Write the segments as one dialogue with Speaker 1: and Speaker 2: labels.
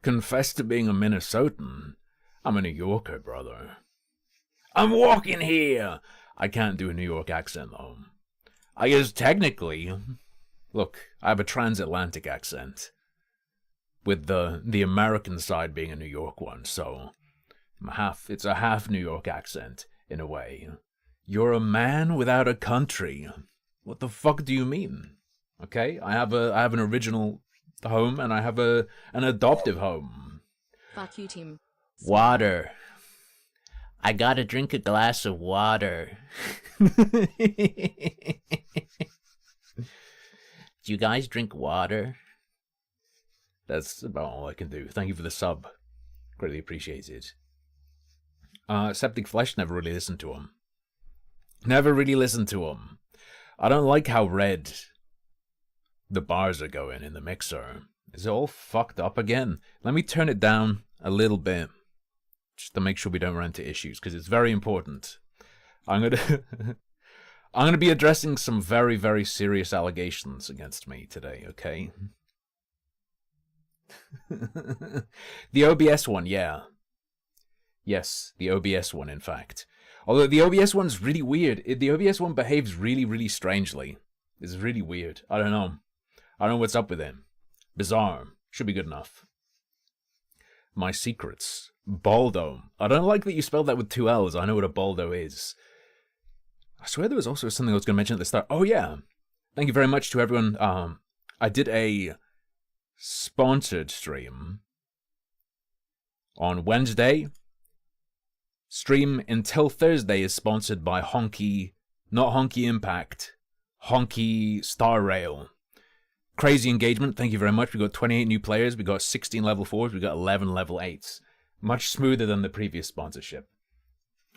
Speaker 1: Confess to being a Minnesotan. I'm a New Yorker, brother. I'm walking here! I can't do a New York accent, though. I guess technically... Look, I have a transatlantic accent. With the American side being a New York one, so... It's a half New York accent, in a way. You're a man without a country. What the fuck do you mean? Okay, I have an original home, and I have an adoptive home.
Speaker 2: Fuck you, team.
Speaker 1: Water. I gotta drink a glass of water. Do you guys drink water? That's about all I can do. Thank you for the sub. Greatly appreciated. Septic Flesh, never really listened to him. Never really listened to him. I don't like how red the bars are going in the mixer. Is it all fucked up again? Let me turn it down a little bit. Just to make sure we don't run into issues, because it's very important. I'm gonna be addressing some very, very serious allegations against me today, okay? The OBS one, yeah. Yes, the OBS one, in fact. Although the OBS one's really weird. The OBS one behaves really, really strangely. It's really weird. I don't know. I don't know what's up with it. Bizarre. Should be good enough. My secrets. Baldo. I don't like that you spelled that with 2 L's. I know what a Baldo is. I swear there was also something I was going to mention at the start. Oh, yeah. Thank you very much to everyone. I did a sponsored stream on Wednesday. Stream until Thursday is sponsored by Honky, not Honky Impact, Honky Star Rail. Crazy engagement, thank you very much. We got 28 new players, we got 16 level 4s, we got 11 level 8s. Much smoother than the previous sponsorship.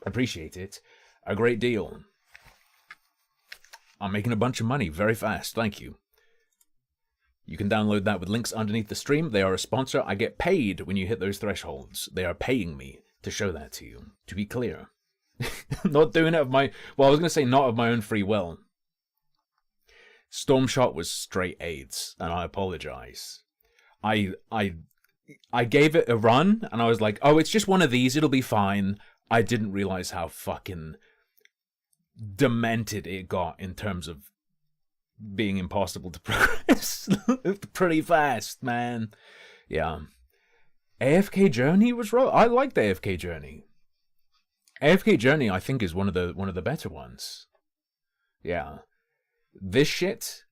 Speaker 1: Appreciate it. A great deal. I'm making a bunch of money very fast, thank you. You can download that with links underneath the stream. They are a sponsor. I get paid when you hit those thresholds. They are paying me to show that to you, to be clear. Not doing it of my... Well, I was going to say not of my own free will. Stormshot was straight AIDS, and I apologize. I gave it a run, and I was like, oh, it's just one of these, it'll be fine. I didn't realize how fucking demented it got in terms of being impossible to progress pretty fast, man. Yeah. AFK Journey was wrong. I liked AFK Journey. AFK Journey, I think, is one of the better ones. Yeah. This shit.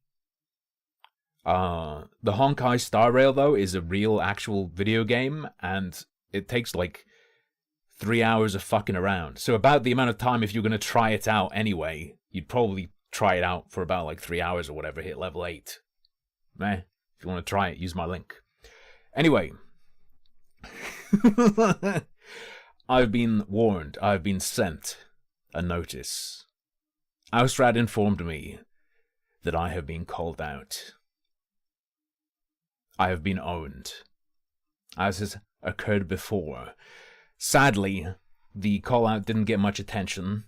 Speaker 1: The Honkai Star Rail though is a real actual video game, and it takes like 3 hours of fucking around. So about the amount of time if you're gonna try it out anyway, you'd probably try it out for about like 3 hours or whatever. Hit level 8. If you want to try it, use my link. Anyway. I've been warned. I've been sent a notice. Austrad informed me that I have been called out. I have been owned, as has occurred before. Sadly, the call-out didn't get much attention.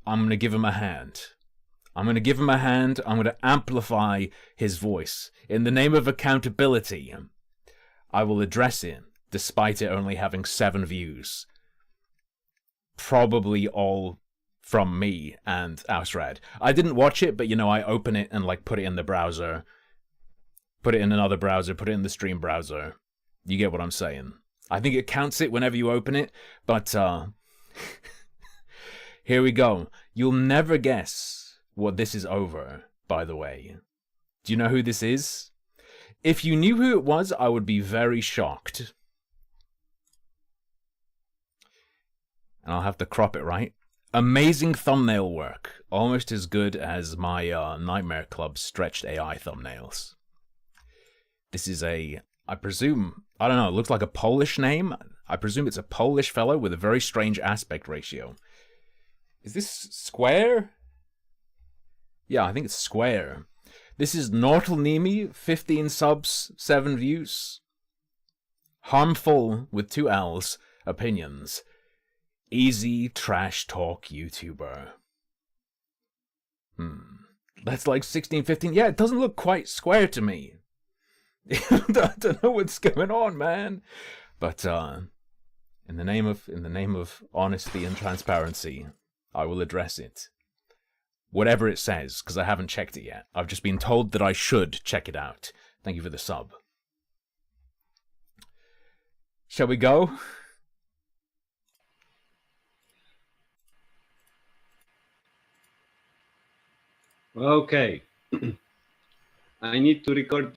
Speaker 1: I'm going to give him a hand. I'm going to give him a hand. I'm going to amplify his voice. In the name of accountability, I will address it, despite it only having 7 views. Probably all from me and Ausrad. I didn't watch it, but you know, I open it and like put it in the browser. Put it in another browser, put it in the stream browser. You get what I'm saying. I think it counts it whenever you open it, but here we go. You'll never guess what this is over, by the way. Do you know who this is? If you knew who it was, I would be very shocked. And I'll have to crop it right. Amazing thumbnail work. Almost as good as my Nightmare Club stretched AI thumbnails. This is a, I presume, I don't know, it looks like a Polish name. I presume it's a Polish fellow with a very strange aspect ratio. Is this Square? Yeah, I think it's Square. This is Nortelnimi, 15 subs, 7 views. Harmful, with 2 L's, opinions. Easy trash talk YouTuber. That's like 16, 15. Yeah, it doesn't look quite square to me. I don't know what's going on, man. But in the name of honesty and transparency, I will address it. Whatever it says, because I haven't checked it yet. I've just been told that I should check it out. Thank you for the sub. Shall we go?
Speaker 2: Okay. I need to record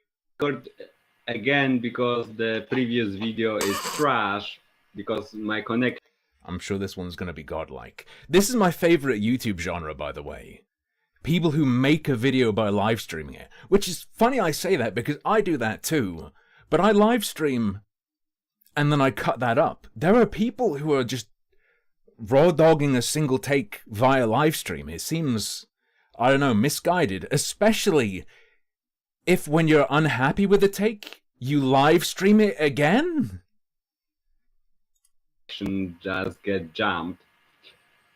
Speaker 2: again because the previous video is trash because my connection.
Speaker 1: I'm sure this one's going to be godlike. This is my favorite YouTube genre, by the way. People who make a video by live streaming it. Which is funny I say that because I do that too. But I live stream and then I cut that up. There are people who are just raw dogging a single take via live stream. It seems, I don't know, misguided. Especially if when you're unhappy with a take, you live stream it again?
Speaker 2: Just get jumped.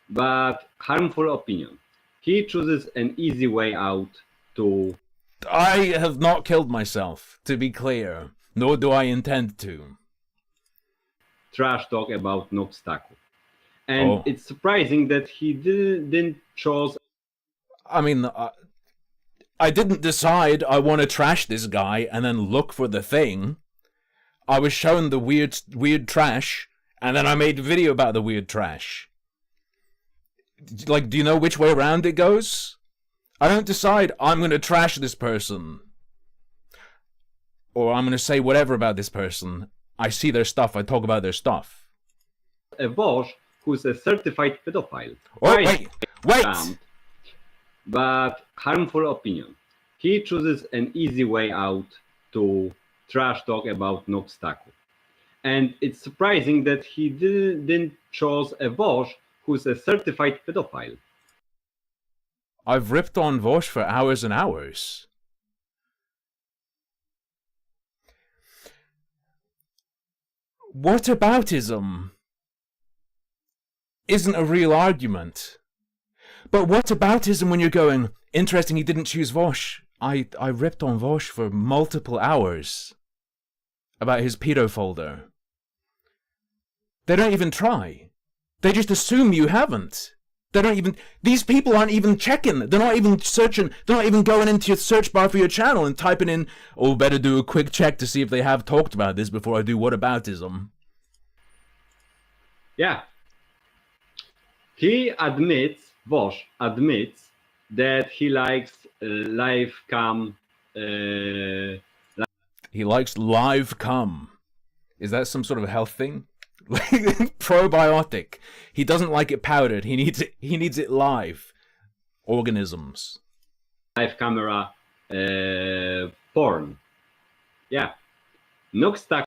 Speaker 2: But harmful opinion. He chooses an easy way out to...
Speaker 1: I have not killed myself, to be clear. Nor do I intend to.
Speaker 2: Trash talk about Noxtaku. And it's surprising that he didn't choose...
Speaker 1: I mean, I didn't decide I want to trash this guy and then look for the thing. I was shown the weird trash, and then I made a video about the weird trash. Like, do you know which way around it goes? I don't decide I'm going to trash this person. Or I'm going to say whatever about this person. I see their stuff, I talk about their stuff.
Speaker 2: A Vosh who's a certified pedophile.
Speaker 1: Oh, wait!
Speaker 2: But harmful opinion. He chooses an easy way out to trash talk about Noxtaku. And it's surprising that he didn't choose a Vosh who's a certified pedophile.
Speaker 1: I've ripped on Vosh for hours and hours. Whataboutism isn't a real argument. But whataboutism when you're going, interesting he didn't choose Vosh. I ripped on Vosh for multiple hours about his pedo folder. They don't even try. They just assume you haven't. They don't even... These people aren't even checking. They're not even searching. They're not even going into your search bar for your channel and typing in, oh, better do a quick check to see if they have talked about this before I do whataboutism.
Speaker 2: Yeah. He admits, Vosh admits, that he likes live cam...
Speaker 1: He likes live cum. Is that some sort of health thing? Probiotic. He doesn't like it powdered. He needs it live. Organisms.
Speaker 2: Live camera porn. Yeah. Noxtaku.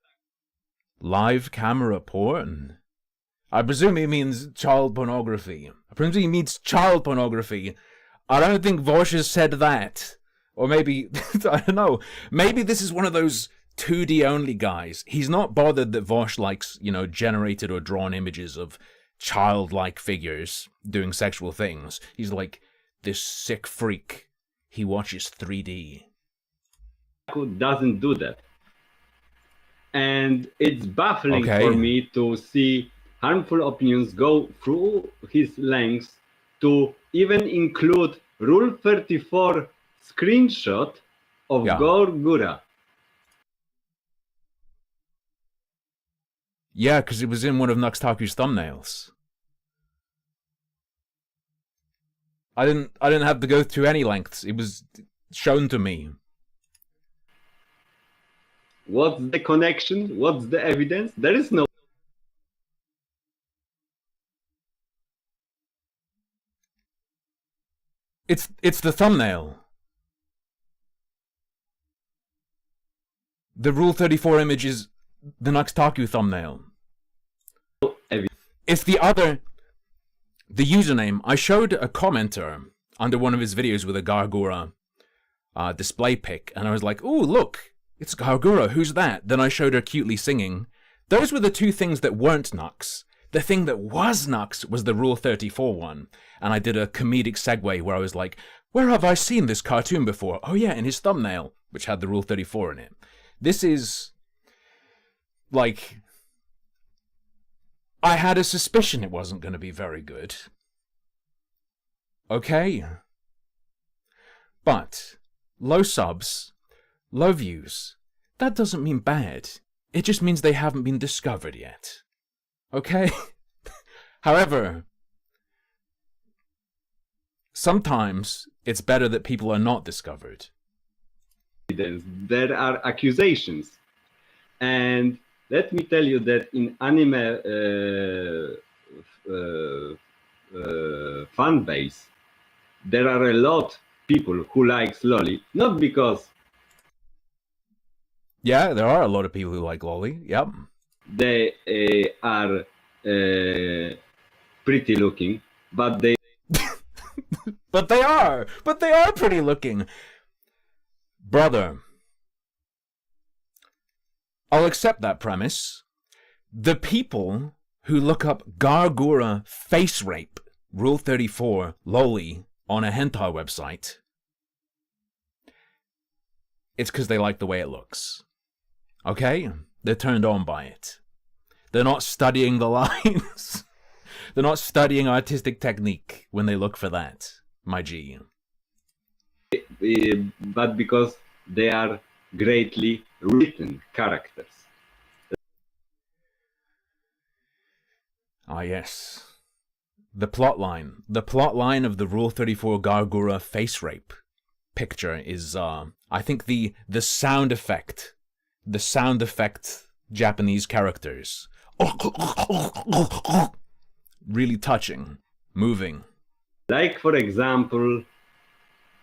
Speaker 1: Live camera porn? I presume he means child pornography. I presume he means child pornography. I don't think Vosh has said that. Or maybe, I don't know. Maybe this is one of those 2D only guys. He's not bothered that Vosh likes, you know, generated or drawn images of childlike figures doing sexual things. He's like this sick freak. He watches 3D.
Speaker 2: Doesn't do that. And it's baffling for me to see harmful opinions go through his lengths to even include Rule 34 screenshot of Gorgura.
Speaker 1: Yeah, because it was in one of Noxtaku's thumbnails. I didn't have to go through any lengths. It was shown to me.
Speaker 2: What's the connection? What's the evidence? There is no.
Speaker 1: It's the thumbnail. The Rule 34 image is the Noxtaku thumbnail. It's the username. I showed a commenter under one of his videos with a Gargura display pic, and I was like, "Ooh, look, it's Gargura. Who's that?" Then I showed her cutely singing. Those were the two things that weren't Nux. The thing that was Nux was the Rule 34 one, and I did a comedic segue where I was like, "Where have I seen this cartoon before? Oh yeah, in his thumbnail," which had the Rule 34 in it. This is like, I had a suspicion it wasn't going to be very good. Okay? But low subs, low views, that doesn't mean bad. It just means they haven't been discovered yet. Okay? However, sometimes it's better that people are not discovered.
Speaker 2: There are accusations. And let me tell you that in anime fan base, there are a lot people who likes loli, not because
Speaker 1: Yeah, there are a lot of people who like loli. Yep.
Speaker 2: they are pretty looking, but they
Speaker 1: But they are pretty looking. Brother, I'll accept that premise. The people who look up Gargura face rape, Rule 34, loli, on a hentai website, it's because they like the way it looks. Okay? They're turned on by it. They're not studying the lines. They're not studying artistic technique when they look for that, my G.
Speaker 2: but because they are greatly written characters.
Speaker 1: Ah, yes. The plotline of the Rule 34 Gargura face rape picture is, I think the sound effect Japanese characters. Really touching, moving.
Speaker 2: Like, for example,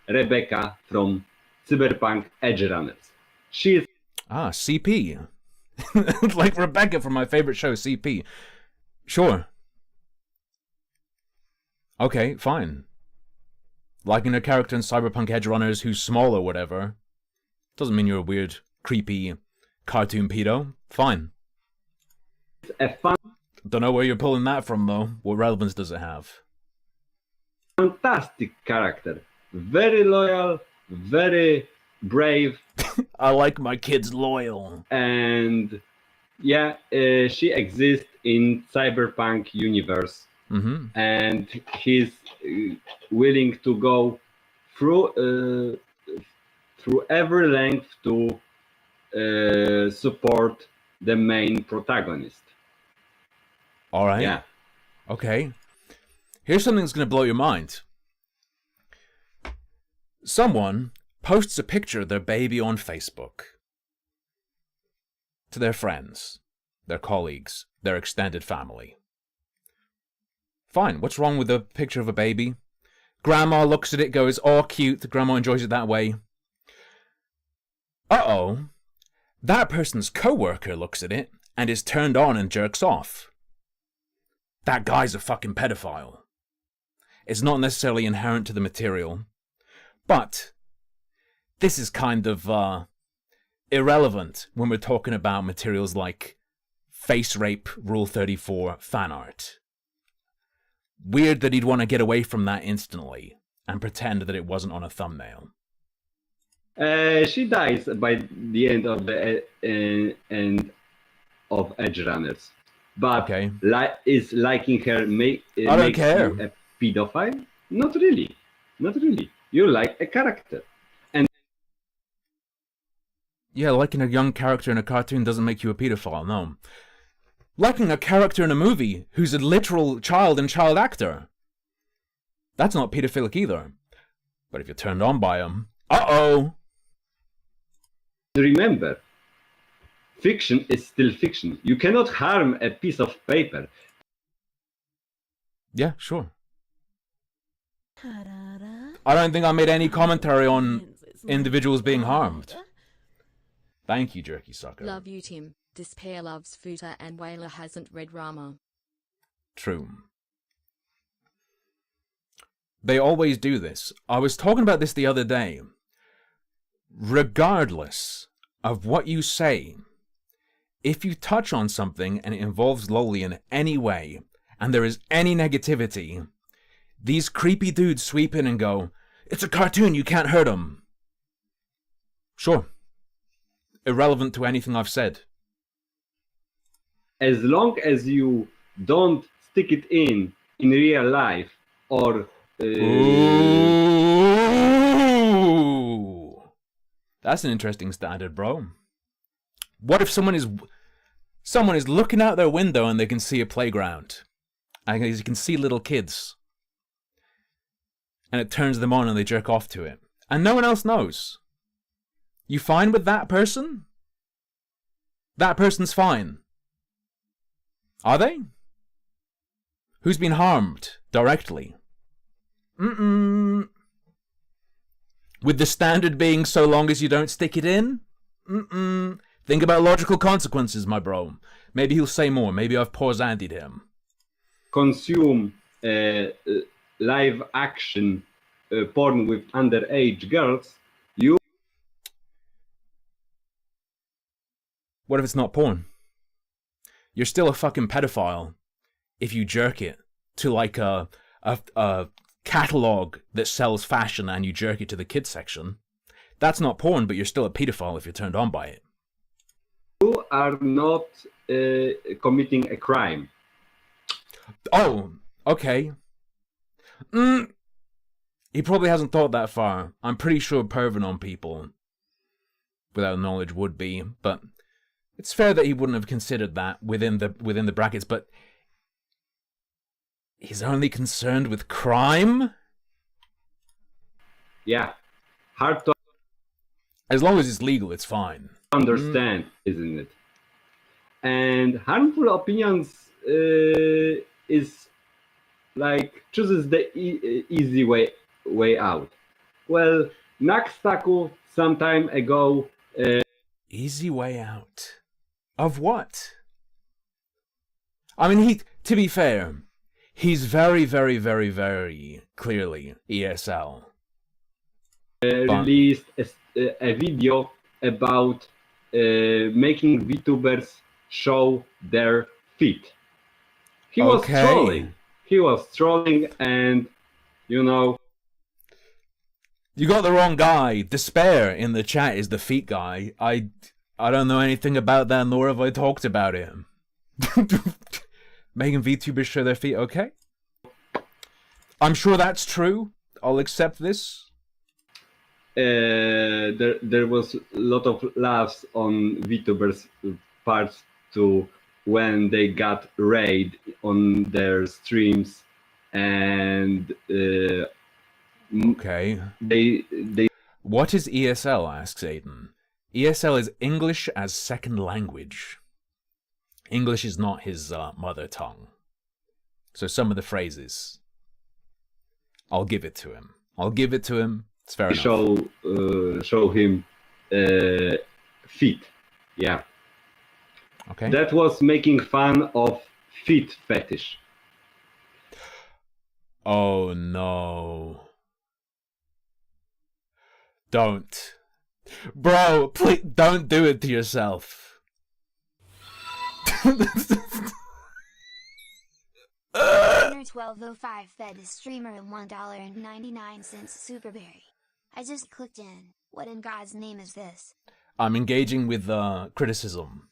Speaker 2: Rebecca from Cyberpunk Edge Runners. She is
Speaker 1: CP. Like Rebecca from my favorite show, CP. Sure. Okay, fine. Liking a character in Cyberpunk Edge Runners who's small or whatever doesn't mean you're a weird, creepy cartoon pedo. Fine.
Speaker 2: a
Speaker 1: Don't know where you're pulling that from, though. What relevance does it have?
Speaker 2: fantastic character. Very loyal, very brave.
Speaker 1: I like my kids loyal.
Speaker 2: And yeah, she exists in Cyberpunk universe.
Speaker 1: Mm-hmm.
Speaker 2: And he's willing to go through every length to support the main protagonist.
Speaker 1: All right.
Speaker 2: Yeah.
Speaker 1: Okay. Here's something that's going to blow your mind. Someone posts a picture of their baby on Facebook to their friends, their colleagues, their extended family. Fine, what's wrong with a picture of a baby? Grandma looks at it, goes, oh, cute, grandma enjoys it that way. Uh-oh, that person's coworker looks at it and is turned on and jerks off. That guy's a fucking pedophile. It's not necessarily inherent to the material, but this is kind of irrelevant when we're talking about materials like face rape, Rule 34, fan art. Weird that he'd want to get away from that instantly and pretend that it wasn't on a thumbnail.
Speaker 2: She dies by the end of the end of Edge Runners, but
Speaker 1: Okay.
Speaker 2: Is liking her
Speaker 1: I don't
Speaker 2: makes
Speaker 1: care.
Speaker 2: you a pedophile? Not really, not really. You like a character.
Speaker 1: Yeah, liking a young character in a cartoon doesn't make you a pedophile, no. Liking a character in a movie who's a literal child and child actor, that's not pedophilic either. But if you're turned on by him, uh-oh!
Speaker 2: Remember, fiction is still fiction. You cannot harm a piece of paper.
Speaker 1: Yeah, sure. I don't think I made any commentary on individuals being harmed. Thank you, Jerky Sucker.
Speaker 3: Love you, Tim. Despair loves Futa and Whaler hasn't read Rama.
Speaker 1: True. They always do this. I was talking about this the other day. Regardless of what you say, if you touch on something and it involves loli in any way, and there is any negativity, these creepy dudes sweep in and go, it's a cartoon, you can't hurt him. Sure. irrelevant to anything I've said.
Speaker 2: As long as you don't stick it in real life or
Speaker 1: Ooh. That's an interesting standard, bro. What if someone is looking out their window and they can see a playground? And you can see little kids. And it turns them on and they jerk off to it. And no one else knows. You fine with that person? That person's fine. Are they? Who's been harmed directly? With the standard being so long as you don't stick it in? Think about logical consequences, my bro. Maybe he'll say more. Maybe I've poor-zandied him.
Speaker 2: Consume live action porn with underage girls, you...
Speaker 1: What if it's not porn? You're still a fucking pedophile if you jerk it to like a catalog that sells fashion and you jerk it to the kids section. That's not porn, but you're still a pedophile if you're turned on by it.
Speaker 2: You are not committing a crime.
Speaker 1: Oh, okay. He probably hasn't thought that far. I'm pretty sure perving on people without knowledge would be, but it's fair that he wouldn't have considered that within the brackets, but he's only concerned with crime?
Speaker 2: Yeah. Hard to
Speaker 1: As long as it's legal, it's fine.
Speaker 2: understand, isn't it? And harmful opinions is like chooses the easy way out. Well, Nakstaku some time ago.
Speaker 1: Easy way out. Of what? I mean, to be fair, he's very, very, very, very clearly ESL.
Speaker 2: Released a video about making VTubers show their feet. He was trolling. He was trolling, and you know.
Speaker 1: You got the wrong guy. Despair in the chat is the feet guy. I don't know anything about that, nor have I talked about it. Making VTubers show their feet, okay? I'm sure that's true. I'll accept this.
Speaker 2: There was a lot of laughs on VTubers' parts too when they got raid on their streams, and
Speaker 1: okay.
Speaker 2: They
Speaker 1: What is ESL? Asks Aiden. ESL is English as second language. English is not his mother tongue. So some of the phrases, I'll give it to him. It's fair enough.
Speaker 2: Show him feet. Yeah.
Speaker 1: Okay.
Speaker 2: That was making fun of feet fetish.
Speaker 1: Oh no. Don't. Bro, please don't do it to yourself.
Speaker 4: 1205 fed the streamer $1.99 Superberry. I just clicked in. What in God's name is this?
Speaker 1: I'm engaging with criticism.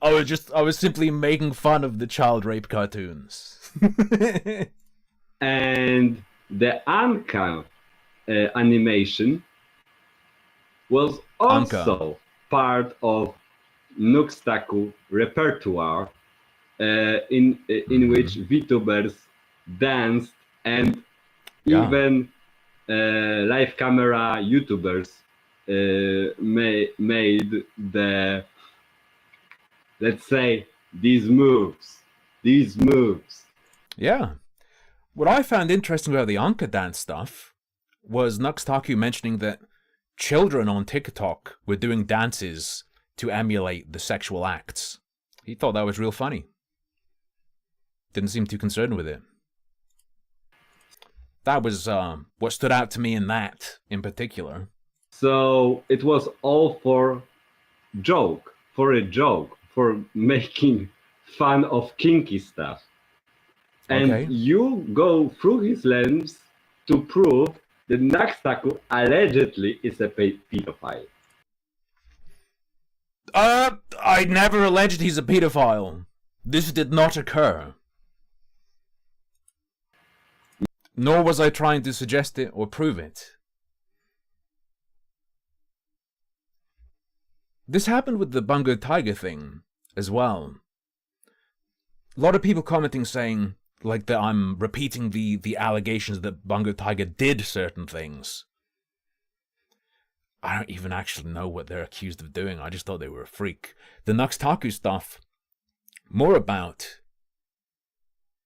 Speaker 1: I was simply making fun of the child rape cartoons.
Speaker 2: And the Anka animation was also part of Nuxtaku repertoire, in which VTubers danced, and even live camera YouTubers made the, let's say, these moves.
Speaker 1: Yeah. What I found interesting about the Anka dance stuff was Nuxtaku mentioning that children on TikTok were doing dances to emulate the sexual acts. He thought that was real funny. Didn't seem too concerned with it. That was what stood out to me in that, in particular.
Speaker 2: So it was all for a joke, for making fun of kinky stuff. And you go through his lens to prove that Nakstaku allegedly is a pedophile.
Speaker 1: I never alleged he's a pedophile. This did not occur. Nor was I trying to suggest it or prove it. This happened with the Bungo Tiger thing as well. A lot of people commenting saying, like, that I'm repeating the allegations that Bungo Tiger did certain things. I don't even actually know what they're accused of doing. I just thought they were a freak. The Nuxtaku stuff, more about,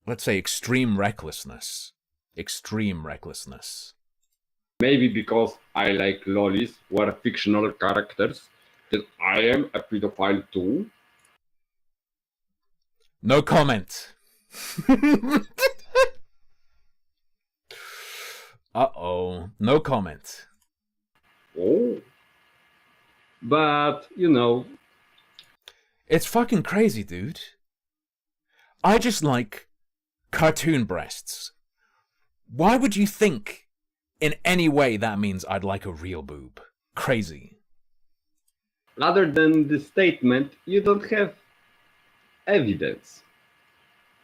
Speaker 1: let's say, extreme recklessness. Extreme recklessness.
Speaker 2: Maybe because I like lolis, who are fictional characters, that I am a pedophile too.
Speaker 1: No comment. Uh-oh. No comment.
Speaker 2: Oh. But, you know.
Speaker 1: It's fucking crazy, dude. I just like cartoon breasts. Why would you think in any way that means I'd like a real boob? Crazy.
Speaker 2: Other than the statement, you don't have evidence.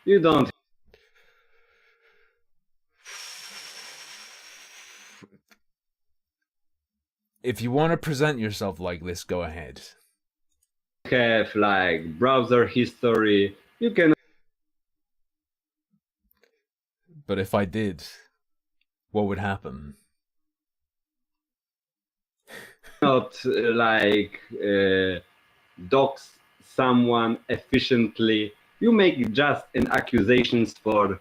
Speaker 2: You don't.
Speaker 1: If you want to present yourself like this, go ahead.
Speaker 2: Have like browser history. You can
Speaker 1: But if I did, what would happen?
Speaker 2: not like dox someone efficiently. You make just an accusations for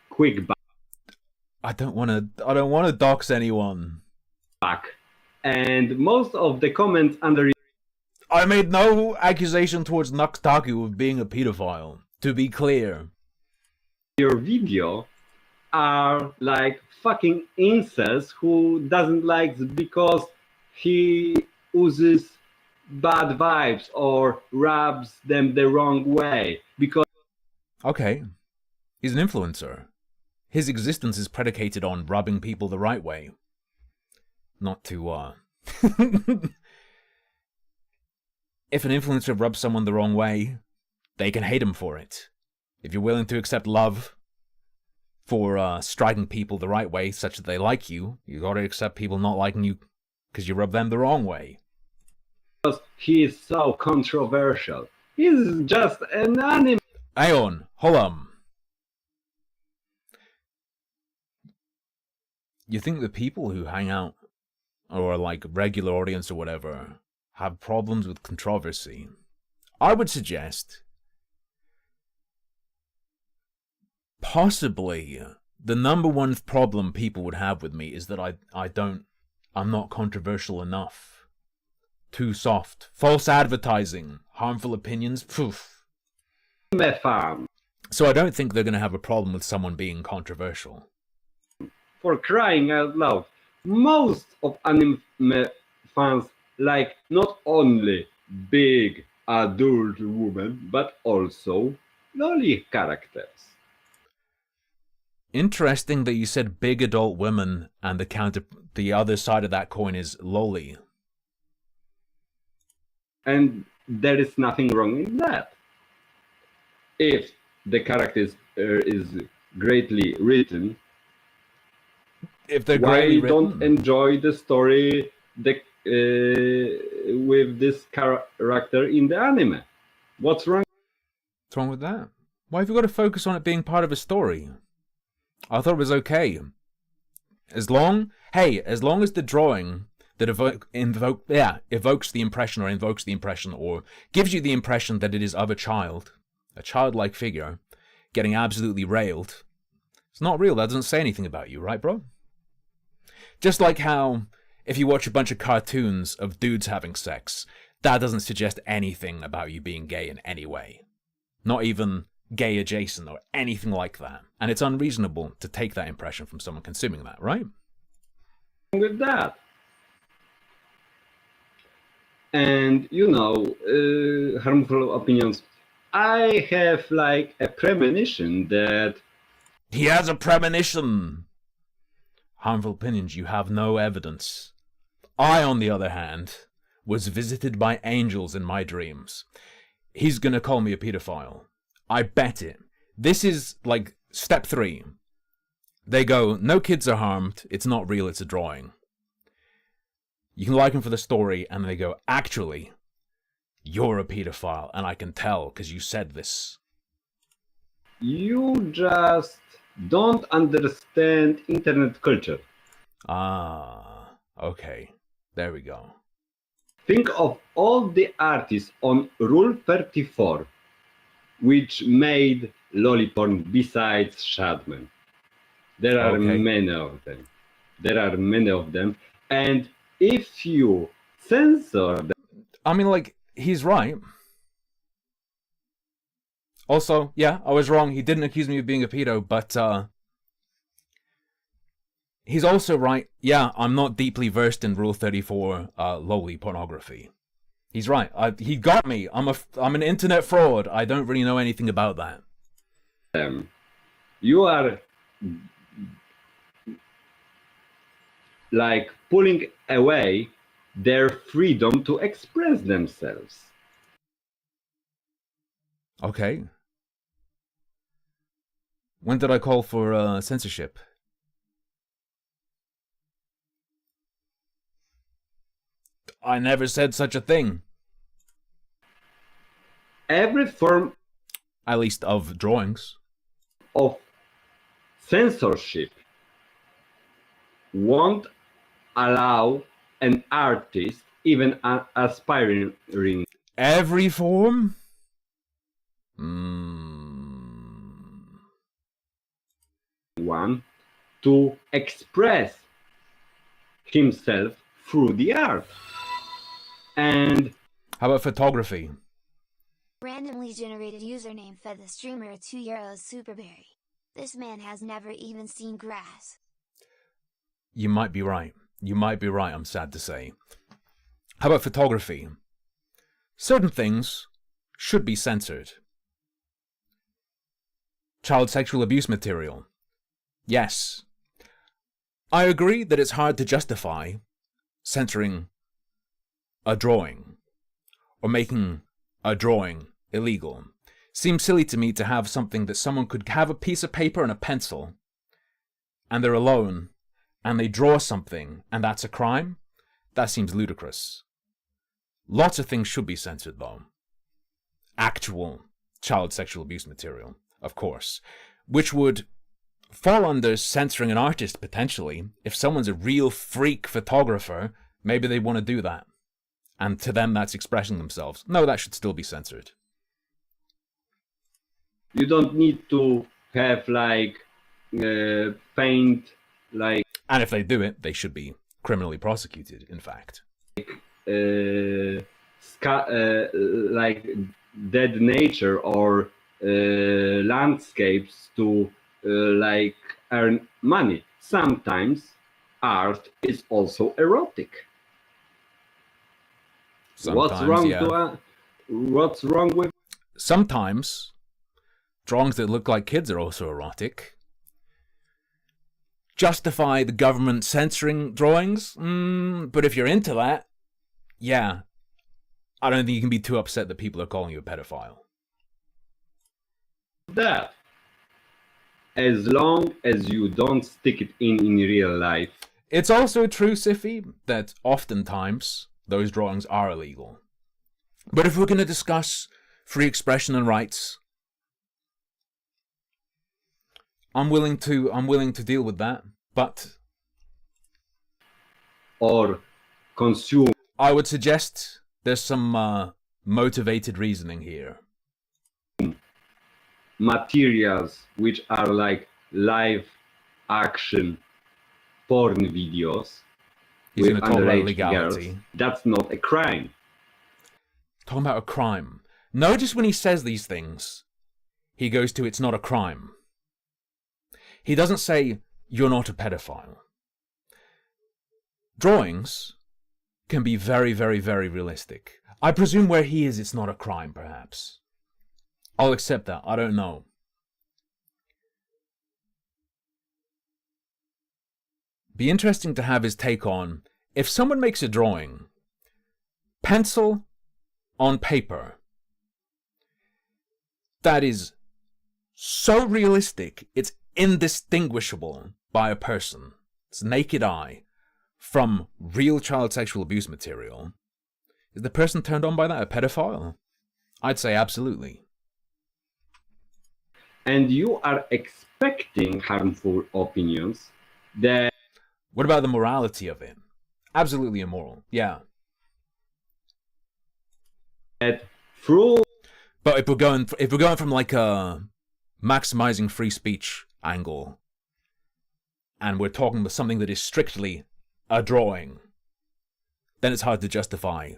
Speaker 2: quick
Speaker 1: I don't want to dox anyone.
Speaker 2: back. And most of the comments under
Speaker 1: I made no accusation towards Nuxtaku of being a pedophile, to be clear.
Speaker 2: your video are like fucking incels who doesn't like because he oozes bad vibes or rubs them the wrong way. Because
Speaker 1: Okay. He's an influencer. His existence is predicated on rubbing people the right way. Not to, If an influencer rubs someone the wrong way, they can hate him for it. If you're willing to accept love for striking people the right way, such that they like you, you gotta accept people not liking you because you rub them the wrong way.
Speaker 2: he is so controversial. He's just an anime.
Speaker 1: Hang on, hold on. You think the people who hang out, or like regular audience or whatever, have problems with controversy? I would suggest possibly the number one problem people would have with me is that I'm not controversial enough. Too soft. False advertising. Harmful opinions. Poof.
Speaker 2: Fan.
Speaker 1: So I don't think they're going to have a problem with someone being controversial.
Speaker 2: For crying out loud. Most of anime fans like not only big adult women, but also lolly characters.
Speaker 1: Interesting that you said big adult women and the other side of that coin is lolly.
Speaker 2: And there is nothing wrong in that. If the character is greatly written,
Speaker 1: If they're
Speaker 2: why
Speaker 1: greatly
Speaker 2: don't
Speaker 1: written,
Speaker 2: enjoy the story with this character in the anime? What's wrong?
Speaker 1: what's wrong with that? Why have you got to focus on it being part of a story? I thought it was okay. As long as the drawing that evokes the impression or invokes the impression or gives you the impression that it is of a childlike figure, getting absolutely railed, it's not real. That doesn't say anything about you, right, bro? Just like how, if you watch a bunch of cartoons of dudes having sex, that doesn't suggest anything about you being gay in any way. Not even gay adjacent or anything like that. And it's unreasonable to take that impression from someone consuming that, right?
Speaker 2: With that. And harmful opinions. I have like a premonition that
Speaker 1: He has a premonition. Harmful opinions, you have no evidence. I, on the other hand, was visited by angels in my dreams. He's gonna call me a pedophile. I bet it. This is like step 3. They go, no kids are harmed, it's not real, it's a drawing. You can like him for the story, and they go, actually, you're a pedophile, and I can tell, because you said this.
Speaker 2: You just don't understand internet culture.
Speaker 1: Ah, okay. There we go.
Speaker 2: Think of all the artists on Rule 34 which made lolliporn besides Shadman. There are
Speaker 1: Okay.
Speaker 2: many of them. There are many of them. And if you censor them,
Speaker 1: I mean, like, he's right. Also, yeah, I was wrong. He didn't accuse me of being a pedo, but he's also right. Yeah, I'm not deeply versed in Rule 34 lowly pornography. He's right. He got me. I'm an internet fraud. I don't really know anything about that.
Speaker 2: you are like pulling away their freedom to express themselves.
Speaker 1: Okay. When did I call for censorship? I never said such a thing.
Speaker 2: Every form
Speaker 1: At least of drawings.
Speaker 2: of censorship won't allow an artist, even an aspiring
Speaker 1: Every form?
Speaker 2: one, to express himself through the art. And
Speaker 1: How about photography?
Speaker 4: Randomly generated username fed the streamer a €2 superberry. This man has never even seen grass.
Speaker 1: You might be right. You might be right, I'm sad to say. How about photography? Certain things should be censored. Child sexual abuse material. Yes. I agree that it's hard to justify censoring a drawing or making a drawing illegal. Seems silly to me to have something that someone could have a piece of paper and a pencil and they're alone and they draw something and that's a crime. That seems ludicrous. Lots of things should be censored though. Actual child sexual abuse material, of course, which would fall under censoring an artist potentially. If someone's a real freak photographer, maybe they want to do that. And to them, that's expressing themselves. No, that should still be censored.
Speaker 2: you don't need to have like paint like
Speaker 1: And if they do it, they should be criminally prosecuted, in fact.
Speaker 2: like dead nature or landscapes to like earn money. Sometimes art is also erotic.
Speaker 1: Sometimes,
Speaker 2: What's wrong with
Speaker 1: Sometimes, drawings that look like kids are also erotic. Justify the government censoring drawings? But if you're into that, yeah. I don't think you can be too upset that people are calling you a pedophile.
Speaker 2: that? As long as you don't stick it in real life.
Speaker 1: It's also true, Siffy, that oftentimes those drawings are illegal. But if we're going to discuss free expression and rights, I'm willing to deal with that. But
Speaker 2: Or consume
Speaker 1: I would suggest there's some motivated reasoning here.
Speaker 2: materials which are like live action porn videos
Speaker 1: He's
Speaker 2: with
Speaker 1: going to talk about
Speaker 2: underage
Speaker 1: legality.
Speaker 2: girls, that's not a crime.
Speaker 1: Talking about a crime. Notice when he says these things, he goes to it's not a crime. He doesn't say you're not a pedophile. Drawings can be very, very, very realistic. I presume where he is, it's not a crime, perhaps. I'll accept that. I don't know. Be interesting to have his take on if someone makes a drawing pencil on paper. That is so realistic, it's indistinguishable by a person. It's naked eye from real child sexual abuse material. Is the person turned on by that a pedophile? I'd say absolutely.
Speaker 2: And you are expecting harmful opinions that...
Speaker 1: What about the morality of it? Absolutely immoral, yeah.
Speaker 2: Through...
Speaker 1: But if we're going from like a maximizing free speech angle, and we're talking about something that is strictly a drawing, then it's hard to justify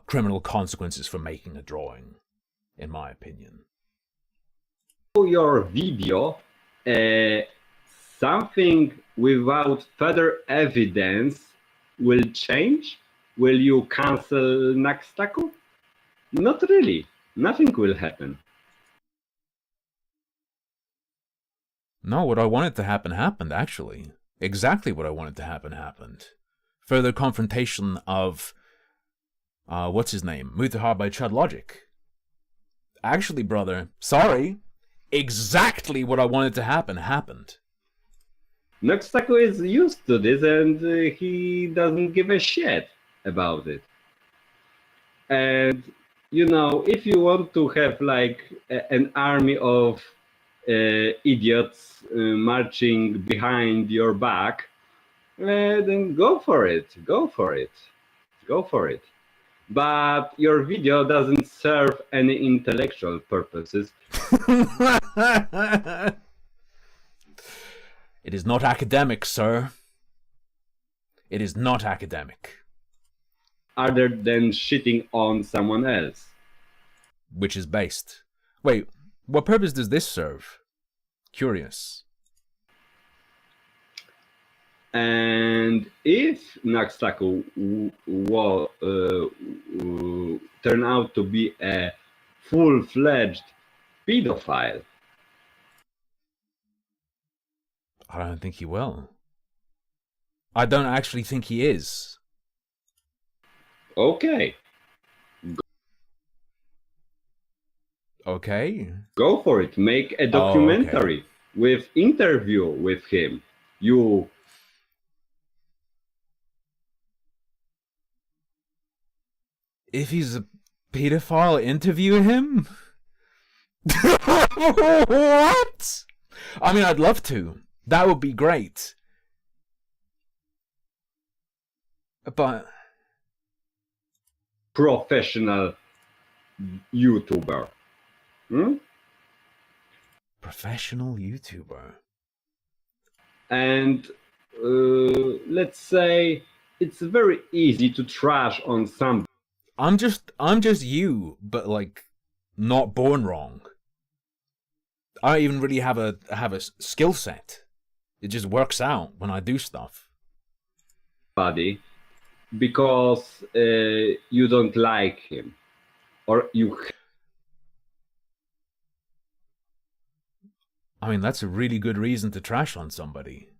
Speaker 1: criminal consequences for making a drawing, in my opinion.
Speaker 2: Your video, something without further evidence will change? Will you cancel Naxtaku? Not really. Nothing will happen.
Speaker 1: No, what I wanted to happen happened, actually. Exactly what I wanted to happen happened. Further confrontation of, what's his name? Mutahar by Chud Logic. Actually, brother, sorry. Exactly what I wanted to happen happened.
Speaker 2: Naxtaku is used to this and he doesn't give a shit about it. And, you know, if you want to have like an army of idiots marching behind your back, then go for it. Go for it. Go for it. But your video doesn't serve any intellectual purposes.
Speaker 1: It is not academic, sir. It is not academic.
Speaker 2: Other than shitting on someone else.
Speaker 1: Which is based. Wait, what purpose does this serve? Curious.
Speaker 2: And if Naxtaku turn out to be a full-fledged pedophile,
Speaker 1: I don't think he will. I don't actually think he is.
Speaker 2: okay,
Speaker 1: Okay.
Speaker 2: go for it. Make a documentary with interview with him. You...
Speaker 1: If he's a pedophile, interview him? What? I mean, I'd love to. That would be great. But...
Speaker 2: professional YouTuber.
Speaker 1: Professional YouTuber.
Speaker 2: And let's say it's very easy to trash on some...
Speaker 1: I'm just you, but like, not born wrong. I don't even really have a skill set. It just works out when I do stuff.
Speaker 2: Body, because you don't like him, or you...
Speaker 1: I mean, that's a really good reason to trash on somebody.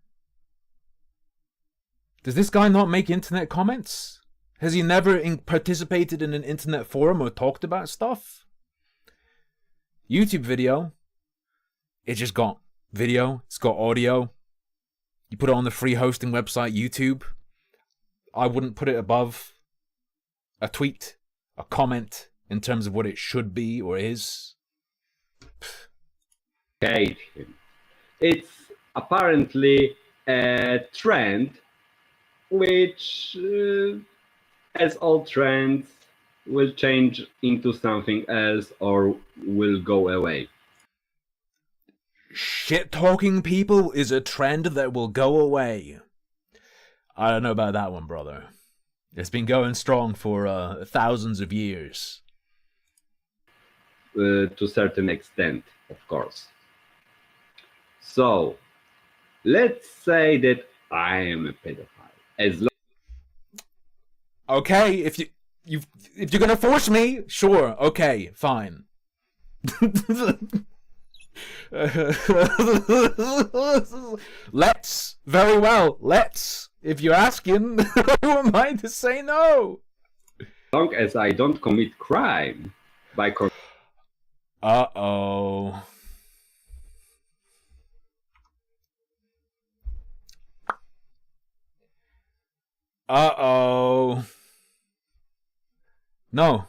Speaker 1: Does this guy not make internet comments? Has he never participated in an internet forum or talked about stuff? YouTube video. It just got video. It's got audio. You put it on the free hosting website, YouTube. I wouldn't put it above a tweet, a comment, in terms of what it should be or is.
Speaker 2: hate him. It's apparently a trend which, as all trends, will change into something else or will go away.
Speaker 1: Shit-talking people is a trend that will go away. I don't know about that one, brother. It's been going strong for thousands of years.
Speaker 2: To a certain extent, of course. So, let's say that I am a pedophile. As long...
Speaker 1: Okay, if you're gonna force me, sure, okay, fine. Let's, very well, let's. If you're asking, who am I to say no?
Speaker 2: As long as I don't commit crime by
Speaker 1: Uh-oh. Uh-oh. No.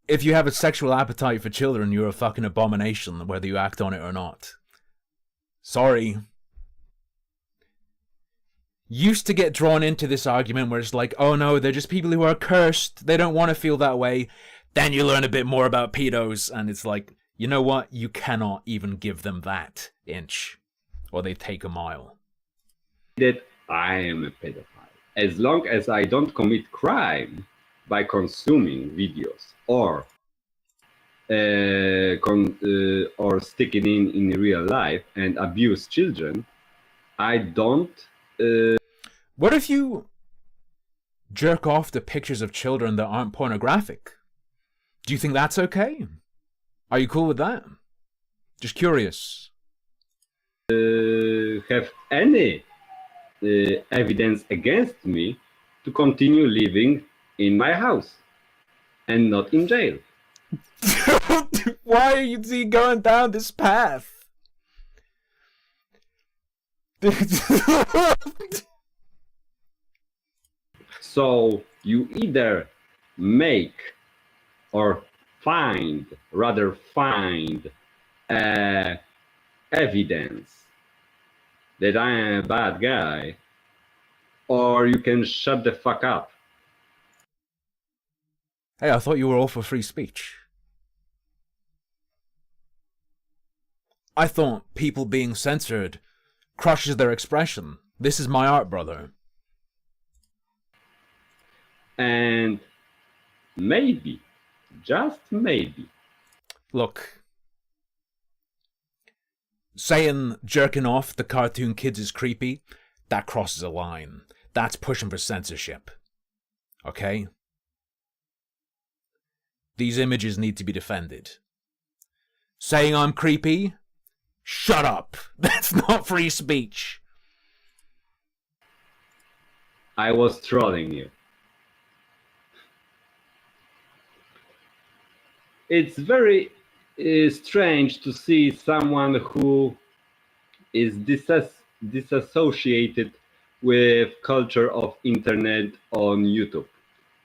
Speaker 1: If you have a sexual appetite for children, you're a fucking abomination, whether you act on it or not. Sorry. Used to get drawn into this argument where it's like, oh no, they're just people who are cursed. They don't want to feel that way. Then you learn a bit more about pedos, and it's like, you know what? You cannot even give them that inch, or they take a mile.
Speaker 2: that I am a pedophile. As long as I don't commit crime by consuming videos or sticking in real life and abuse children, I don't.
Speaker 1: What if you jerk off to pictures of children that aren't pornographic? Do you think that's okay? Are you cool with that? Just curious.
Speaker 2: Have any evidence against me to continue living in my house and not in jail.
Speaker 1: Why are you going down this path?
Speaker 2: So you either make or rather find evidence that I am a bad guy, or you can shut the fuck up.
Speaker 1: Hey, I thought you were all for free speech. I thought people being censored crushes their expression. This is my art, brother.
Speaker 2: And maybe, just maybe.
Speaker 1: Look, saying jerking off the cartoon kids is creepy, that crosses a line. That's pushing for censorship. Okay? These images need to be defended. Saying I'm creepy? Shut up! That's not free speech.
Speaker 2: I was trolling you. It's very strange to see someone who is disassociated with culture of internet on YouTube,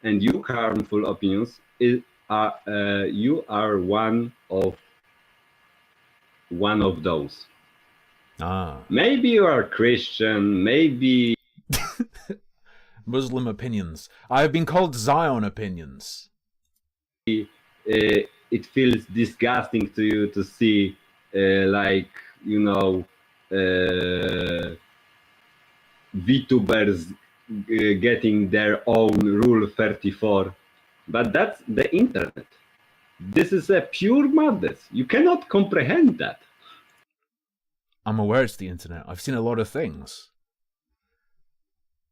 Speaker 2: and you harmful opinions you are one of those. Maybe you are Christian, maybe
Speaker 1: Muslim opinions. I have been called Zion opinions.
Speaker 2: It feels disgusting to you to see VTubers getting their own Rule 34, but that's the internet. This is a pure madness. You cannot comprehend that.
Speaker 1: I'm aware it's the internet. I've seen a lot of things.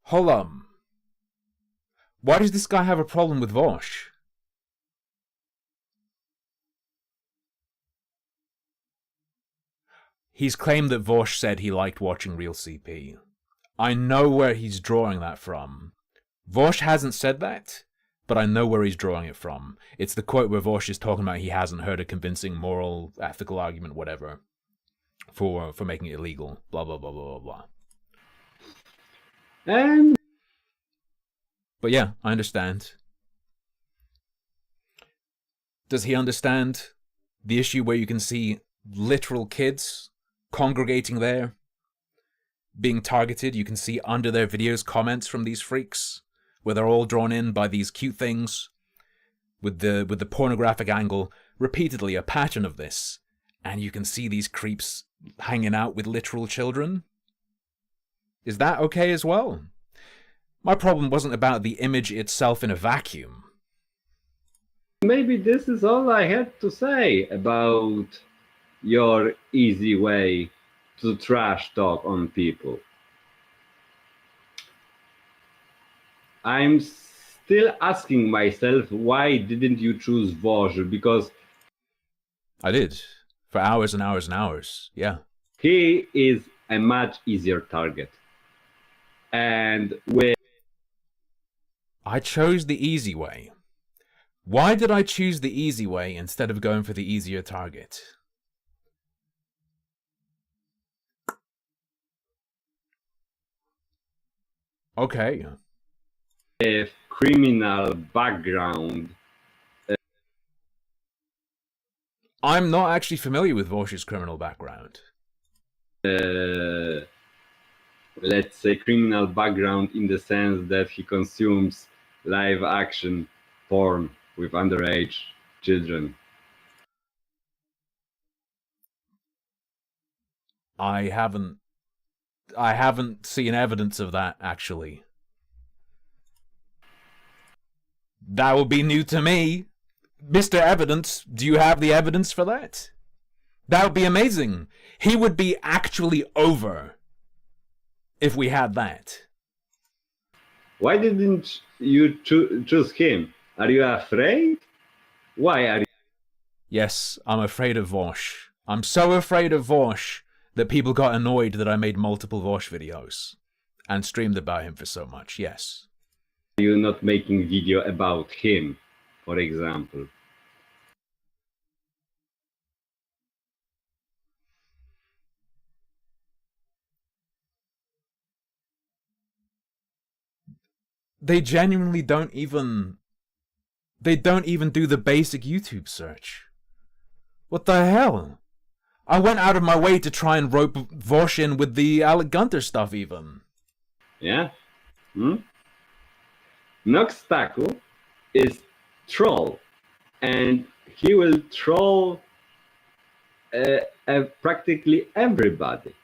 Speaker 1: Hold on. Why does this guy have a problem with Vosh? He's claimed that Vosh said he liked watching Real CP. I know where he's drawing that from. Vosh hasn't said that, but I know where he's drawing it from. It's the quote where Vosh is talking about he hasn't heard a convincing moral, ethical argument, whatever, for making it illegal. Blah, blah, blah, blah, blah, blah. But yeah, I understand. Does he understand the issue where you can see literal kids congregating there, being targeted? You can see under their videos comments from these freaks, where they're all drawn in by these cute things, with the pornographic angle, repeatedly a pattern of this, and you can see these creeps hanging out with literal children. Is that okay as well? My problem wasn't about the image itself in a vacuum.
Speaker 2: Maybe this is all I had to say about your easy way to trash talk on people. I'm still asking myself, why didn't you choose Vosh? Because
Speaker 1: I did. For hours and hours and hours, yeah.
Speaker 2: he is a much easier target. and with
Speaker 1: I chose the easy way. Why did I choose the easy way instead of going for the easier target? Okay.
Speaker 2: a criminal background.
Speaker 1: I'm not actually familiar with Vosh's criminal background.
Speaker 2: Let's say criminal background in the sense that he consumes live action porn with underage children.
Speaker 1: I haven't seen evidence of that, actually. That would be new to me. Mr. Evidence, do you have the evidence for that? That would be amazing. He would be actually over if we had that.
Speaker 2: Why didn't you choose him? Are you afraid? Why are you?
Speaker 1: Yes, I'm afraid of Vosh. I'm so afraid of Vosh that people got annoyed that I made multiple Vosh videos and streamed about him for so much, yes.
Speaker 2: You not making video about him, for example?
Speaker 1: They genuinely don't even do the basic YouTube search. What the hell? I went out of my way to try and rope Vosh in with the Alec Gunter stuff even.
Speaker 2: Yeah? Noxtaku is troll, and he will troll practically everybody.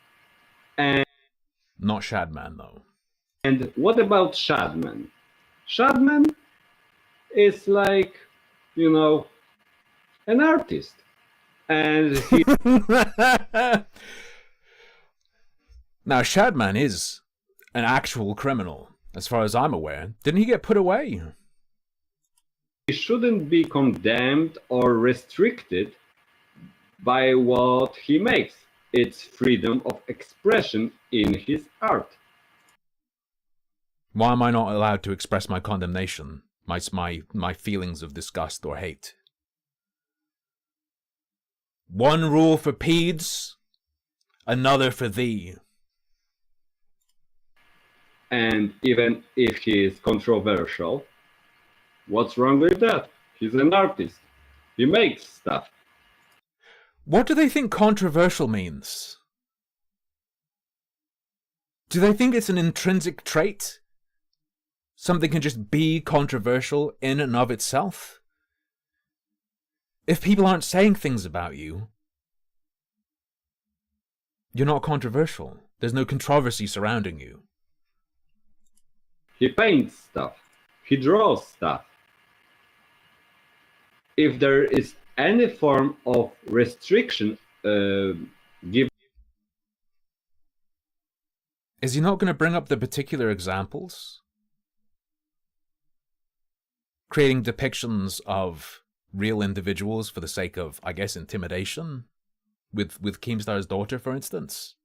Speaker 2: And
Speaker 1: Not Shadman, though.
Speaker 2: And what about Shadman? Shadman is like, an artist. And he
Speaker 1: Now, Shadman is an actual criminal, as far as I'm aware. Didn't he get put away?
Speaker 2: shouldn't be condemned or restricted by what he makes. It's freedom of expression in his art.
Speaker 1: Why am I not allowed to express my condemnation, my feelings of disgust or hate? One rule for peds, another for thee.
Speaker 2: And even if he is controversial, what's wrong with that? He's an artist. He makes stuff.
Speaker 1: What do they think controversial means? Do they think it's an intrinsic trait? Something can just be controversial in and of itself? If people aren't saying things about you, you're not controversial. There's no controversy surrounding you.
Speaker 2: He paints stuff. He draws stuff. If there is any form of restriction given,
Speaker 1: Is he not going to bring up the particular examples? Creating depictions of real individuals for the sake of, I guess, intimidation? With Keemstar's daughter, for instance?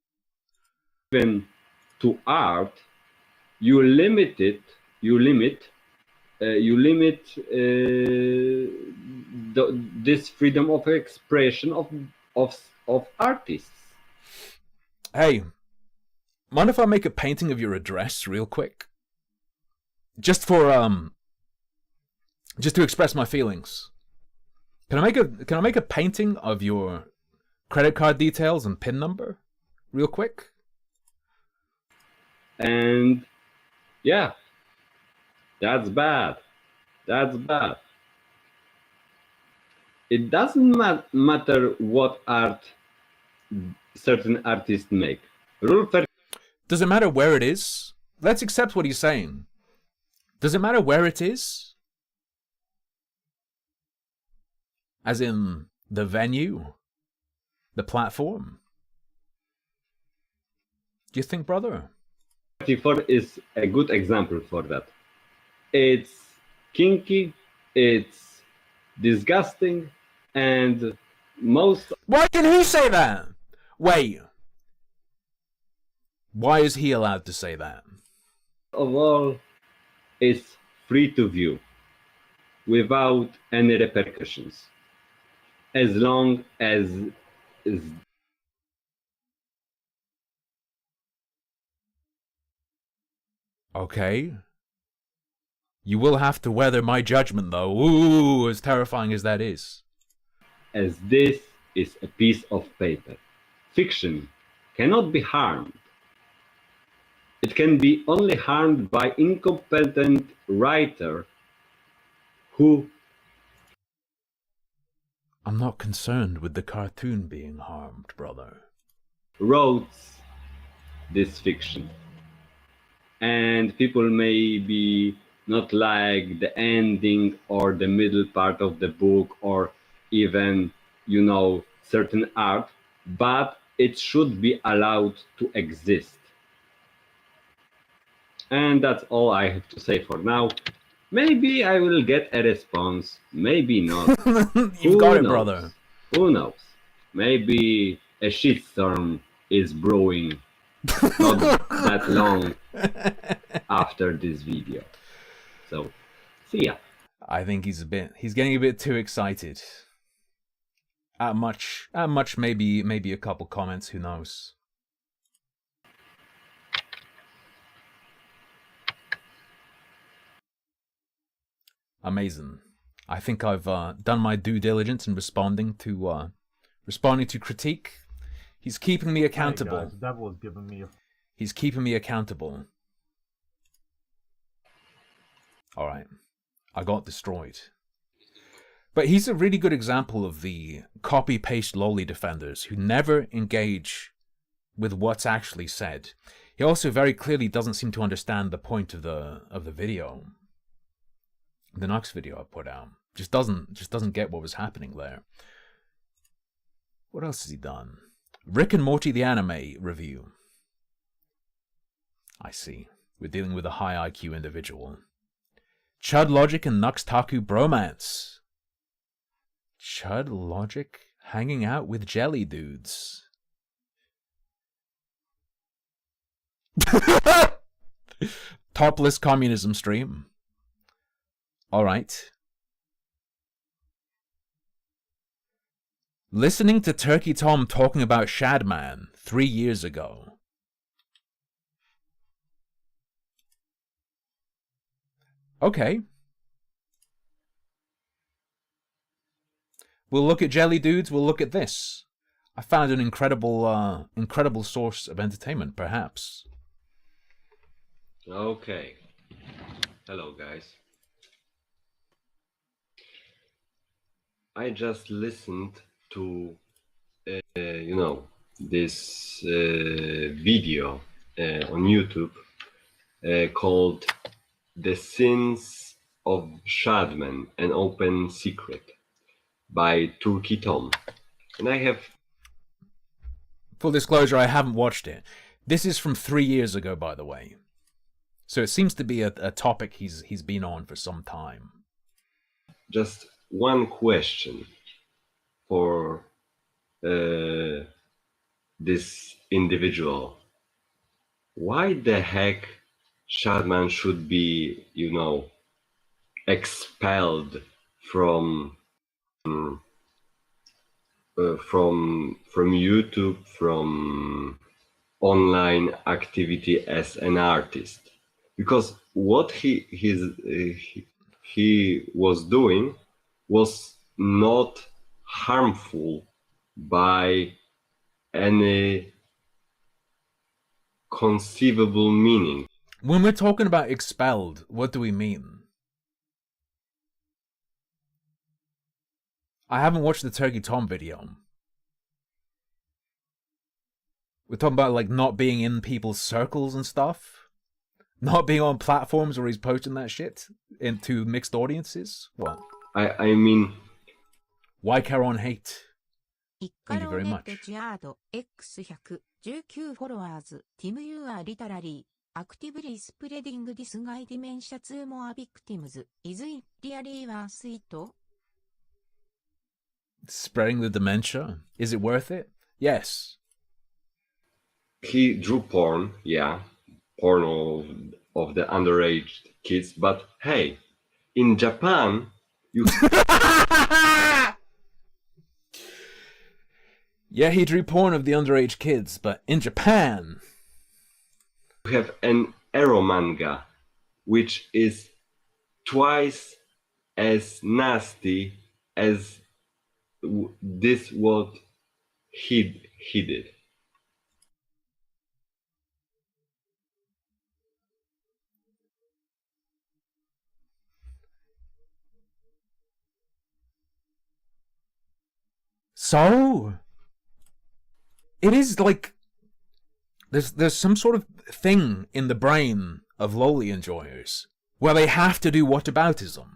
Speaker 2: to art, you limit this freedom of expression of artists.
Speaker 1: Hey, mind if I make a painting of your address real quick? Just to express my feelings. Can I make a painting of your credit card details and PIN number real quick?
Speaker 2: And yeah, that's bad. That's bad. It doesn't matter what art certain artists make. Rule 30.
Speaker 1: Does it matter where it is? Let's accept what he's saying. Does it matter where it is? As in the venue? The platform? Do you think, brother?
Speaker 2: 34 is a good example for that. It's kinky, it's disgusting, and most...
Speaker 1: Why can he say that? Wait. Why is he allowed to say that?
Speaker 2: Of all, it's free to view without any repercussions, as long as
Speaker 1: Okay. You will have to weather my judgment, though. Ooh, as terrifying as that is.
Speaker 2: as this is a piece of paper. Fiction cannot be harmed. It can be only harmed by incompetent writer who
Speaker 1: I'm not concerned with the cartoon being harmed, brother.
Speaker 2: wrote this fiction. And people maybe not like the ending or the middle part of the book or even, certain art, but it should be allowed to exist. And that's all I have to say for now. Maybe I will get a response, maybe not.
Speaker 1: You've got it,
Speaker 2: knows?
Speaker 1: brother.
Speaker 2: Who knows? Maybe a shitstorm is brewing not that long after this video. So, see ya.
Speaker 1: I think he's getting a bit too excited. At much, maybe a couple comments, who knows. Amazing. I think I've done my due diligence in responding to critique. He's keeping me accountable.
Speaker 5: Hey guys, the devil is giving me a...
Speaker 1: He's keeping me accountable. Alright. I got destroyed. But he's a really good example of the copy-paste lolly defenders who never engage with what's actually said. He also very clearly doesn't seem to understand the point of the video. The Nux video I put out. Just doesn't get what was happening there. What else has he done? Rick and Morty the anime review. I see. We're dealing with a high IQ individual. Chud Logic and Nux Taku bromance. Chud Logic hanging out with jelly dudes. Topless communism stream. Alright. Listening to Turkey Tom talking about Shadman 3 years ago. Okay. We'll look at jelly dudes, we'll look at this. I found an incredible source of entertainment, perhaps.
Speaker 2: Okay. Hello, guys. I just listened to, this video on YouTube called The Sins of Shadman, an Open Secret by Turkey Tom. And I have...
Speaker 1: Full disclosure, I haven't watched it. This is from 3 years ago, by the way. So it seems to be a topic he's been on for some time.
Speaker 2: Just one question for this individual. Why the heck Shadman should be, expelled from YouTube, from online activity as an artist? Because what he was doing was not harmful by any conceivable meaning.
Speaker 1: When we're talking about expelled, what do we mean? I haven't watched the Turkey Tom video. We're talking about like not being in people's circles and stuff? Not being on platforms where he's posting that shit into mixed audiences? What?
Speaker 2: I mean...
Speaker 1: Why care on hate? Thank you very much.
Speaker 6: X119 followers. Team you are literally actively spreading this guy dementia to more victims. Is it really worth it?
Speaker 1: Spreading the dementia? Is it worth it? Yes.
Speaker 2: He drew porn, yeah. Porn of the underage kids, but hey, in Japan, you
Speaker 1: Yeah, he drew porn of the underage kids, but in Japan...
Speaker 2: have an ero manga, which is twice as nasty as this what he did.
Speaker 1: So... It is like... There's some sort of thing in the brain of loli enjoyers where they have to do whataboutism.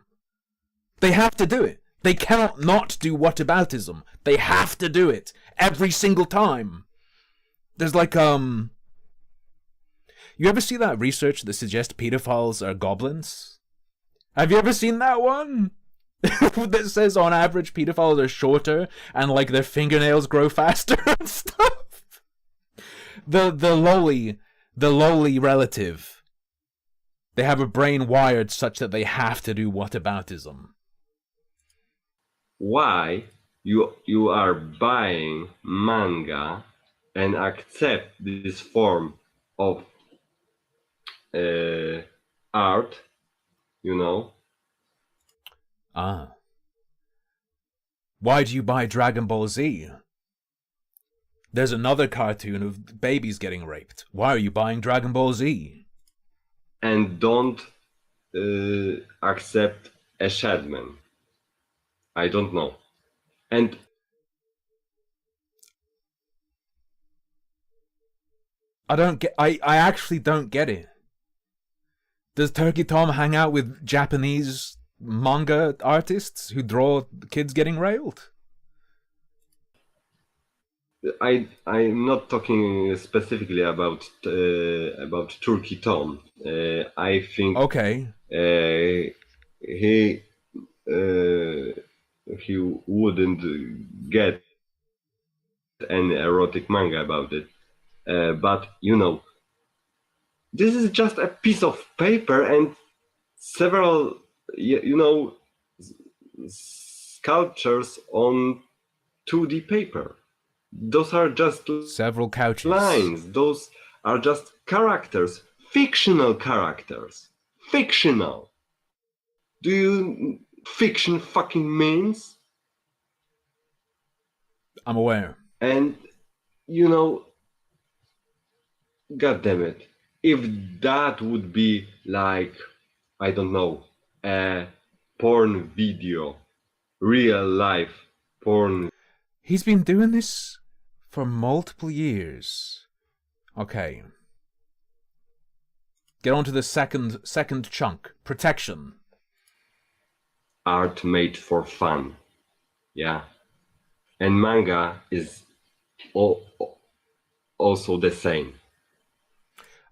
Speaker 1: They have to do it. They cannot not do whataboutism. They have to do it every single time. There's like, You ever see that research that suggests pedophiles are goblins? Have you ever seen that one? That says on average pedophiles are shorter and like their fingernails grow faster and stuff. The lowly relative. They have a brain wired such that they have to do whataboutism.
Speaker 2: Why you are buying manga and accept this form of art, you know?
Speaker 1: Ah. Why do you buy Dragon Ball Z? There's another cartoon of babies getting raped. Why are you buying Dragon Ball Z?
Speaker 2: And don't accept a Shadman. I don't know. And
Speaker 1: I actually don't get it. Does Turkey Tom hang out with Japanese manga artists who draw kids getting railed?
Speaker 2: I'm not talking specifically about Turkey Tom. I think
Speaker 1: Okay.
Speaker 2: He wouldn't get any erotic manga about it. But you know, this is just a piece of paper and several, you know, sculptures on 2D paper. Those are just
Speaker 1: Several couches.
Speaker 2: lines. Those are just characters, fictional characters. Fictional. Do you fiction fucking means?
Speaker 1: I'm aware.
Speaker 2: And you know, god damn it, if that would be like, I don't know, a porn video, real life porn.
Speaker 1: He's been doing this for multiple years. Okay. Get on to the second chunk. Protection.
Speaker 2: Art made for fun. Yeah. And manga is also the same.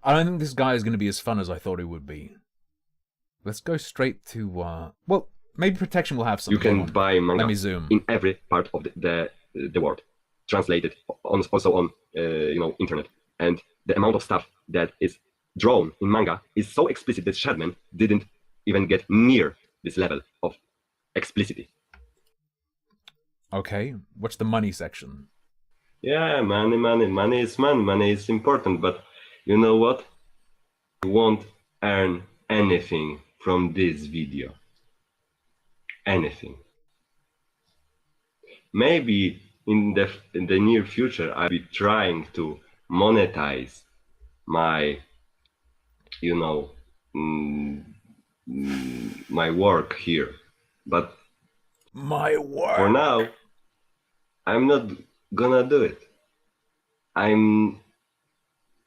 Speaker 1: I don't think this guy is going to be as fun as I thought he would be. Let's go straight to, well, maybe protection will have something.
Speaker 2: You can buy manga
Speaker 1: Let me zoom.
Speaker 2: in every part of the world, translated also on you know, internet. And the amount of stuff that is drawn in manga is so explicit that Shadman didn't even get near this level of explicitity.
Speaker 1: Okay, what's the money section?
Speaker 2: Yeah, money is money. Money is important, but you know what? You won't earn anything from this video. Anything. Maybe in the near future I'll be trying to monetize my, you know, my work here, but
Speaker 1: My work.
Speaker 2: for now I'm not gonna do it.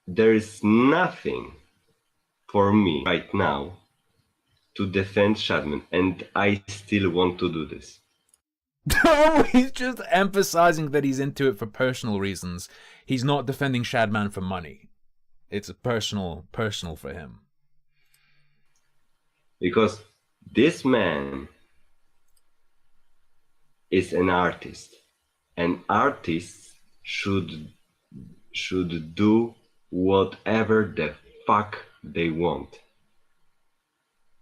Speaker 2: There is nothing for me right now to defend Shadman, and I still want to do this.
Speaker 1: No, he's just emphasizing that he's into it for personal reasons. He's not defending Shadman for money. It's personal for him.
Speaker 2: Because this man is an artist, and artists should do whatever the fuck they want.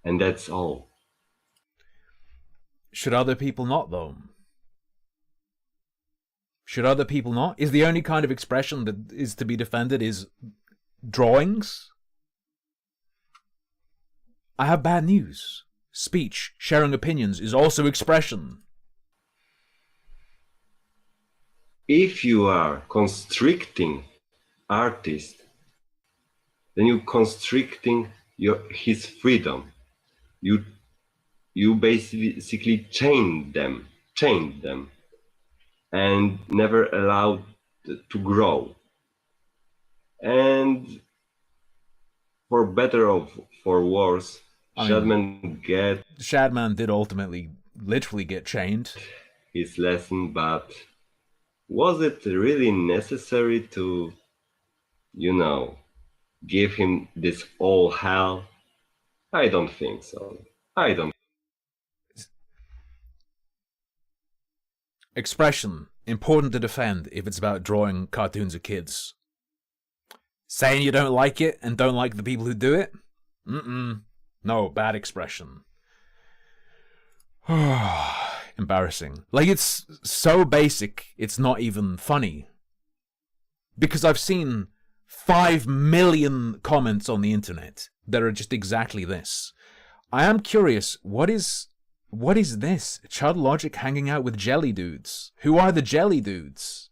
Speaker 5: And that's all.
Speaker 1: Should other people not, though? Should other people not? Is the only kind of expression that is to be defended is drawings? I have bad news. Speech, sharing opinions, is also expression.
Speaker 5: If you are constricting artist, then you're constricting his freedom. You basically chain them, and never allowed to grow. And for better or for worse,
Speaker 1: Shadman did ultimately literally get chained.
Speaker 5: His lesson, but was it really necessary to, give him this all hell? I don't think so. I don't.
Speaker 1: Expression, important to defend if it's about drawing cartoons of kids. Saying you don't like it and don't like the people who do it? No, bad expression. Embarrassing. Like, it's so basic, it's not even funny. Because I've seen 5 million comments on the internet that are just exactly this. I am curious, what is this? Chud Logic hanging out with jelly dudes. Who are the jelly dudes?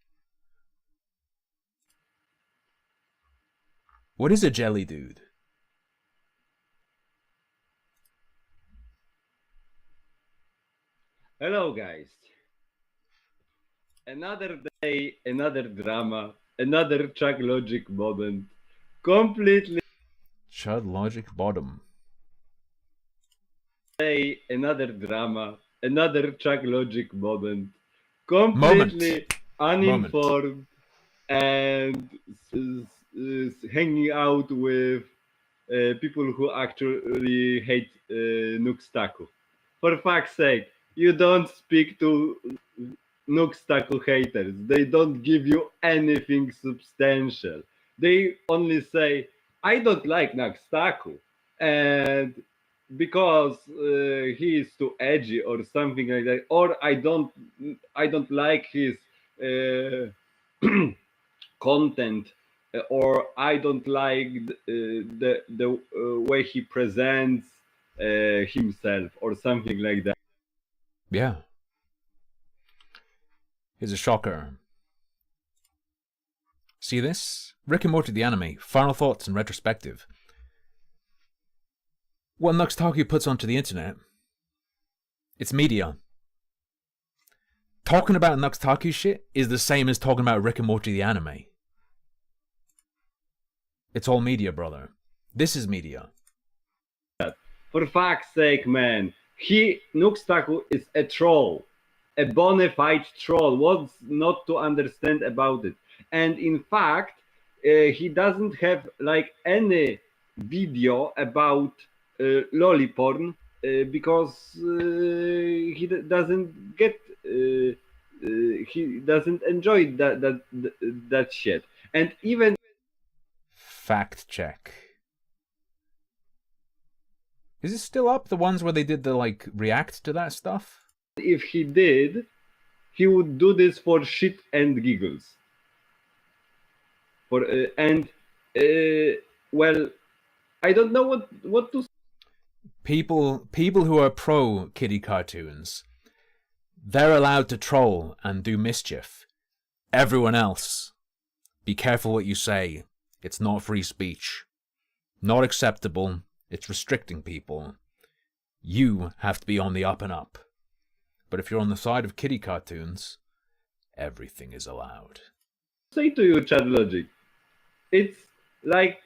Speaker 1: What is a jelly dude?
Speaker 2: Hello, guys. Another day, another drama, another Chuck Logic moment. Completely.
Speaker 1: Chud Logic bottom.
Speaker 2: Day, another drama, another Chuck Logic moment. Completely uninformed and hanging out with people who actually hate Nuxtaku. For fuck's sake, you don't speak to Nuxtaku haters. They don't give you anything substantial. They only say, I don't like Nuxtaku, and because he is too edgy or something like that, or I don't like his content, or I don't like the way he presents himself or something like that.
Speaker 1: Yeah. Here's a shocker. See this? Rick and Morty the anime. Final thoughts in retrospective. What Nuxtaku puts onto the internet, it's media. Talking about Nuxtaku shit is the same as talking about Rick and Morty the anime. It's all media, brother. This is media.
Speaker 2: For fuck's sake, man. Nuxtaku is a troll. A bona fide troll. What's not to understand about it? And in fact, he doesn't have like any video about lolly porn because he doesn't get he doesn't enjoy that shit. And even
Speaker 1: fact check. Is it still up? The ones where they did the like react to that stuff?
Speaker 2: If he did, he would do this for shit and giggles. For well, I don't know what to.
Speaker 1: People who are pro kiddie cartoons, they're allowed to troll and do mischief. Everyone else, be careful what you say. It's not free speech. Not acceptable. It's restricting people. You have to be on the up and up. But if you're on the side of kiddie cartoons, everything is allowed.
Speaker 2: Say to you, Chad Logic, it's like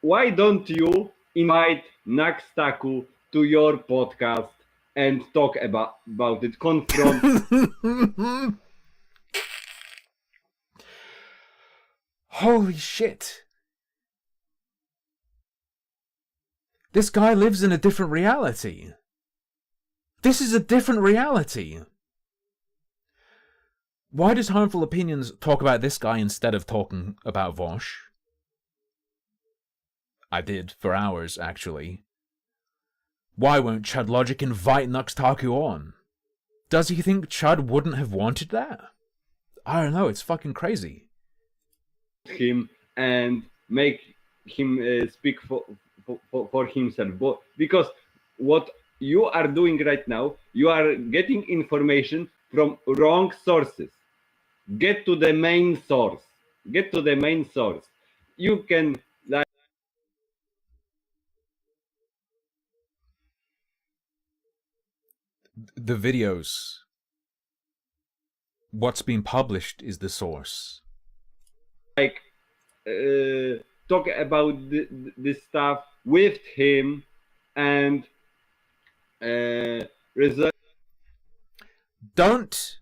Speaker 2: why don't you invite Nuxtaku to your podcast and talk about it, confront.
Speaker 1: Holy shit. This guy lives in a different reality. This is a different reality. Why does Harmful Opinions talk about this guy instead of talking about Vosh? I did, for hours, actually. Why won't Chud Logic invite Nuxtaku on? Does he think Chud wouldn't have wanted that? I don't know, it's fucking crazy.
Speaker 2: Him and make him speak for himself. But because what you are doing right now, you are getting information from wrong sources. Get to the main source. Get to the main source. You can like
Speaker 1: the videos. What's being published is the source.
Speaker 2: talk about this stuff with him and result.
Speaker 1: Don't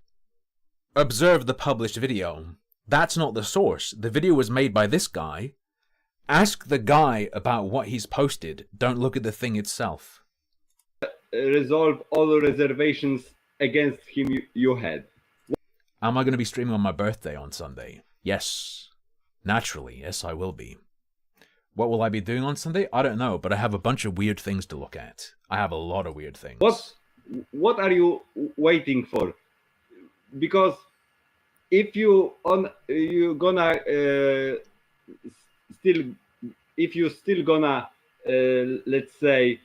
Speaker 1: observe the published video. That's not the source. The video was made by this guy. Ask the guy about what he's posted. Don't look at the thing itself.
Speaker 2: Resolve all reservations against him you had.
Speaker 1: Am I going to be streaming on my birthday on Sunday? Yes. Naturally, yes, I will be. What will I be doing on Sunday? I don't know, but I have a bunch of weird things to look at. I have a lot of weird things.
Speaker 2: What are you waiting for? Because if you gonna still gonna let's say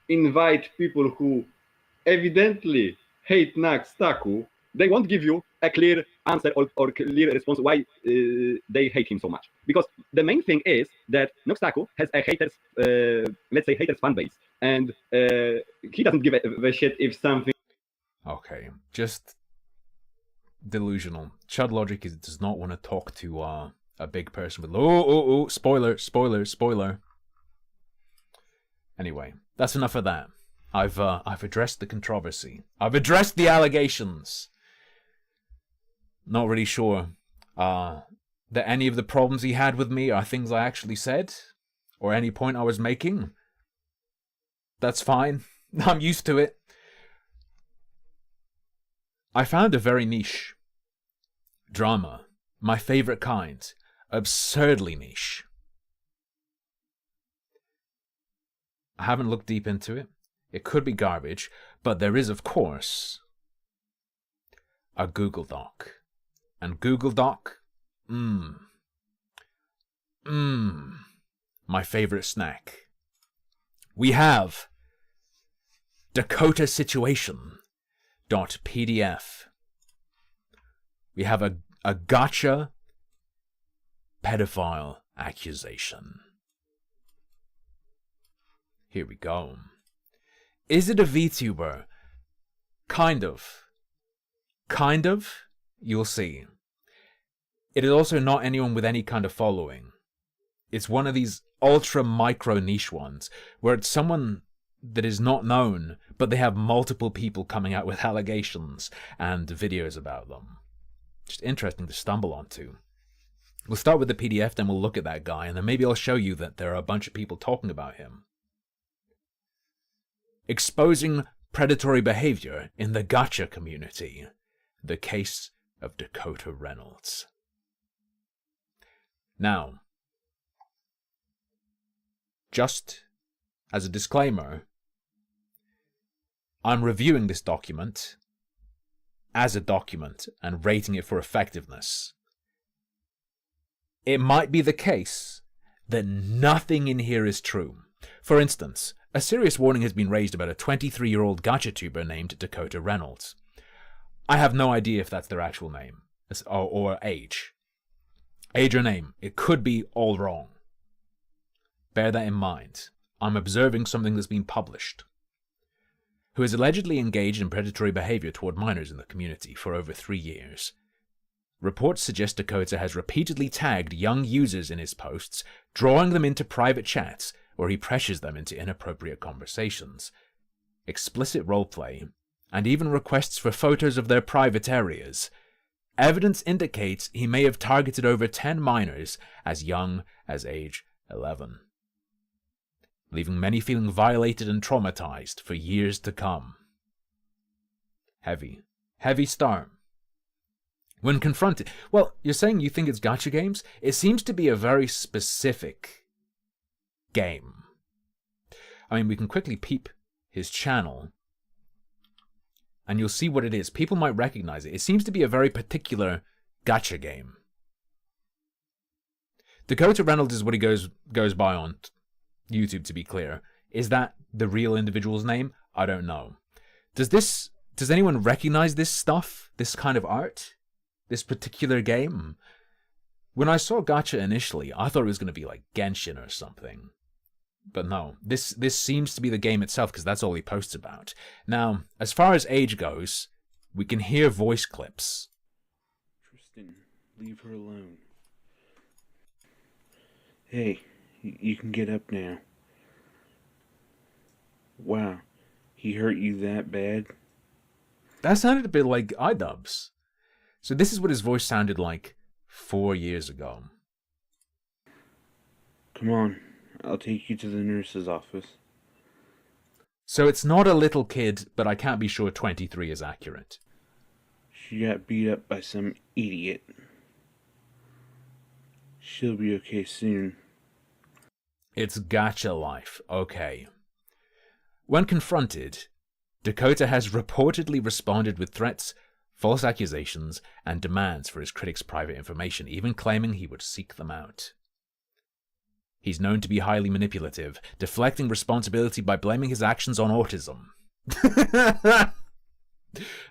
Speaker 2: invite people who evidently hate Nuxtaku, they won't give you a clear answer or clear response why they hate him so much. Because the main thing is that Nuxtaku has a haters, let's say haters fan base, and he doesn't give a shit if something.
Speaker 1: Okay, just delusional. Chud Logic does not want to talk to a big person with spoiler. Anyway, that's enough of that. I've addressed the controversy. I've addressed the allegations. Not really sure that any of the problems he had with me are things I actually said, or any point I was making. That's fine. I'm used to it. I found a very niche drama, my favorite kind, absurdly niche. I haven't looked deep into it. It could be garbage, but there is, of course, a Google Doc. And Google Doc, my favorite snack. We have Dakota Situation.pdf. We have a gotcha pedophile accusation. Here we go. Is it a VTuber? Kind of. Kind of? You'll see. It is also not anyone with any kind of following. It's one of these ultra micro niche ones, where it's someone that is not known, but they have multiple people coming out with allegations and videos about them. Just interesting to stumble onto. We'll start with the PDF, then we'll look at that guy, and then maybe I'll show you that there are a bunch of people talking about him. Exposing predatory behavior in the gacha community. The case of Dakota Reynolds. Now, just as a disclaimer, I'm reviewing this document as a document and rating it for effectiveness. It might be the case that nothing in here is true. For instance, a serious warning has been raised about a 23-year-old gachatuber named Dakota Reynolds. I have no idea if that's their actual name, or age. Age or name, it could be all wrong. Bear that in mind. I'm observing something that's been published. Who has allegedly engaged in predatory behavior toward minors in the community for over 3 years. Reports suggest Dakota has repeatedly tagged young users in his posts, drawing them into private chats where he pressures them into inappropriate conversations, explicit roleplay, and even requests for photos of their private areas. Evidence indicates he may have targeted over 10 minors as young as age 11, leaving many feeling violated and traumatized for years to come. Heavy start. When confronted, well, you're saying you think it's gacha games? It seems to be a very specific game. I mean, we can quickly peep his channel, and you'll see what it is. People might recognize it. It seems to be a very particular gacha game. Dakota Reynolds is what he goes by on YouTube, to be clear. Is that the real individual's name? I don't know. Does anyone recognize this stuff? This kind of art? This particular game? When I saw gacha initially, I thought it was going to be like Genshin or something. But no, this seems to be the game itself, because that's all he posts about. Now, as far as age goes, we can hear voice clips.
Speaker 7: Tristan, leave her alone. Hey, you can get up now. Wow, he hurt you that bad?
Speaker 1: That sounded a bit like iDubbbz. So this is what his voice sounded like 4 years ago.
Speaker 7: Come on, I'll take you to the nurse's office.
Speaker 1: So it's not a little kid, but I can't be sure 23 is accurate.
Speaker 7: She got beat up by some idiot. She'll be okay soon.
Speaker 1: It's gacha life, okay. When confronted, Dakota has reportedly responded with threats, false accusations, and demands for his critics' private information, even claiming he would seek them out. He's known to be highly manipulative, deflecting responsibility by blaming his actions on autism.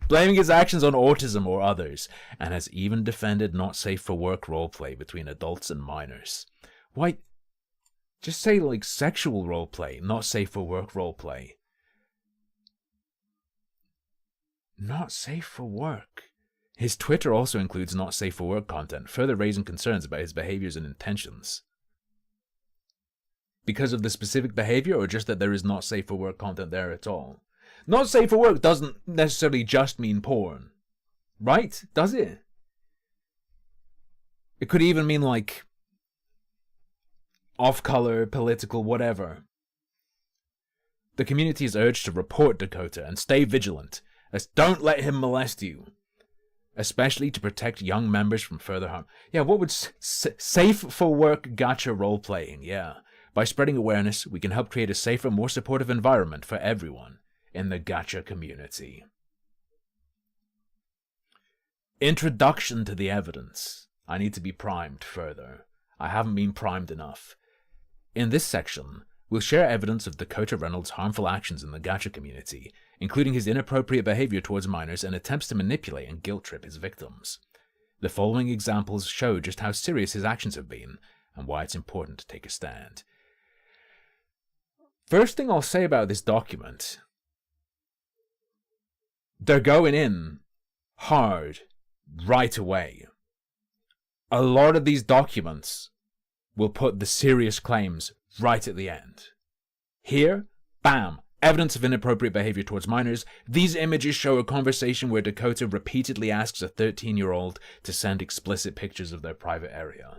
Speaker 1: Blaming his actions on autism or others, and has even defended not safe for work roleplay between adults and minors. Why, just say like sexual roleplay, not safe for work roleplay. Not safe for work. His Twitter also includes not safe for work content, further raising concerns about his behaviors and intentions. Because of the specific behavior, or just that there is not safe for work content there at all? Not safe for work doesn't necessarily just mean porn. Right? Does it? It could even mean like off-color, political, whatever. The community is urged to report Dakota and stay vigilant, as don't let him molest you. Especially to protect young members from further harm. Yeah, what would safe for work gacha role-playing, yeah. By spreading awareness, we can help create a safer, more supportive environment for everyone in the gacha community. Introduction to the evidence. I need to be primed further. I haven't been primed enough. In this section, we'll share evidence of Dakota Reynolds' harmful actions in the gacha community, including his inappropriate behavior towards minors and attempts to manipulate and guilt-trip his victims. The following examples show just how serious his actions have been, and why it's important to take a stand. First thing I'll say about this document, they're going in hard right away. A lot of these documents will put the serious claims right at the end. Here, bam, evidence of inappropriate behavior towards minors. These images show a conversation where Dakota repeatedly asks a 13-year-old to send explicit pictures of their private area.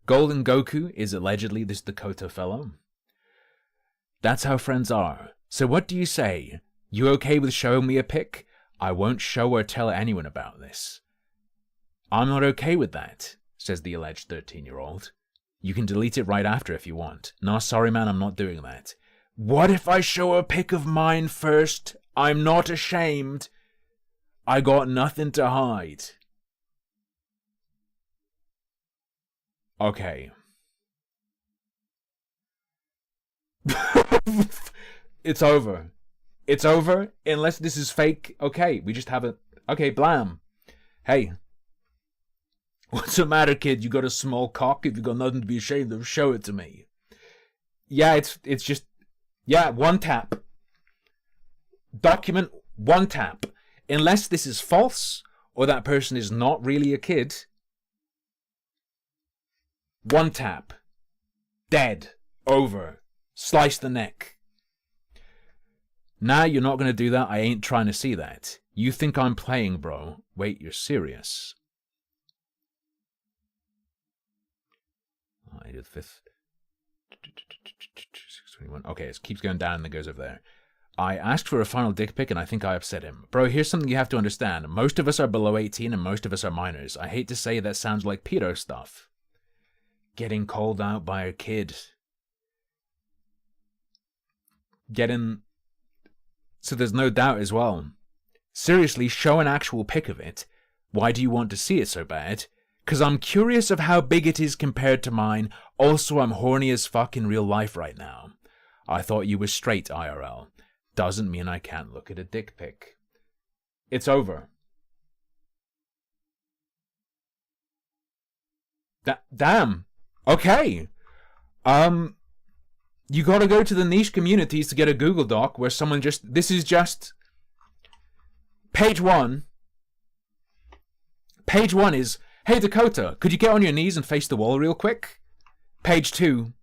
Speaker 1: Golden Goku is allegedly this Dakota fellow. That's how friends are. So what do you say? You okay with showing me a pic? I won't show or tell anyone about this. I'm not okay with that, says the alleged 13-year-old. You can delete it right after if you want. Nah, sorry man, I'm not doing that. What if I show a pic of mine first? I'm not ashamed. I got nothing to hide. Okay. It's over. It's over. Unless this is fake. Okay, we just have a... Okay, blam. Hey. What's the matter, kid? You got a small cock? If you got nothing to be ashamed of, show it to me. Yeah, it's just... Yeah, one tap. Document, one tap. Unless this is false, or that person is not really a kid... One tap. Dead. Over. Slice the neck. Nah, you're not going to do that. I ain't trying to see that. You think I'm playing, bro. Wait, you're serious. I did 5th. 621. Okay, it keeps going down and then goes over there. I asked for a final dick pic and I think I upset him. Bro, here's something you have to understand. Most of us are below 18 and most of us are minors. I hate to say that sounds like pedo stuff. getting called out by a kid. So there's no doubt as well. Seriously, show an actual pic of it. Why do you want to see it so bad? 'Cause I'm curious of how big it is compared to mine. Also, I'm horny as fuck in real life right now. I thought you were straight, IRL. Doesn't mean I can't look at a dick pic. It's over. Damn. Okay. You gotta go to the niche communities to get a Google Doc where someone just... This is just... Page 1. Page 1 is, hey Dakota, could you get on your knees and face the wall real quick? Page 2.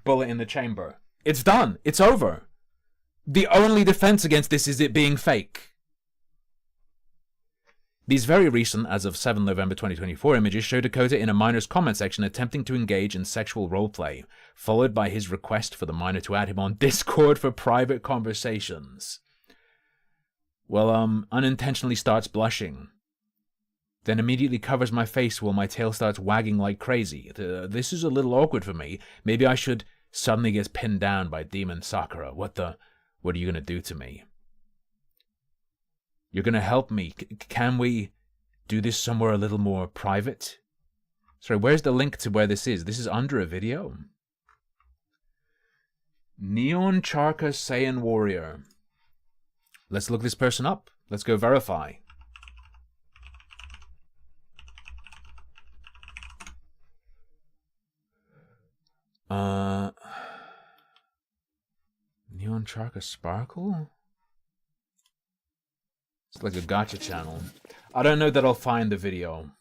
Speaker 1: Bullet in the chamber. It's done. It's over. The only defense against this is it being fake. These very recent, as of 7 November 2024, images show Dakota in a minor's comment section attempting to engage in sexual roleplay, followed by his request for the minor to add him on Discord for private conversations. Well, unintentionally starts blushing. Then immediately covers my face while my tail starts wagging like crazy. This is a little awkward for me. Maybe I should suddenly get pinned down by Demon Sakura. What are you gonna do to me? You're gonna help me. Can we do this somewhere a little more private? Sorry, where's the link to where this is? This is under a video. Neon Charka Saiyan Warrior. Let's look this person up. Let's go verify. Neon Charka Sparkle? It's like a gacha channel. I don't know that I'll find the video.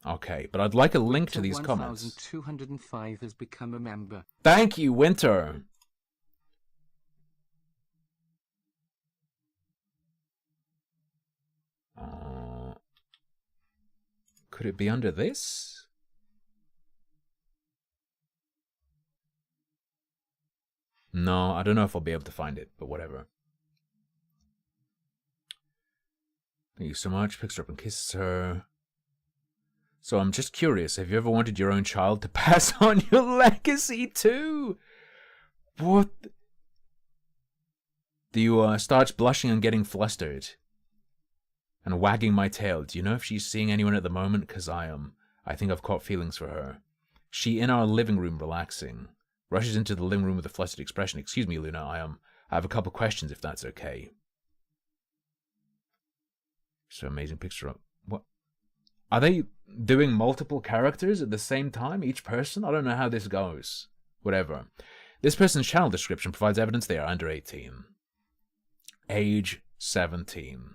Speaker 1: Okay, but I'd like a link to these comments.
Speaker 8: 1205 has become a member.
Speaker 1: Thank you, Winter. Could it be under this? No, I don't know if I'll be able to find it, but whatever. Thank you so much. Picks her up and kisses her. So I'm just curious, have you ever wanted your own child to pass on your legacy too? What? Do you start blushing and getting flustered? And wagging my tail. Do you know if she's seeing anyone at the moment? Because I think I've caught feelings for her. She in our living room relaxing. Rushes into the living room with a flustered expression. Excuse me, Luna, I have a couple questions if that's okay. So amazing picture of... What? Are they doing multiple characters at the same time? Each person? I don't know how this goes. Whatever. This person's channel description provides evidence they are under 18. Age 17.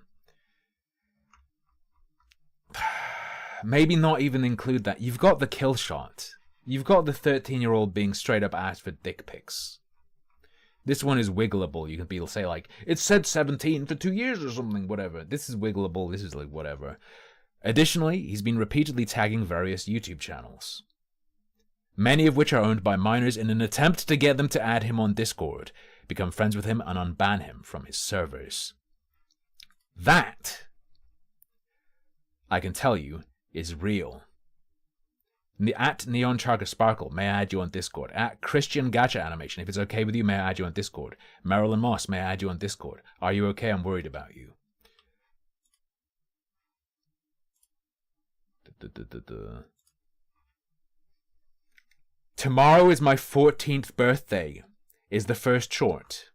Speaker 1: Maybe not even include that. You've got the kill shot. You've got the 13-year-old being straight up asked for dick pics. This one is wiggleable. You can say like, it said 17 for 2 years or something, whatever. This is wiggleable. This is like whatever. Additionally, he's been repeatedly tagging various YouTube channels, many of which are owned by minors in an attempt to get them to add him on Discord, become friends with him, and unban him from his servers. That, I can tell you, is real. At Neon Charka Sparkle, may I add you on Discord? At Christian Gacha Animation, if it's okay with you, may I add you on Discord? Marilyn Moss, may I add you on Discord? Are you okay? I'm worried about you. Tomorrow is my 14th birthday, is the first short.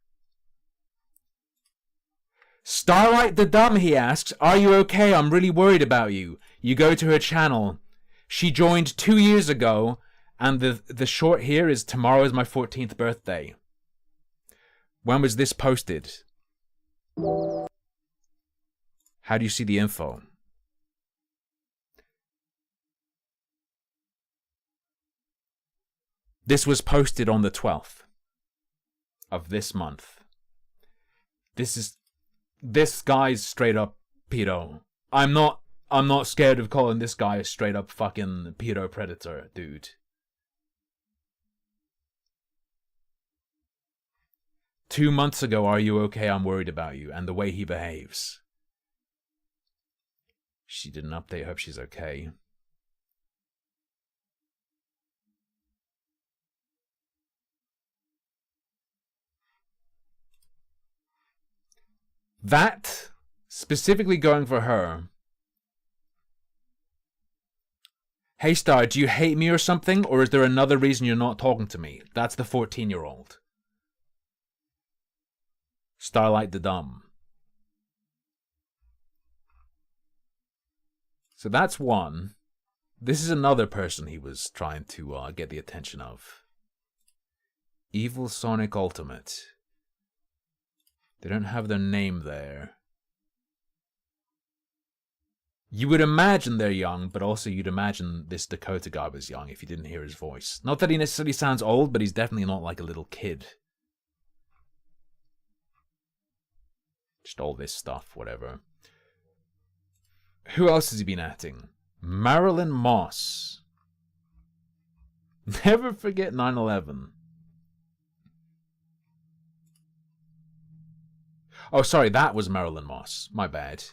Speaker 1: Starlight the Dumb, he asks, are you okay? I'm really worried about you. You go to her channel. She joined 2 years ago, and the short here is tomorrow is my 14th birthday. When was this posted? How do you see the info? This was posted on the 12th of this month. This guy's straight up pedo. I'm not scared of calling this guy a straight up fucking pedo predator, dude. "2 months ago, are you okay? I'm worried about you," and the way he behaves. She didn't update. Hope she's okay. That, specifically going for her. Hey Star, do you hate me or something? Or is there another reason you're not talking to me? That's the 14-year-old. Starlight the Dumb. So that's one. This is another person he was trying to get the attention of. Evil Sonic Ultimate. They don't have their name there. You would imagine they're young, but also you'd imagine this Dakota guy was young if you didn't hear his voice. Not that he necessarily sounds old, but he's definitely not like a little kid. Just all this stuff, whatever. Who else has he been acting? Marilyn Moss. Never forget 9/11. Oh, sorry, that was Marilyn Moss. My bad.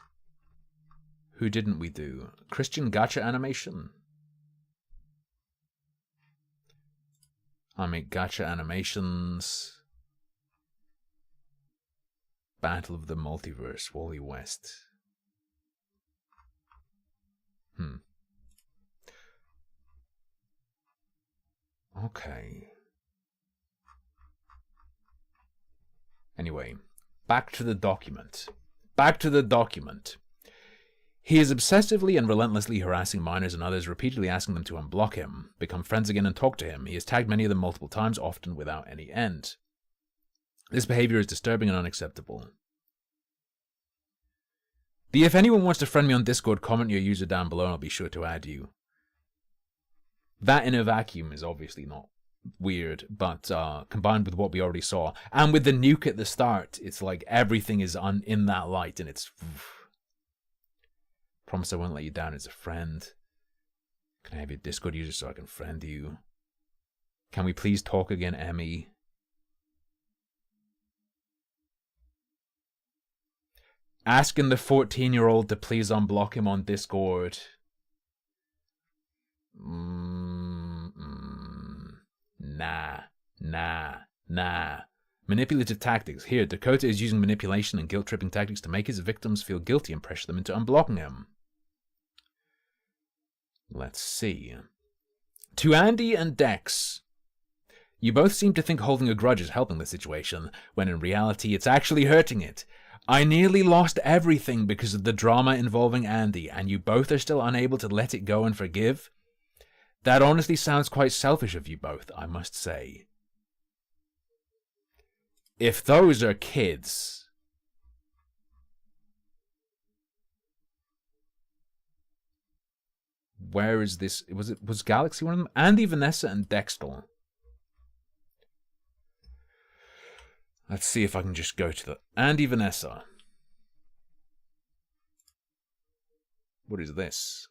Speaker 1: Who didn't we do? Christian Gacha Animation. I make Gacha Animations. Battle of the Multiverse, Wally West. Okay. Anyway, back to the document. Back to the document. He is obsessively and relentlessly harassing minors and others, repeatedly asking them to unblock him, become friends again and talk to him. He has tagged many of them multiple times, often without any end. This behavior is disturbing and unacceptable. If anyone wants to friend me on Discord, comment your user down below and I'll be sure to add you. That in a vacuum is obviously not weird, but combined with what we already saw, and with the nuke at the start, it's like everything is in that light, and it's... Promise I won't let you down as a friend. Can I have your Discord user so I can friend you? Can we please talk again, Emmy? Asking the 14-year-old to please unblock him on Discord. Nah. Manipulative tactics. Here, Dakota is using manipulation and guilt-tripping tactics to make his victims feel guilty and pressure them into unblocking him. Let's see. To Andy and Dex. You both seem to think holding a grudge is helping the situation, when in reality it's actually hurting it. I nearly lost everything because of the drama involving Andy, and you both are still unable to let it go and forgive? That honestly sounds quite selfish of you both, I must say. If those are kids... Where is this? Was Galaxy one of them? Andy, Vanessa, and Dexter. Let's see if I can just go to the... Andy, Vanessa. What is this?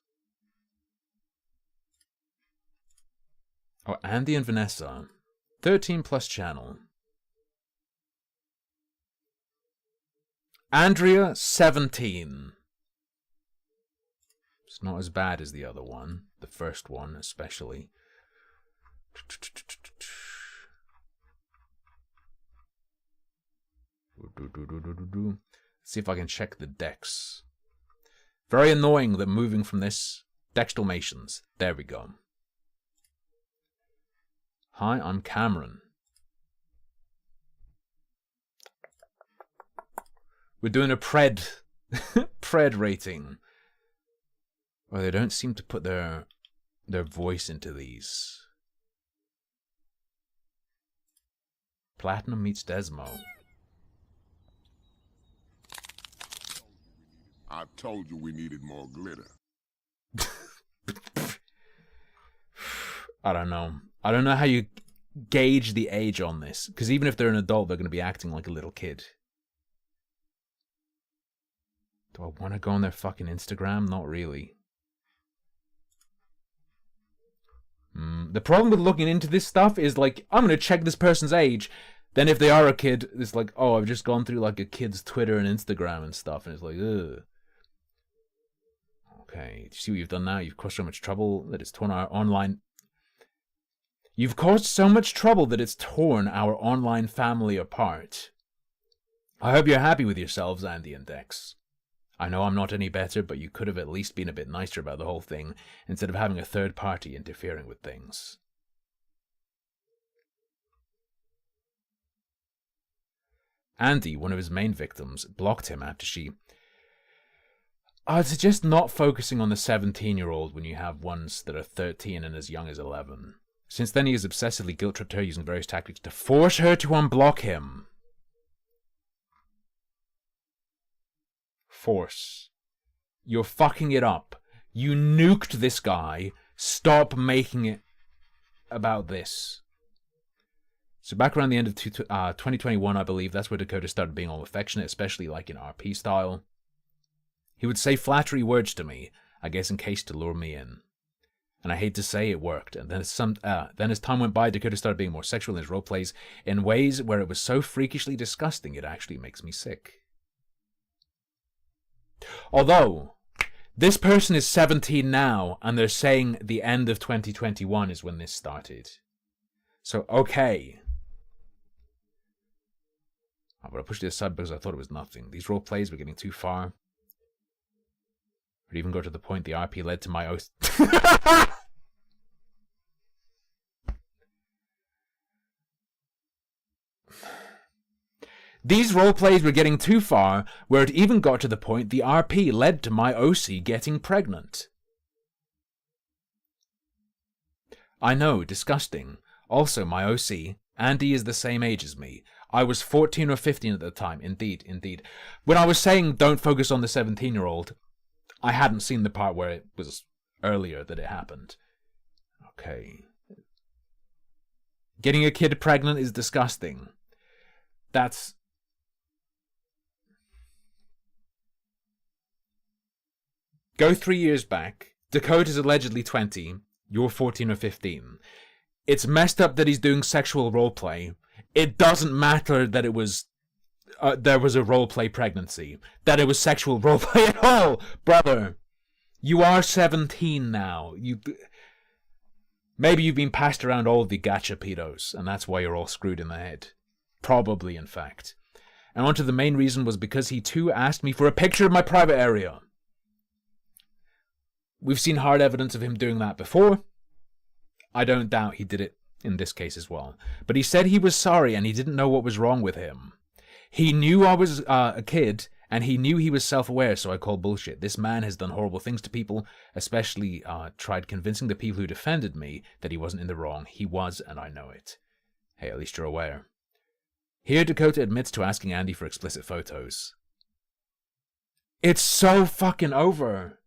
Speaker 1: Oh, Andy and Vanessa. 13 plus channel. Andrea, 17. It's not as bad as the other one. The first one, especially. See if I can check the decks. Very annoying that moving from this. Dextalmations. There we go. Hi, I'm Cameron. We're doing a pred rating. Well, they don't seem to put their voice into these. Platinum meets Desmo.
Speaker 9: I told you we needed more glitter.
Speaker 1: I don't know. I don't know how you gauge the age on this. Because even if they're an adult, they're going to be acting like a little kid. Do I want to go on their fucking Instagram? Not really. The problem with looking into this stuff is like, I'm going to check this person's age. Then if they are a kid, it's like, oh, I've just gone through like a kid's Twitter and Instagram and stuff. And it's like, ugh. Okay, do you see what you've done now? You've caused so much trouble that it's torn our online... You've caused so much trouble that it's torn our online family apart. I hope you're happy with yourselves, Andy and Dex. I know I'm not any better, but you could have at least been a bit nicer about the whole thing, instead of having a third party interfering with things. Andy, one of his main victims, blocked him after she... I'd suggest not focusing on the 17-year-old when you have ones that are 13 and as young as 11. Since then he has obsessively guilt-tripped her using various tactics to force her to unblock him. Force. You're fucking it up. You nuked this guy. Stop making it about this. So back around the end of 2021, I believe, that's where Dakota started being all affectionate, especially like in RP style. He would say flattery words to me, I guess in case to lure me in. And I hate to say it worked. And then as time went by, Dakota started being more sexual in his roleplays in ways where it was so freakishly disgusting it actually makes me sick. Although, this person is 17 now, and they're saying the end of 2021 is when this started. So, okay. I'm going to push this aside because I thought it was nothing. These role plays were getting too far. Or even go to the point the RP led to my oath. These roleplays were getting too far, where it even got to the point the RP led to my OC getting pregnant. I know, disgusting. Also, my OC, Andy, is the same age as me. I was 14 or 15 at the time. Indeed. When I was saying don't focus on the 17-year-old, I hadn't seen the part where it was earlier that it happened. Okay. Getting a kid pregnant is disgusting. That's... Go 3 years back. Dakota's allegedly 20. You're 14 or 15. It's messed up that he's doing sexual roleplay. It doesn't matter that it was... there was a roleplay pregnancy. That it was sexual roleplay at all! Brother! You are 17 now. Maybe you've been passed around all the gacha pedos, and that's why you're all screwed in the head. Probably, in fact. And onto the main reason was because he too asked me for a picture of my private area. We've seen hard evidence of him doing that before. I don't doubt he did it in this case as well. But he said he was sorry and he didn't know what was wrong with him. He knew I was a kid, and he knew he was self-aware, so I called bullshit. This man has done horrible things to people, especially tried convincing the people who defended me that he wasn't in the wrong. He was, and I know it. Hey, at least you're aware. Here, Dakota admits to asking Andy for explicit photos. It's so fucking over.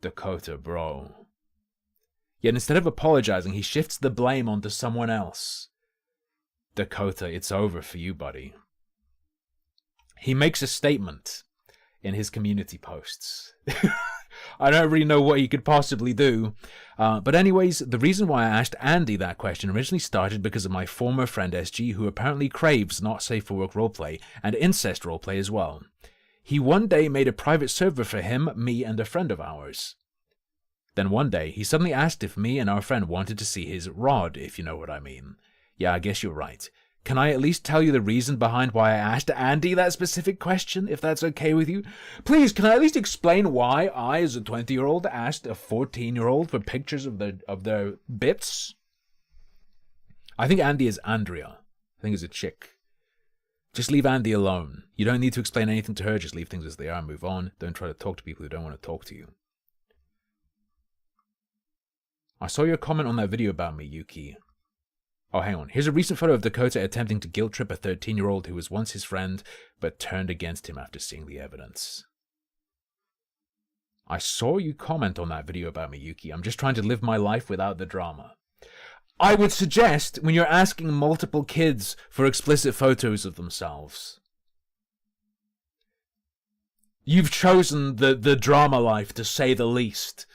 Speaker 1: Dakota, bro. Yet instead of apologizing, he shifts the blame onto someone else. Dakota, it's over for you, buddy. He makes a statement in his community posts. I don't really know what he could possibly do. But anyways, the reason why I asked Andy that question originally started because of my former friend SG, who apparently craves not safe for work roleplay and incest roleplay as well. He one day made a private server for him, me, and a friend of ours. Then one day, he suddenly asked if me and our friend wanted to see his rod, if you know what I mean. Yeah, I guess you're right. Can I at least tell you the reason behind why I asked Andy that specific question, if that's okay with you? Please, can I at least explain why I, as a 20-year-old, asked a 14-year-old for pictures of their bits? I think Andy is Andrea. I think it's a chick. Just leave Andy alone. You don't need to explain anything to her, just leave things as they are, move on. Don't try to talk to people who don't want to talk to you. I saw your comment on that video about me, Yuki. Oh, hang on. Here's a recent photo of Dakota attempting to guilt-trip a 13-year-old who was once his friend, but turned against him after seeing the evidence. I saw you comment on that video about me, Yuki. I'm just trying to live my life without the drama. I would suggest, when you're asking multiple kids for explicit photos of themselves, you've chosen the drama life, to say the least.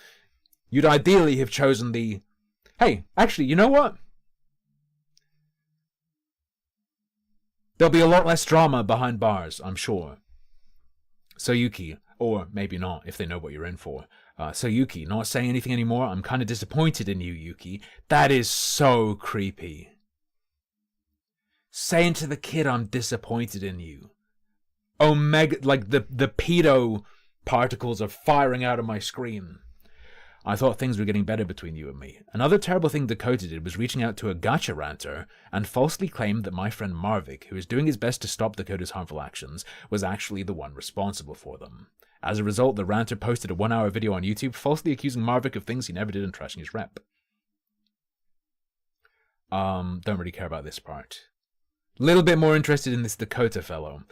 Speaker 1: You'd ideally have chosen the... Hey, actually, you know what? There'll be a lot less drama behind bars, I'm sure. So Yuki, or maybe not, if they know what you're in for. So Yuki, not saying anything anymore. I'm kind of disappointed in you, Yuki. That is so creepy. saying to the kid, I'm disappointed in you. Omega, like the pedo particles are firing out of my screen. I thought things were getting better between you and me. Another terrible thing Dakota did was reaching out to a gacha ranter and falsely claimed that my friend Marvik, who is doing his best to stop Dakota's harmful actions, was actually the one responsible for them. As a result, the ranter posted a 1-hour video on YouTube falsely accusing Marvik of things he never did and trashing his rep. Don't really care about this part. Little bit more interested in this Dakota fellow.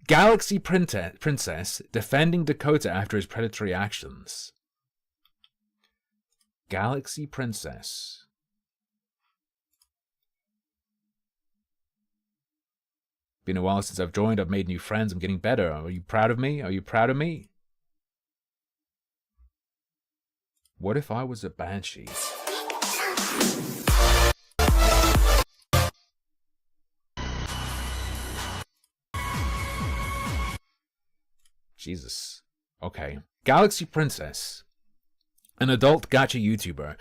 Speaker 1: Galaxy Princess defending Dakota after his predatory actions. Galaxy Princess. Been a while since I've joined. I've made new friends. I'm getting better. Are you proud of me? Are you proud of me? What if I was a banshee? Jesus. Okay. Galaxy Princess. An adult gacha YouTuber.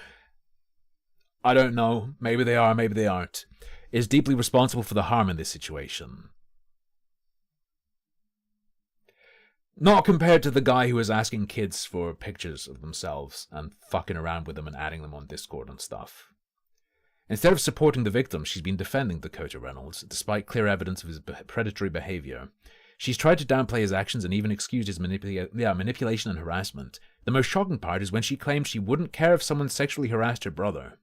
Speaker 1: I don't know. Maybe they are, maybe they aren't. Is deeply responsible for the harm in this situation. Not compared to the guy who was asking kids for pictures of themselves and fucking around with them and adding them on Discord and stuff. Instead of supporting the victim, she's been defending Dakota Reynolds, despite clear evidence of his predatory behavior. She's tried to downplay his actions and even excused his manipulation and harassment. The most shocking part is when she claimed she wouldn't care if someone sexually harassed her brother.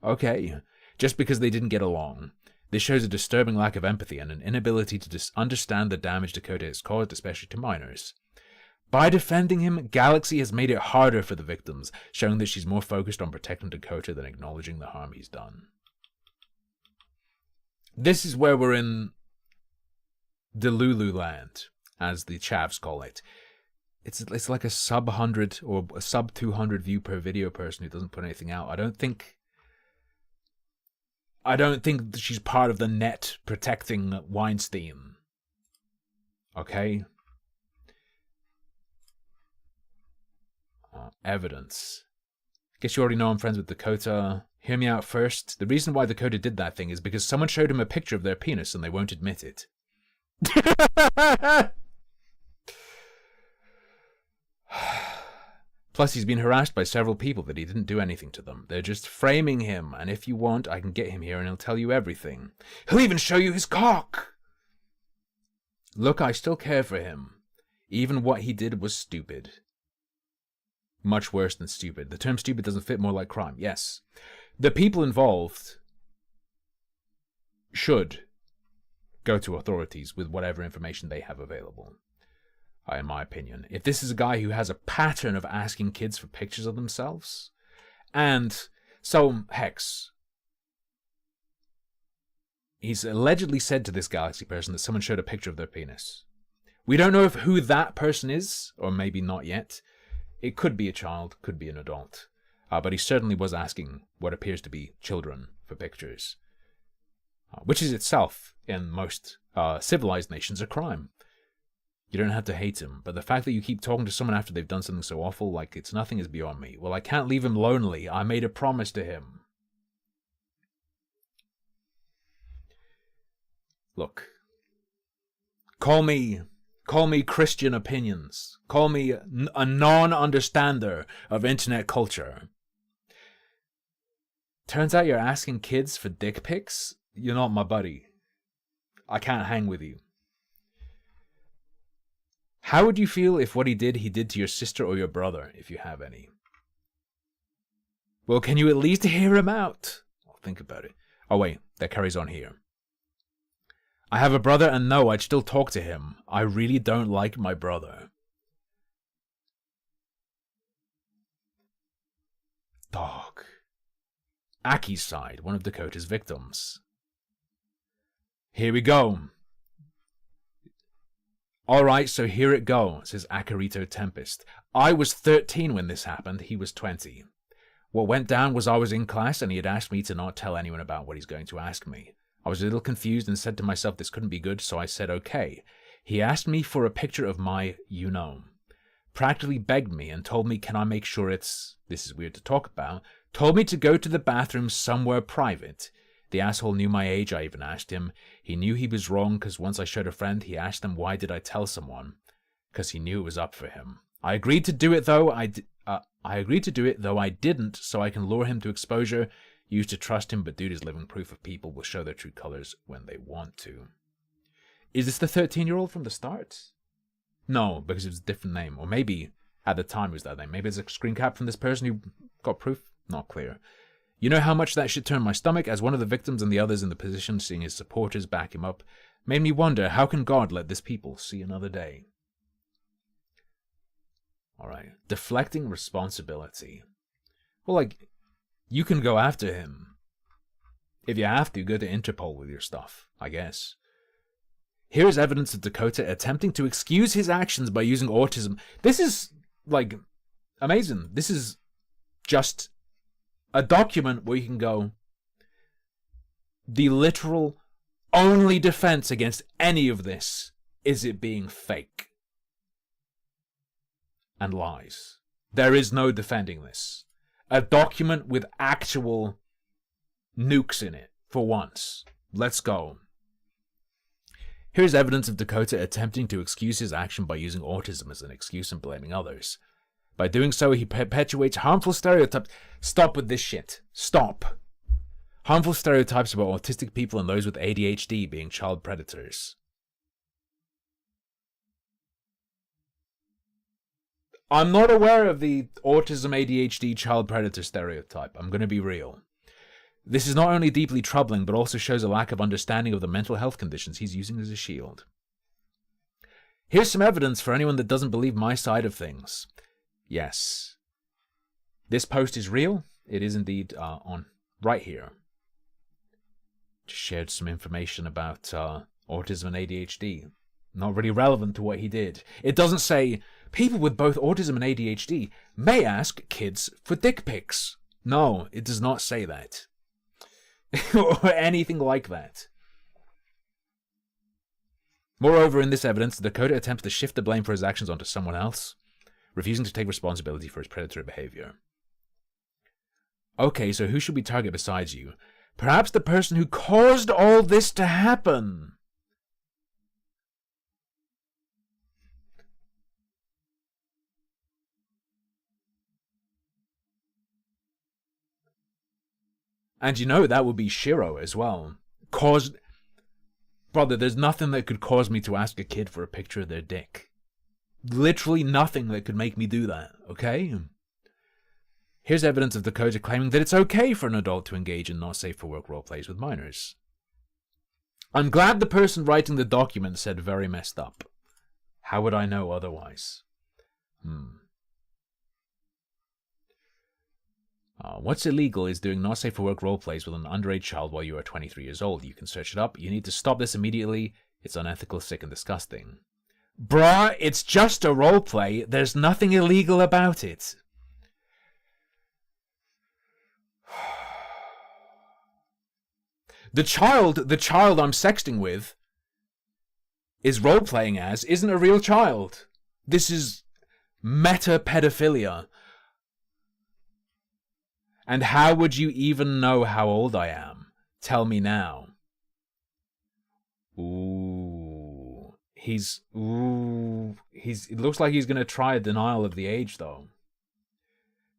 Speaker 1: Okay, just because they didn't get along. This shows a disturbing lack of empathy and an inability to understand the damage Dakota has caused, especially to minors. By defending him, Galaxy has made it harder for the victims, showing that she's more focused on protecting Dakota than acknowledging the harm he's done. This is where we're in Delulu land, as the chavs call it. It's like a sub 100 or a sub 200 view per video person who doesn't put anything out. I don't think she's part of the net protecting Weinstein. Okay? Evidence. Guess you already know I'm friends with Dakota. Hear me out first. The reason why Dakota did that thing is because someone showed him a picture of their penis and they won't admit it. Plus, he's been harassed by several people that he didn't do anything to them. They're just framing him, and if you want, I can get him here and he'll tell you everything. He'll even show you his cock! Look, I still care for him. Even what he did was stupid. Much worse than stupid. The term stupid doesn't fit, more like crime. Yes. The people involved should go to authorities with whatever information they have available. In my opinion. If this is a guy who has a pattern of asking kids for pictures of themselves, and so, Hex, he's allegedly said to this Galaxy person that someone showed a picture of their penis. We don't know who that person is, or maybe not yet. It could be a child, could be an adult. But he certainly was asking what appears to be children for pictures. Which is itself, in most civilized nations, a crime. You don't have to hate him, but the fact that you keep talking to someone after they've done something so awful, like it's nothing, is beyond me. Well, I can't leave him lonely. I made a promise to him. Look. Call me Christian opinions. Call me a non-understander of internet culture. Turns out you're asking kids for dick pics? You're not my buddy. I can't hang with you. How would you feel if what he did to your sister or your brother, if you have any? Well, can you at least hear him out? I'll think about it. Oh wait, that carries on here. I have a brother and no, I'd still talk to him. I really don't like my brother. Dog. Aki's side, one of Dakota's victims. Here we go. Alright, so here it go, says Akarito Tempest. I was 13 when this happened, he was 20. What went down was I was in class and he had asked me to not tell anyone about what he's going to ask me. I was a little confused and said to myself this couldn't be good, so I said okay. He asked me for a picture of my you-know. Practically begged me and told me can I make sure this is weird to talk about, told me to go to the bathroom somewhere private. The asshole knew my age, I even asked him. He knew he was wrong, because once I showed a friend, he asked them why did I tell someone. Because he knew it was up for him. I agreed to do it, though I didn't, so I can lure him to exposure. Used to trust him, but dude is living proof of people will show their true colors when they want to. Is this the 13-year-old from the start? No, because it was a different name. Or maybe at the time it was that name. Maybe it's a screen cap from this person who got proof? Not clear. You know how much that shit turned my stomach? As one of the victims and the others in the position, seeing his supporters back him up, made me wonder, how can God let this people see another day? Alright. Deflecting responsibility. Well, like, you can go after him. If you have to, go to Interpol with your stuff, I guess. Here is evidence of Dakota attempting to excuse his actions by using autism. This is, like, amazing. This is just a document where you can go, the literal only defense against any of this is it being fake and lies. There is no defending this. A document with actual nukes in it, for once. Let's go. Here's evidence of Dakota attempting to excuse his action by using autism as an excuse and blaming others. By doing so, he perpetuates harmful stereotypes. Stop with this shit. Stop. Harmful stereotypes about autistic people and those with ADHD being child predators. I'm not aware of the autism ADHD child predator stereotype. I'm going to be real. This is not only deeply troubling, but also shows a lack of understanding of the mental health conditions he's using as a shield. Here's some evidence for anyone that doesn't believe my side of things. Yes. This post is real. It is indeed on right here. Just shared some information about autism and ADHD. Not really relevant to what he did. It doesn't say, people with both autism and ADHD may ask kids for dick pics. No, it does not say that. Or anything like that. Moreover, in this evidence, Dakota attempts to shift the blame for his actions onto someone else, refusing to take responsibility for his predatory behavior. Okay, so who should we target besides you? Perhaps the person who caused all this to happen. And you know, that would be Shiro as well. Brother, there's nothing that could cause me to ask a kid for a picture of their dick. Literally nothing that could make me do that, okay? Here's evidence of Dakota claiming that it's okay for an adult to engage in not safe for work roleplays with minors. I'm glad the person writing the document said very messed up. How would I know otherwise? What's illegal is doing not safe for work roleplays with an underage child while you are 23 years old. You can search it up. You need to stop this immediately. It's unethical, sick, and disgusting. Bruh, it's just a roleplay. There's nothing illegal about it. The child I'm sexting with is role-playing as isn't a real child. This is meta-pedophilia. And how would you even know how old I am? Tell me now. It looks like he's going to try a denial of the age, though.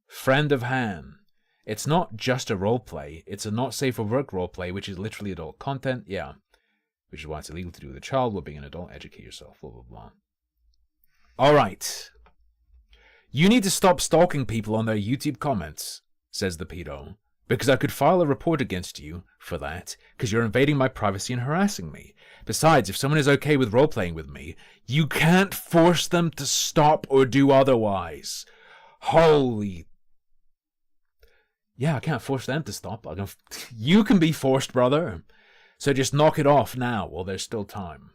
Speaker 1: Friend of Han. It's not just a roleplay. It's a not safe for work roleplay, which is literally adult content. Yeah. Which is why it's illegal to do with a child while being an adult. Educate yourself. Blah, blah, blah. Alright. You need to stop stalking people on their YouTube comments, says the pedo, because I could file a report against you for that, because you're invading my privacy and harassing me. Besides, if someone is okay with role-playing with me, you can't force them to stop or do otherwise. Holy... Yeah, I can't force them to stop. You can be forced, brother. So just knock it off now while there's still time.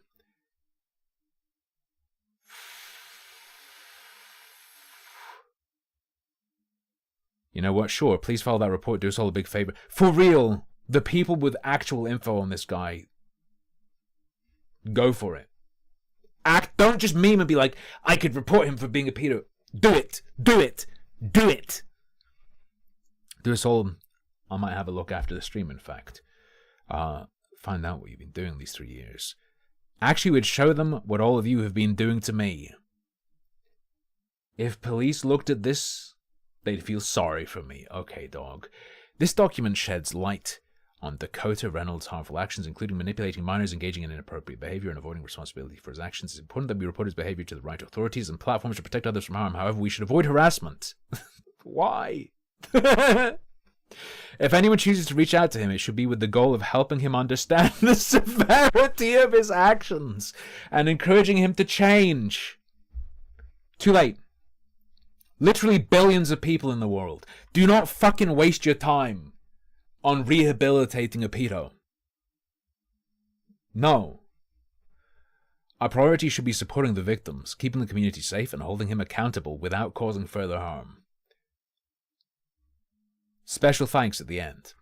Speaker 1: You know what? Sure, please file that report. Do us all a big favor. For real, the people with actual info on this guy, go for it. Don't just meme and be like, I could report him for being a pedo. Do it. Do it. Do it. Do us all. I might have a look after the stream, in fact. Find out what you've been doing these 3 years. Actually would show them what all of you have been doing to me. If police looked at this, they'd feel sorry for me. Okay, dog. This document sheds light on Dakota Reynolds' harmful actions, including manipulating minors, engaging in inappropriate behavior, and avoiding responsibility for his actions. It's important that we report his behavior to the right authorities and platforms to protect others from harm. However, we should avoid harassment. Why? If anyone chooses to reach out to him, it should be with the goal of helping him understand the severity of his actions and encouraging him to change. Too late. Literally billions of people in the world. Do not fucking waste your time on rehabilitating a pedo. No. Our priority should be supporting the victims, keeping the community safe, and holding him accountable without causing further harm. Special thanks at the end.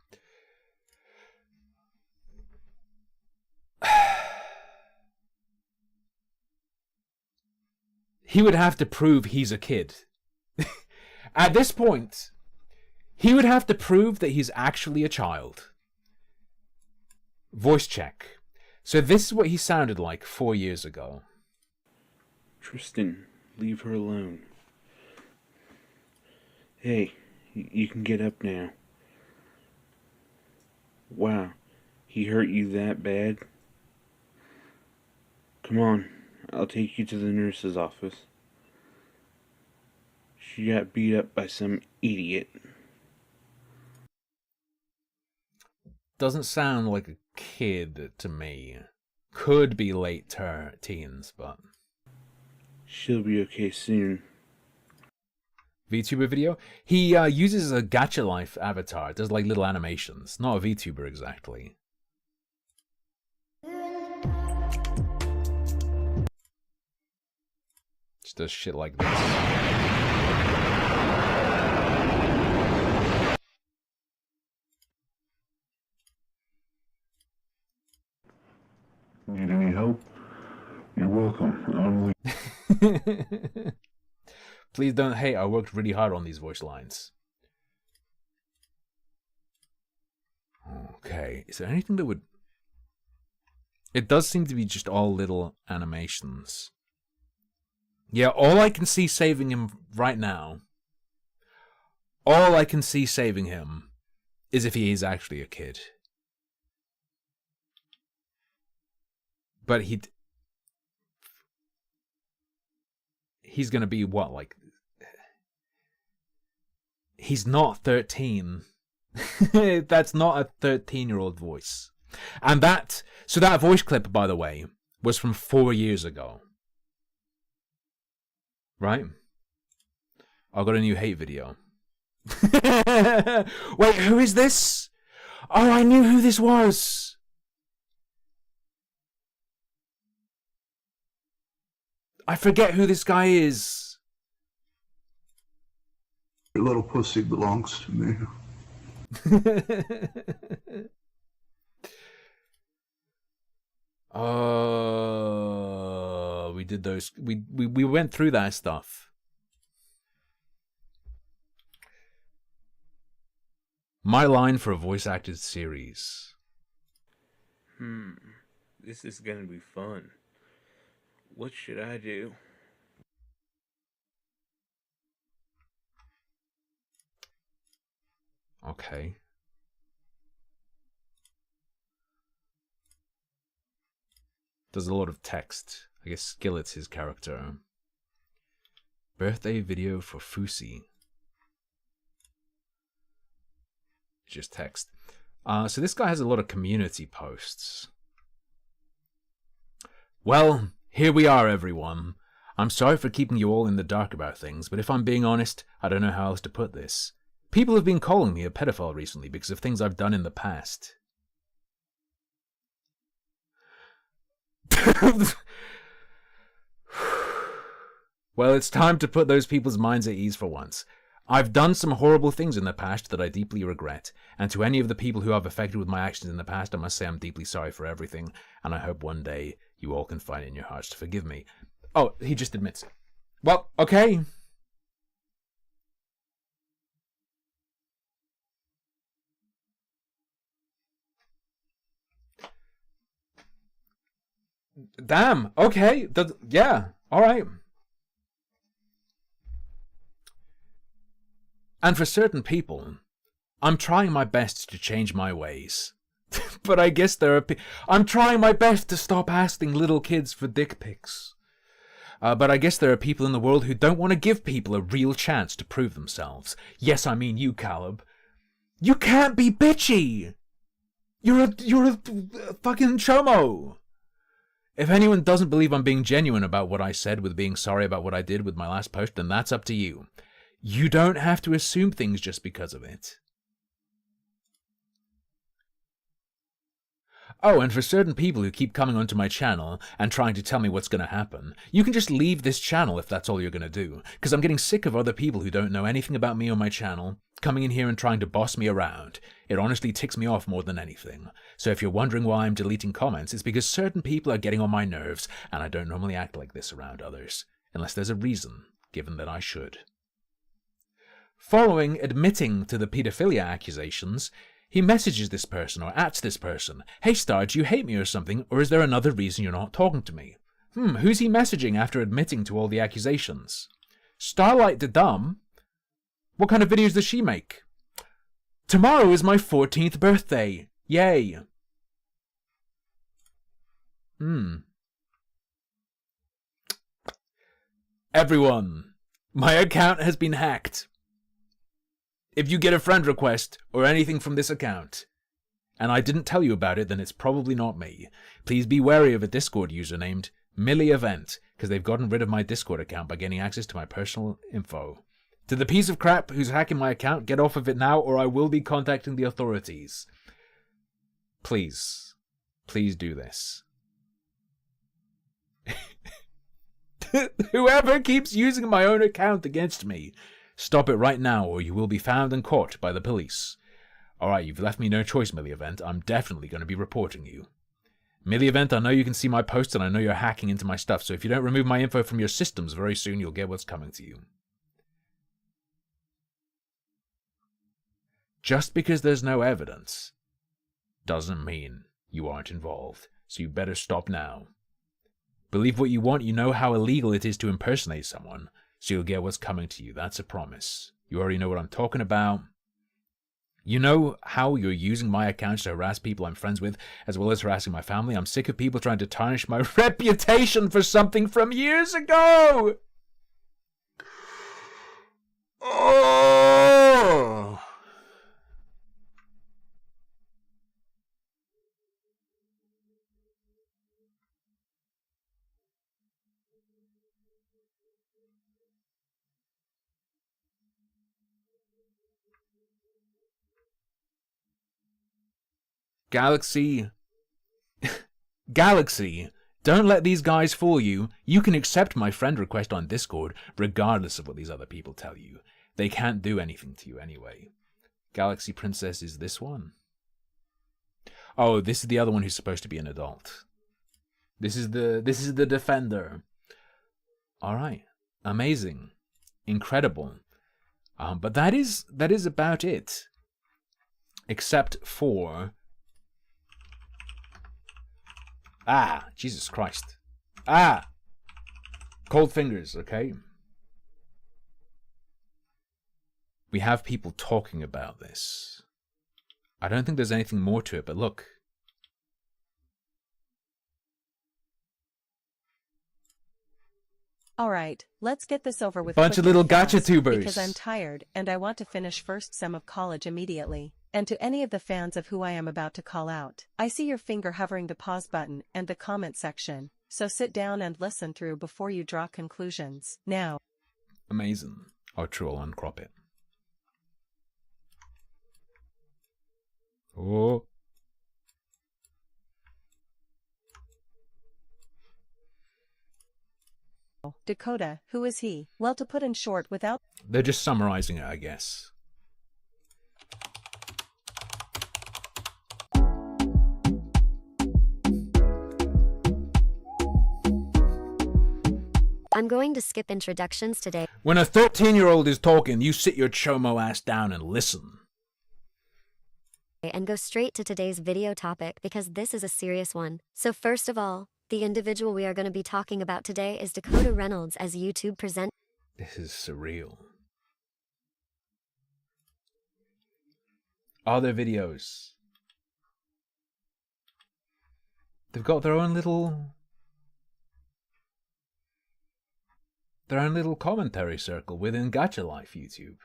Speaker 1: He would have to prove he's a kid. At this point, he would have to prove that he's actually a child. Voice check. So this is what he sounded like 4 years ago.
Speaker 7: Tristan, leave her alone. Hey, you can get up now. Wow, he hurt you that bad? Come on, I'll take you to the nurse's office. She got beat up by some idiot.
Speaker 1: Doesn't sound like a kid to me. Could be late teens, but...
Speaker 7: She'll be okay soon.
Speaker 1: VTuber video? He uses a Gacha Life avatar. Does like little animations. Not a VTuber exactly. Just does shit like this.
Speaker 9: Need any help? You're welcome.
Speaker 1: Please don't hate. I worked really hard on these voice lines. Okay. Is there anything that would... It does seem to be just all little animations. Yeah, all I can see saving him right now... All I can see saving him is if he is actually a kid. But he's gonna be what, like... He's not 13. That's not a 13-year-old voice. And so that voice clip, by the way, was from 4 years ago. Right? I got a new hate video. Wait, who is this? Oh, I knew who this was. I forget who this guy is.
Speaker 10: Your little pussy belongs to me.
Speaker 1: Oh, we did those. We went through that stuff. My line for a voice acted series.
Speaker 7: This is gonna be fun. What should I do?
Speaker 1: Okay. There's a lot of text. I guess Skillet's his character. Birthday video for Fusi. Just text. So this guy has a lot of community posts. Well, here we are, everyone. I'm sorry for keeping you all in the dark about things, but if I'm being honest, I don't know how else to put this. People have been calling me a pedophile recently because of things I've done in the past. Well, it's time to put those people's minds at ease for once. I've done some horrible things in the past that I deeply regret, and to any of the people who I've affected with my actions in the past, I must say I'm deeply sorry for everything, and I hope one day you all can find it in your hearts to forgive me. Oh, he just admits it. Well, okay. Damn. Okay. Yeah. All right. And for certain people, I'm trying my best to change my ways. But I guess there are I'm trying my best to stop asking little kids for dick pics. But I guess there are people in the world who don't want to give people a real chance to prove themselves. Yes, I mean you, Caleb. You can't be bitchy! You're a fucking chomo! If anyone doesn't believe I'm being genuine about what I said with being sorry about what I did with my last post, then that's up to you. You don't have to assume things just because of it. Oh, and for certain people who keep coming onto my channel and trying to tell me what's going to happen, you can just leave this channel if that's all you're going to do, because I'm getting sick of other people who don't know anything about me or my channel coming in here and trying to boss me around. It honestly ticks me off more than anything. So if you're wondering why I'm deleting comments, it's because certain people are getting on my nerves, and I don't normally act like this around others, unless there's a reason, given that I should. Following admitting to the pedophilia accusations, he messages this person or ats this person. Hey Star, do you hate me or something, or is there another reason you're not talking to me? Who's he messaging after admitting to all the accusations? Starlight the Dumb? What kind of videos does she make? Tomorrow is my 14th birthday. Yay. Everyone, my account has been hacked. If you get a friend request or anything from this account, and I didn't tell you about it, then it's probably not me. Please be wary of a Discord user named MillyEvent, because they've gotten rid of my Discord account by getting access to my personal info. To the piece of crap who's hacking my account, get off of it now or I will be contacting the authorities. Please. Please do this. Whoever keeps using my own account against me, stop it right now or you will be found and caught by the police. Alright, you've left me no choice, MillyEvent. I'm definitely going to be reporting you. MillyEvent, I know you can see my posts and I know you're hacking into my stuff, so if you don't remove my info from your systems very soon, you'll get what's coming to you. Just because there's no evidence doesn't mean you aren't involved, so you better stop now. Believe what you want, you know how illegal it is to impersonate someone, so you'll get what's coming to you, that's a promise. You already know what I'm talking about. You know how you're using my accounts to harass people I'm friends with, as well as harassing my family. I'm sick of people trying to tarnish my reputation for something from years ago! Oh! Galaxy, don't let these guys fool you. You can accept my friend request on Discord, regardless of what these other people tell you. They can't do anything to you anyway. Galaxy Princess is this one. Oh, this is the other one who's supposed to be an adult. This is the defender. Alright. Amazing. Incredible. But that is about it. Except for... Ah, Jesus Christ. Ah! Cold fingers, okay? We have people talking about this. I don't think there's anything more to it, but look.
Speaker 11: Alright, let's get this over with.
Speaker 1: Bunch of little gacha tubers.
Speaker 11: Because I'm tired, and I want to finish first sem of college immediately. And to any of the fans of who I am about to call out, I see your finger hovering the pause button and the comment section, so sit down and listen through before you draw conclusions. Now.
Speaker 1: Amazing. Oh, true, I'll uncrop it. Oh.
Speaker 11: Dakota, who is he? Well, to put in short without...
Speaker 1: They're just summarizing it, I guess.
Speaker 12: I'm going to skip introductions today.
Speaker 1: When a 13-year-old is talking, you sit your chomo ass down and listen.
Speaker 12: And go straight to today's video topic because this is a serious one. So first of all, The individual we are going to be talking about today is Dakota Reynolds as YouTube presenter.
Speaker 1: This is surreal. Other videos. They've got their own little commentary circle within Gacha Life YouTube.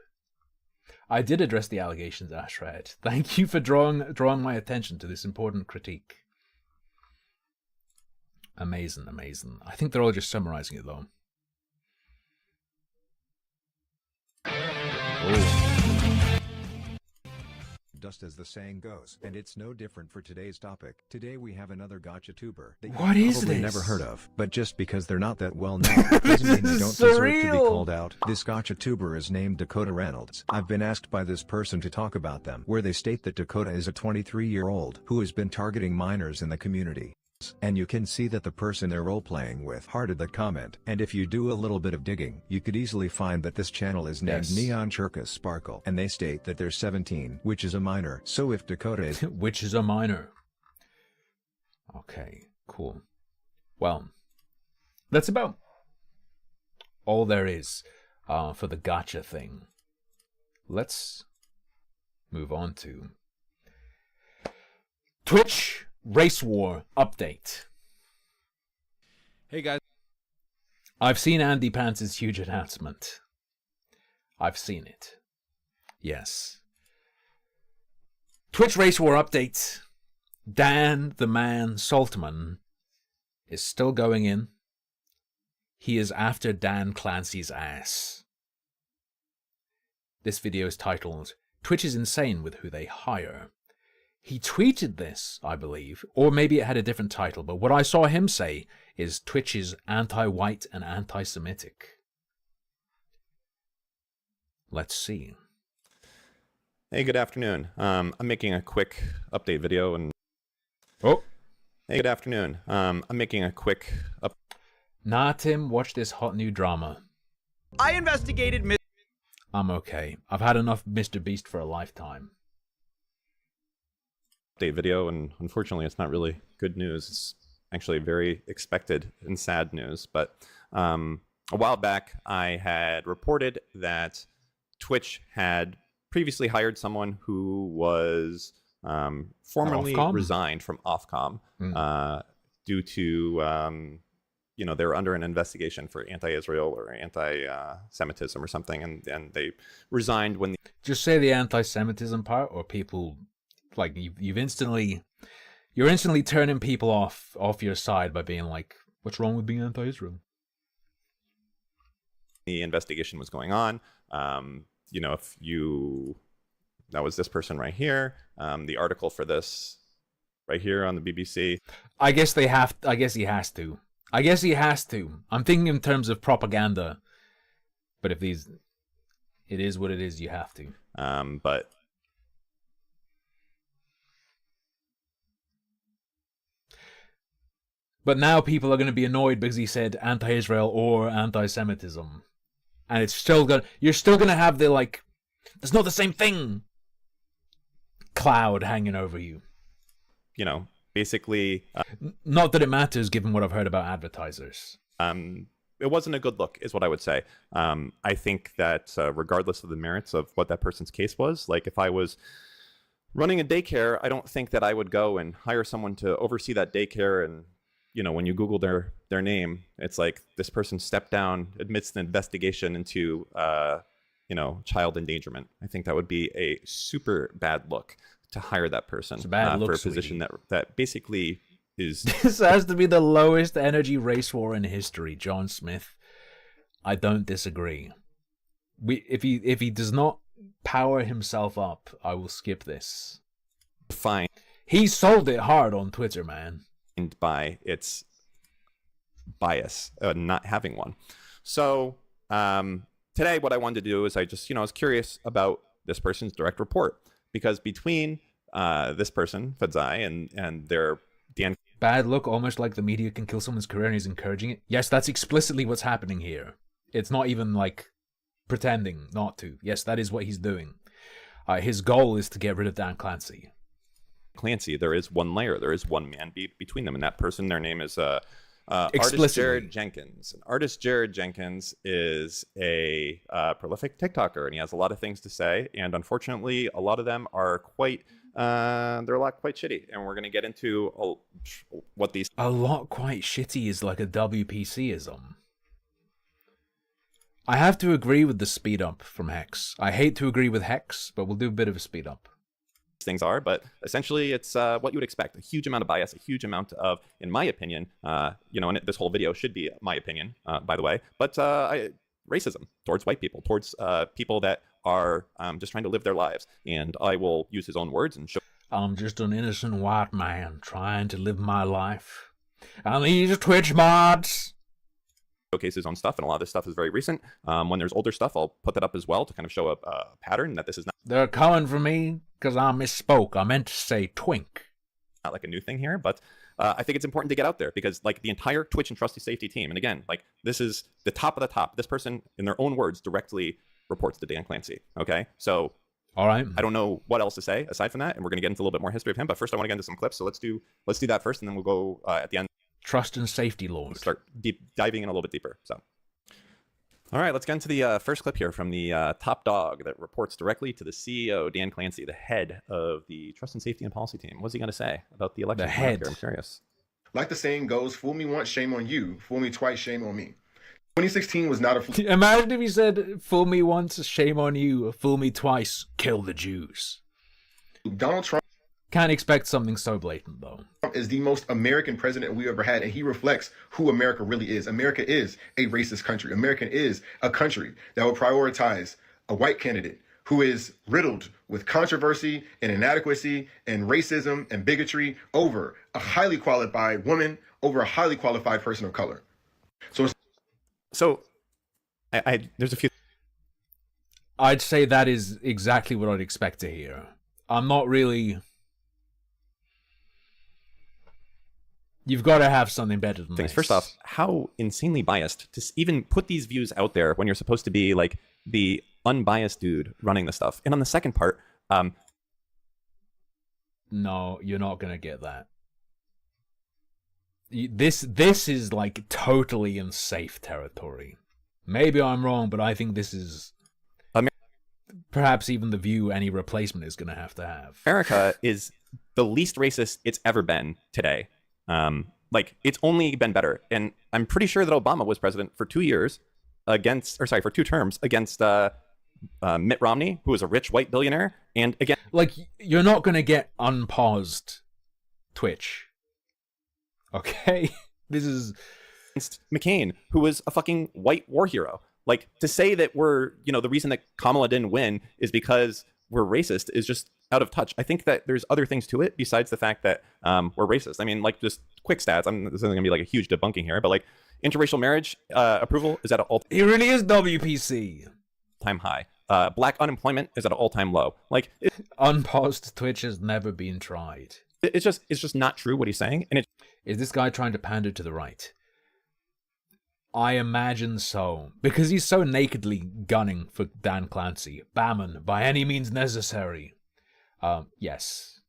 Speaker 1: I did address the allegations, Ashred. Thank you for drawing my attention to this important critique. Amazing, amazing. I think they're all just summarizing it though. Oh.
Speaker 13: Just as the saying goes, and it's no different for today's topic. Today we have another gotcha tuber that
Speaker 1: what
Speaker 13: you've
Speaker 1: is
Speaker 13: probably
Speaker 1: this?
Speaker 13: never heard of, but just because they're not that well known doesn't mean they don't deserve to be called out. This gotcha tuber is named Dakota Reynolds. I've been asked by this person to talk about them, where they state that Dakota is a 23-year-old who has been targeting minors in the community. And you can see that the person they're role-playing with hearted that comment. And if you do a little bit of digging, you could easily find that this channel is named Neon Churka Sparkle, and they state that they're 17, which is a minor. So if Dakota is
Speaker 1: which is a minor. Okay, cool. Well, that's about all there is for the gotcha thing. Let's move on to Twitch Race War update.
Speaker 14: Hey guys.
Speaker 1: I've seen Andy Pants' huge announcement. I've seen it. Yes. Twitch Race War update. Dan the Man Saltman is still going in. He is after Dan Clancy's ass. This video is titled, Twitch is insane with who they hire. He tweeted this, I believe, or maybe it had a different title, but what I saw him say is Twitch is anti-white and anti-Semitic. Let's see.
Speaker 15: Hey, good afternoon. I'm making a quick update video and...
Speaker 1: Oh.
Speaker 15: Hey, good afternoon. I'm making a quick
Speaker 1: Nah, Tim, watch this hot new drama.
Speaker 14: I investigated
Speaker 1: I'm okay. I've had enough Mr. Beast for a lifetime.
Speaker 15: update video, and unfortunately it's not really good news. It's actually very expected and sad news. But a while back I had reported that Twitch had previously hired someone who was formerly resigned from Ofcom due to you know, they were under an investigation for anti-Israel or anti-Semitism or something, and they resigned when
Speaker 1: Just say the anti-Semitism part, or people like you're instantly turning people off your side by being like, what's wrong with being anti-Israel?
Speaker 15: The investigation was going on. You know, that was this person right here. The article for this right here on the BBC.
Speaker 1: I guess he has to. I guess he has to. I'm thinking in terms of propaganda. But it is what it is, you have to. But now people are going to be annoyed because he said anti-Israel or anti-Semitism. And you're still going to have the, like, that's not the same thing cloud hanging over you.
Speaker 15: You know, basically...
Speaker 1: not that it matters given what I've heard about advertisers.
Speaker 15: It wasn't a good look, is what I would say. I think that regardless of the merits of what that person's case was, like if I was running a daycare, I don't think that I would go and hire someone to oversee that daycare. And, you know, when you Google their name, it's like this person stepped down, admits an investigation into, you know, child endangerment. I think that would be a super bad look to hire that person for a position that basically is...
Speaker 1: This has to be the lowest energy race war in history, John Smith. I don't disagree. If he does not power himself up, I will skip this.
Speaker 15: Fine.
Speaker 1: He sold it hard on Twitter, man.
Speaker 15: By its bias, not having one. So today what I wanted to do is I just, was curious about this person's direct report, because between this person, Fadzai, and their Dan...
Speaker 1: Bad look, almost like the media can kill someone's career and he's encouraging it. Yes, that's explicitly what's happening here. It's not even like pretending not to. Yes, that is what he's doing. His goal is to get rid of Dan Clancy.
Speaker 15: Clancy, there is one layer, there is one man between them, and that person, their name is artist
Speaker 1: Explicitly.
Speaker 15: Jared Jenkins. And artist Jared Jenkins is a prolific TikToker, and he has a lot of things to say, and unfortunately, a lot of them are quite quite shitty, and we're going to get into what these.
Speaker 1: A lot quite shitty is like a WPC-ism. I have to agree with the speed up from Hex. I hate to agree with Hex, but we'll do a bit of a speed up.
Speaker 15: Things are, but essentially it's what you would expect. A huge amount of bias, a huge amount of, in my opinion, and this whole video should be my opinion, by the way, but racism towards white people, towards people that are just trying to live their lives. And I will use his own words and show.
Speaker 1: I'm just an innocent white man trying to live my life. And these Twitch mods.
Speaker 15: Showcase his own stuff, and a lot of this stuff is very recent. When there's older stuff, I'll put that up as well to kind of show a pattern that this is not.
Speaker 1: They're coming for me because I misspoke. I meant to say twink.
Speaker 15: Not like a new thing here, but I think it's important to get out there because like the entire Twitch and Trusty Safety team, and again, like this is the top of the top. This person, in their own words, directly reports to Dan Clancy. Okay, so
Speaker 1: all right,
Speaker 15: I don't know what else to say aside from that, and we're gonna get into a little bit more history of him. But first, I want to get into some clips. So let's do that first, and then we'll go at the end.
Speaker 1: Trust and Safety Lord.
Speaker 15: Start diving in a little bit deeper. So. All right, let's get into the first clip here from the top dog that reports directly to the CEO, Dan Clancy, the head of the Trust and Safety and Policy team. What's he going to say about the election?
Speaker 1: The head.
Speaker 15: I'm curious.
Speaker 16: Like the saying goes, fool me once, shame on you. Fool me twice, shame on me. 2016 was not a...
Speaker 1: Imagine if he said, fool me once, shame on you. Fool me twice, kill the Jews.
Speaker 16: Donald Trump...
Speaker 1: Can't expect something so blatant, though.
Speaker 16: Is the most American president we ever had, and he reflects who America really is. America is a racist country. America is a country that will prioritize a white candidate who is riddled with controversy and inadequacy and racism and bigotry over a highly qualified woman, over a highly qualified person of color.
Speaker 15: So there's a few.
Speaker 1: I'd say that is exactly what I'd expect to hear. I'm not really... You've got to have something better than
Speaker 15: things.
Speaker 1: this.
Speaker 15: First off, how insanely biased to even put these views out there when you're supposed to be like the unbiased dude running the stuff. And on the second part,
Speaker 1: no, you're not gonna get that. This is like totally in safe territory. Maybe I'm wrong, but I think this is perhaps even the view any replacement is gonna have to have.
Speaker 15: America is the least racist it's ever been today. Like it's only been better, and I'm pretty sure that Obama was president for 2 years for 2 terms against Mitt Romney, who was a rich white billionaire, and again,
Speaker 1: like you're not gonna get unpaused Twitch, okay? This is
Speaker 15: McCain, who was a fucking white war hero. Like to say that we're, the reason that Kamala didn't win is because we're racist is just out of touch. I think that there's other things to it besides the fact that we're racist. I mean, like just quick stats. This isn't gonna be like a huge debunking here, but like interracial marriage approval is at an all.
Speaker 1: It really is WPC
Speaker 15: time high. Black unemployment is at an all-time low. Like
Speaker 1: unpaused Twitch has never been tried.
Speaker 15: It's just not true what he's saying. And
Speaker 1: is this guy trying to pander to the right? I imagine so, because he's so nakedly gunning for Dan Clancy. Bammon, by any means necessary. Yes.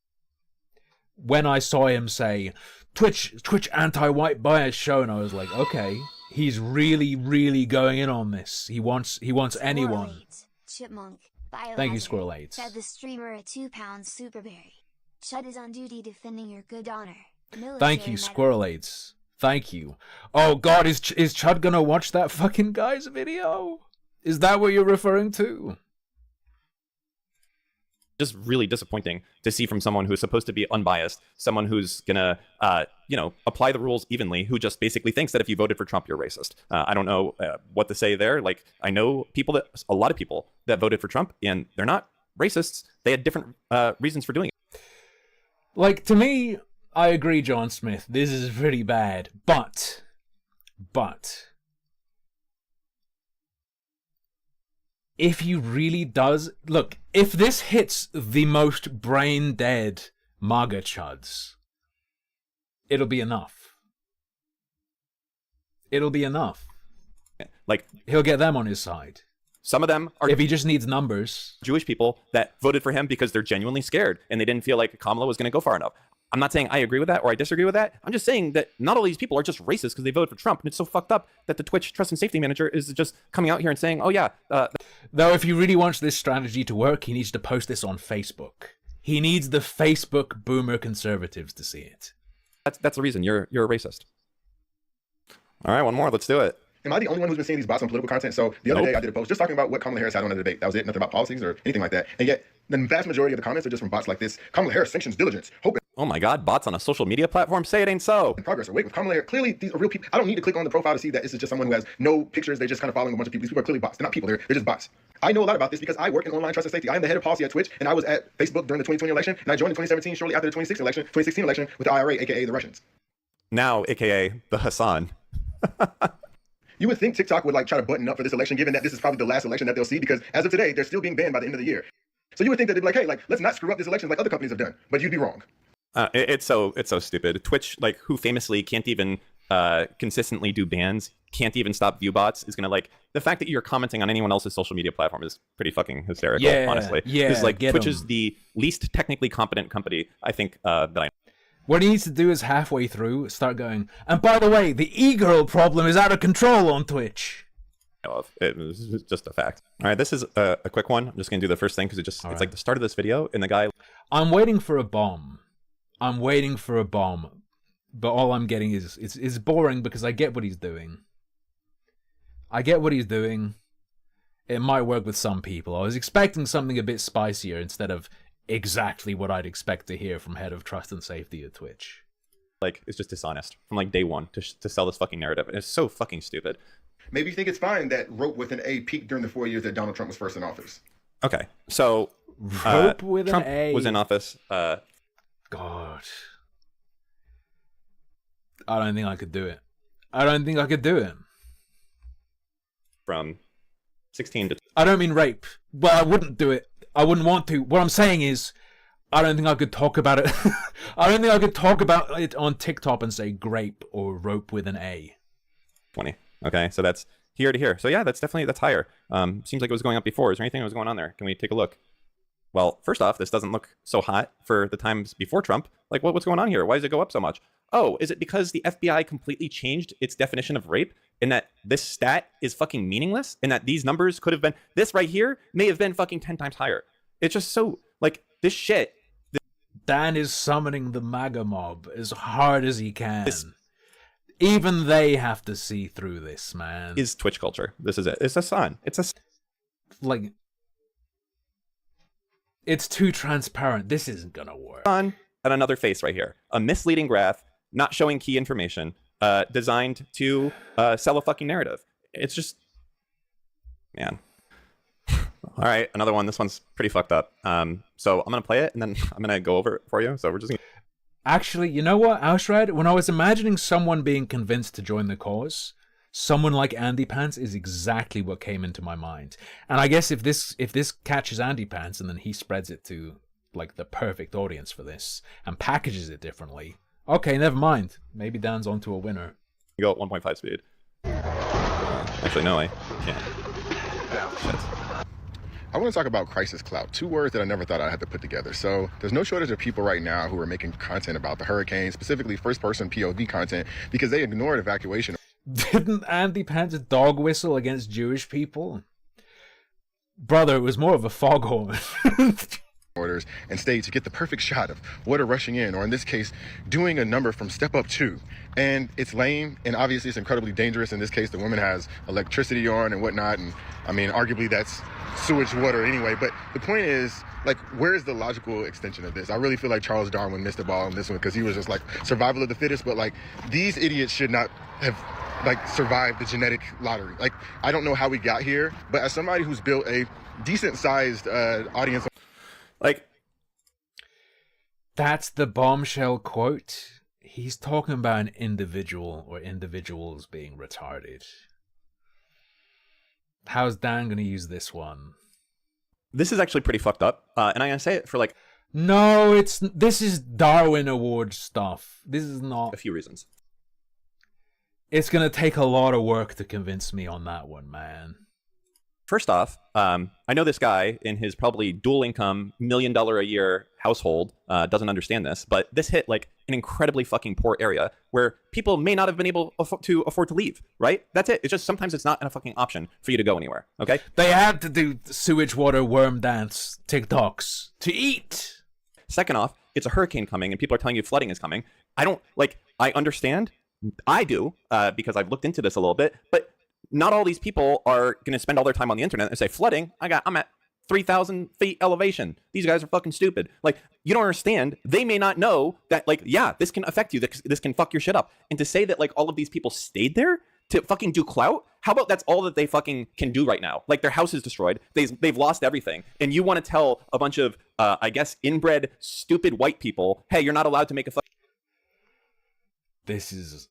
Speaker 1: When I saw him say, Twitch anti-white bias shown, I was like, okay, he's really, really going in on this. He wants anyone.
Speaker 4: Chipmunk,
Speaker 1: Thank you, Squirrel 8.
Speaker 4: Fed the streamer a 2-pound superberry. Chud is on duty defending your good honor.
Speaker 1: Thank you, Squirrel 8. Thank you. Oh god, is Chud gonna watch that fucking guy's video? Is that what you're referring to?
Speaker 15: Just really disappointing to see from someone who's supposed to be unbiased, someone who's gonna, apply the rules evenly, who just basically thinks that if you voted for Trump, you're racist. I don't know what to say there. Like, I know a lot of people that voted for Trump, and they're not racists. They had different reasons for doing it.
Speaker 1: Like, to me, I agree, John Smith. This is pretty bad, but if he really does... Look, if this hits the most brain-dead MAGA chuds, it'll be enough. It'll be enough.
Speaker 15: Like,
Speaker 1: he'll get them on his side.
Speaker 15: Some of them are
Speaker 1: if he just needs numbers.
Speaker 15: Jewish people that voted for him because they're genuinely scared and they didn't feel like Kamala was going to go far enough. I'm not saying I agree with that or I disagree with that. I'm just saying that not all these people are just racist because they voted for Trump. And it's so fucked up that the Twitch Trust and Safety Manager is just coming out here and saying, oh yeah.
Speaker 1: Though if he really wants this strategy to work, he needs to post this on Facebook. He needs the Facebook boomer conservatives to see it.
Speaker 15: That's the reason you're a racist. All right, one more. Let's do it.
Speaker 16: Am I the only one who's been seeing these bots on political content? So the other day I did a post just talking about what Kamala Harris had on the debate. That was it. Nothing about policies or anything like that. And yet the vast majority of the comments are just from bots like this. Kamala Harris sanctions diligence. Hope
Speaker 15: oh my God, bots on a social media platform? Say it ain't so.
Speaker 16: and progress are wait with Kamala Harris. Clearly, these are real people. I don't need to click on the profile to see that this is just someone who has no pictures. They're just kind of following a bunch of people. These people are clearly bots. They're not people. They're just bots. I know a lot about this because I work in online trust and safety. I am the head of policy at Twitch, and I was at Facebook during the 2020 election, and I joined in 2017 shortly after the 2016 election with the IRA, aka the Russians.
Speaker 15: Now, aka the Hassan.
Speaker 16: You would think TikTok would like try to button up for this election, given that this is probably the last election that they'll see, because as of today, they're still being banned by the end of the year. So you would think that they'd be like, hey, like, let's not screw up this election like other companies have done. But you'd be wrong.
Speaker 15: It's so stupid. Twitch, like, who famously can't even consistently do bans, can't even stop view bots, is gonna like the fact that you're commenting on anyone else's social media platform is pretty fucking hysterical. Honestly, because like Twitch is the least technically competent company I think that I.
Speaker 1: What he needs to do is halfway through start going, and by the way, the e-girl problem is out of control on Twitch.
Speaker 15: It was just a fact. All right, this is a quick one. I'm just gonna do the first thing because it's like the start of this video, and the guy.
Speaker 1: I'm waiting for a bomb. But all I'm getting is it's boring because I get what he's doing. It might work with some people. I was expecting something a bit spicier instead of exactly what I'd expect to hear from head of trust and safety at Twitch.
Speaker 15: Like, it's just dishonest from like day one to sell this fucking narrative. And it's so fucking stupid.
Speaker 16: Maybe you think it's fine that rope with an A peaked during the 4 years that Donald Trump was first in office.
Speaker 15: Okay, so
Speaker 1: rope with
Speaker 15: Trump
Speaker 1: an A
Speaker 15: was in office.
Speaker 1: God, I don't think I could do it.
Speaker 15: From 16 to.
Speaker 1: I don't mean rape. Well, I wouldn't do it. I wouldn't want to. What I'm saying is, I don't think I could talk about it. I don't think I could talk about it on TikTok and say grape or rope with an A.
Speaker 15: 20. Okay, so that's here to here. So yeah, that's higher. Seems like it was going up before. Is there anything that was going on there? Can we take a look? Well, first off, this doesn't look so hot for the times before Trump. Like, what's going on here? Why does it go up so much? Oh, is it because the FBI completely changed its definition of rape and that this stat is fucking meaningless and that these numbers could have been, this right here may have been fucking 10 times higher. It's just so, like, this shit.
Speaker 1: Dan is summoning the MAGA mob as hard as he can. Even they have to see through this, man.
Speaker 15: Is Twitch culture. This is it. It's a sign.
Speaker 1: Like, it's too transparent. This isn't gonna work.
Speaker 15: On and another face right here. A misleading graph, not showing key information, designed to sell a fucking narrative. It's just, man. All right, another one. This one's pretty fucked up. So I'm gonna play it and then I'm gonna go over it for you. So we're just gonna.
Speaker 1: Actually, you know what, Aushrad? When I was imagining someone being convinced to join the cause, someone like Andy Pants is exactly what came into my mind. And I guess if this catches Andy Pants and then he spreads it to like the perfect audience for this and packages it differently, okay, never mind. Maybe Dan's onto a winner.
Speaker 15: You go at 1.5 speed. Actually, no, I can't. Shit.
Speaker 16: I want to talk about crisis clout, 2 words that I never thought I had to put together. So there's no shortage of people right now who are making content about the hurricane, specifically first-person POV content, because they ignored evacuation.
Speaker 1: Didn't Andy Pants dog whistle against Jewish people? Brother, it was more of a foghorn.
Speaker 16: Orders and stayed to get the perfect shot of water rushing in, or in this case, doing a number from Step Up 2. And it's lame, and obviously it's incredibly dangerous. In this case, the woman has electricity on and whatnot, and I mean, arguably that's sewage water anyway. But the point is, like, where is the logical extension of this? I really feel like Charles Darwin missed the ball on this one because he was just like survival of the fittest. But like, these idiots should not have like survived the genetic lottery. Like, I don't know how we got here, but as somebody who's built a decent-sized audience.
Speaker 15: Like,
Speaker 1: that's the bombshell quote. He's talking about an individual or individuals being retarded. How's Dan going to use this one?
Speaker 15: This is actually pretty fucked up. And I'm going to say it for like...
Speaker 1: No, this is Darwin Award stuff. This is not...
Speaker 15: A few reasons.
Speaker 1: It's going to take a lot of work to convince me on that one, man.
Speaker 15: First off, I know this guy in his probably dual income, $1 million a year household doesn't understand this, but this hit like an incredibly fucking poor area where people may not have been able to afford to leave, right? That's it. It's just sometimes it's not a fucking option for you to go anywhere, okay?
Speaker 1: They had to do sewage water worm dance TikToks to eat.
Speaker 15: Second off, it's a hurricane coming and people are telling you flooding is coming. I understand. I do, because I've looked into this a little bit, but not all these people are going to spend all their time on the internet and say, flooding, I'm at 3,000 feet elevation. These guys are fucking stupid. Like, you don't understand. They may not know that, like, yeah, this can affect you. This can fuck your shit up. And to say that, like, all of these people stayed there to fucking do clout, how about that's all that they fucking can do right now? Like, their house is destroyed. They've lost everything. And you want to tell a bunch of, I guess, inbred, stupid white people, hey, you're not allowed to make a
Speaker 1: This is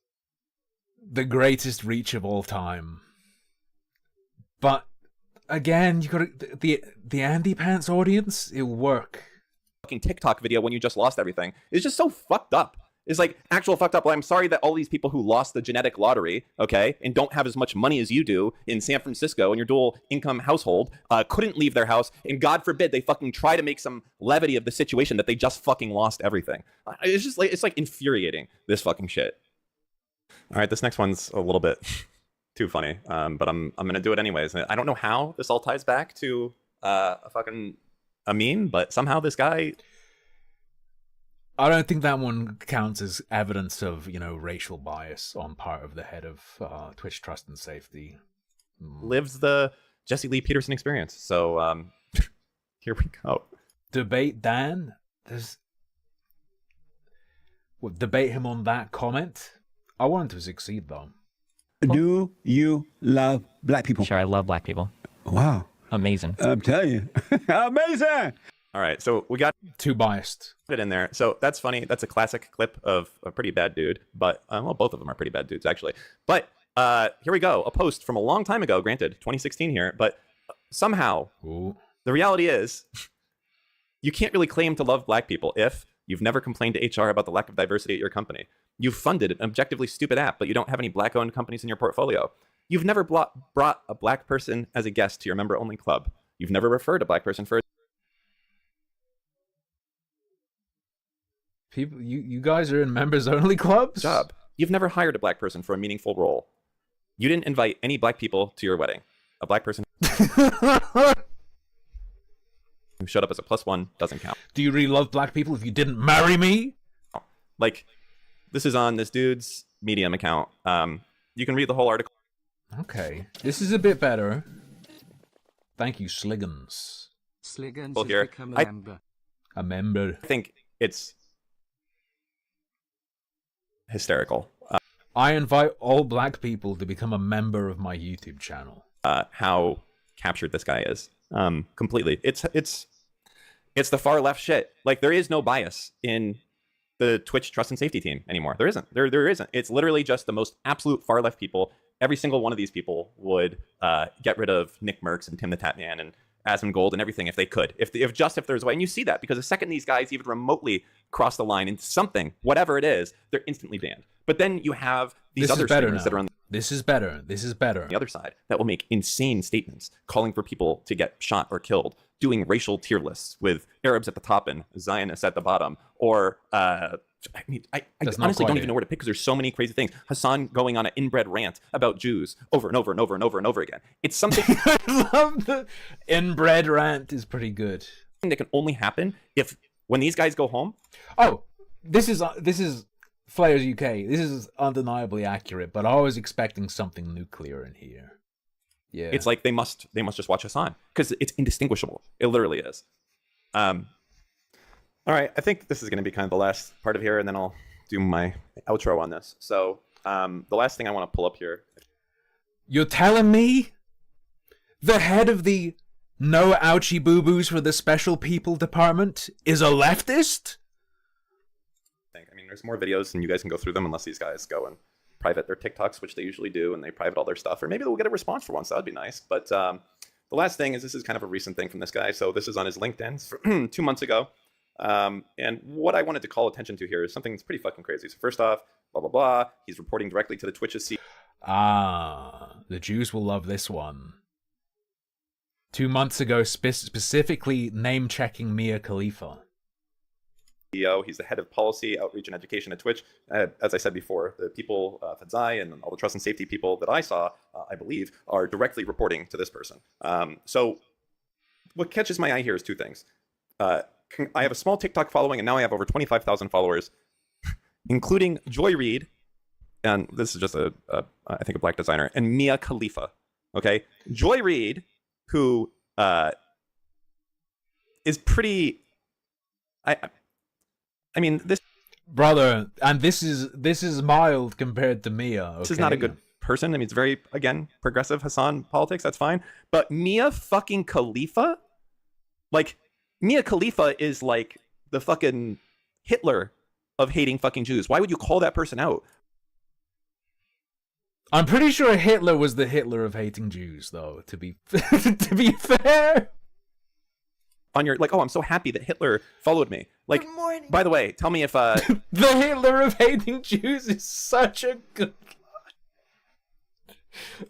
Speaker 1: the greatest reach of all time. But again, you got the Andy Pants audience. It'll work.
Speaker 15: Fucking TikTok video when you just lost everything. It's just so fucked up. It's like actual fucked up. Well, I'm sorry that all these people who lost the genetic lottery, okay, and don't have as much money as you do in San Francisco in your dual income household, couldn't leave their house, and God forbid they fucking try to make some levity of the situation that they just fucking lost everything. It's just like, it's like infuriating, this fucking shit. All right, this next one's a little bit too funny, but I'm gonna do it anyways. I don't know how this all ties back to a meme, but somehow this guy.
Speaker 1: I don't think that one counts as evidence of, racial bias on part of the head of Twitch Trust and Safety.
Speaker 15: Lives the Jesse Lee Peterson experience. So here we go.
Speaker 1: Debate Dan. Debate him on that comment. I want him to succeed though.
Speaker 17: Do you love black people?
Speaker 18: Sure, I love black people.
Speaker 17: Wow.
Speaker 18: Amazing.
Speaker 17: I'm telling you. Amazing!
Speaker 15: All right, so we got
Speaker 1: too biased.
Speaker 15: Put it in there. So that's funny. That's a classic clip of a pretty bad dude. But well, both of them are pretty bad dudes actually. But here we go. A post from a long time ago. Granted, 2016 here. But somehow, the reality is, you can't really claim to love black people if you've never complained to HR about the lack of diversity at your company. You've funded an objectively stupid app, but you don't have any black-owned companies in your portfolio. You've never brought a black person as a guest to your member-only club. You've never referred a black person for
Speaker 1: People, you guys are in members-only clubs?
Speaker 15: Job. You've never hired a black person for a meaningful role. You didn't invite any black people to your wedding. A black person who showed up as a +1 doesn't count.
Speaker 1: Do you really love black people if you didn't marry me?
Speaker 15: Like, this is on this dude's Medium account. You can read the whole article.
Speaker 1: Okay. This is a bit better. Thank you, Sliggins.
Speaker 8: Sliggins
Speaker 15: Well,
Speaker 8: has
Speaker 15: here,
Speaker 8: become a member.
Speaker 1: A member.
Speaker 15: I think it's hysterical.
Speaker 1: I invite all black people to become a member of my YouTube channel.
Speaker 15: How captured this guy is. Completely. It's the far left shit. Like, there is no bias in the Twitch Trust and Safety team anymore. There isn't. There isn't. It's literally just the most absolute far left people. Every single one of these people would get rid of Nick Merckx and Tim the Tatman and Asmongold and everything if they could. If there's a way. And you see that because the second these guys even remotely cross the line into something, whatever it is, they're instantly banned. But then you have these other streamers that are on
Speaker 1: This is better.
Speaker 15: the other side that will make insane statements calling for people to get shot or killed, doing racial tier lists with Arabs at the top and Zionists at the bottom, or I honestly don't even know where to pick because there's so many crazy things. Hassan going on an inbred rant about Jews over and over and over and over and over again. It's something
Speaker 1: I love the inbred rant is pretty good.
Speaker 15: That can only happen if when these guys go home.
Speaker 1: Oh, this is Flares UK. This is undeniably accurate, but I was expecting something nuclear in here. Yeah,
Speaker 15: it's like they must just watch Hassan because it's indistinguishable. It literally is. All right, I think this is going to be kind of the last part of here, and then I'll do my outro on this. So the last thing I want to pull up here.
Speaker 1: You're telling me the head of the No Ouchie Boo Boos for the Special People Department is a leftist?
Speaker 15: I mean, there's more videos, and you guys can go through them unless these guys go and private their TikToks, which they usually do, and they private all their stuff. Or maybe they'll get a response for once. That would be nice. But the last thing is this is kind of a recent thing from this guy. So this is on his LinkedIn 2 months ago. And what I wanted to call attention to here is something that's pretty fucking crazy. So first off, blah, blah, blah. He's reporting directly to the Twitch's CEO.
Speaker 1: Ah, the Jews will love this one. 2 months ago, specifically name-checking Mia Khalifa.
Speaker 15: CEO. He's the head of policy, outreach, and education at Twitch. As I said before, the people, Fadzai, and all the trust and safety people that I saw, I believe, are directly reporting to this person. So what catches my eye here is two things. I have a small TikTok following, and now I have over 25,000 followers, including Joy Reid, and this is just I think a black designer, and Mia Khalifa. Okay, Joy Reid, who is pretty. I mean, this
Speaker 1: brother, and this is mild compared to Mia. Okay?
Speaker 15: This is not a good person. I mean, it's very, again, progressive Hassan politics. That's fine. But Mia fucking Khalifa, like Mia Khalifa is like the fucking Hitler of hating fucking Jews. Why would you call that person out?
Speaker 1: I'm pretty sure Hitler was the Hitler of hating Jews, though. To be to be fair.
Speaker 15: On your, like, oh, I'm so happy that Hitler followed me. Like, good morning. By the way, tell me if
Speaker 1: the Hitler of hating Jews is such a good.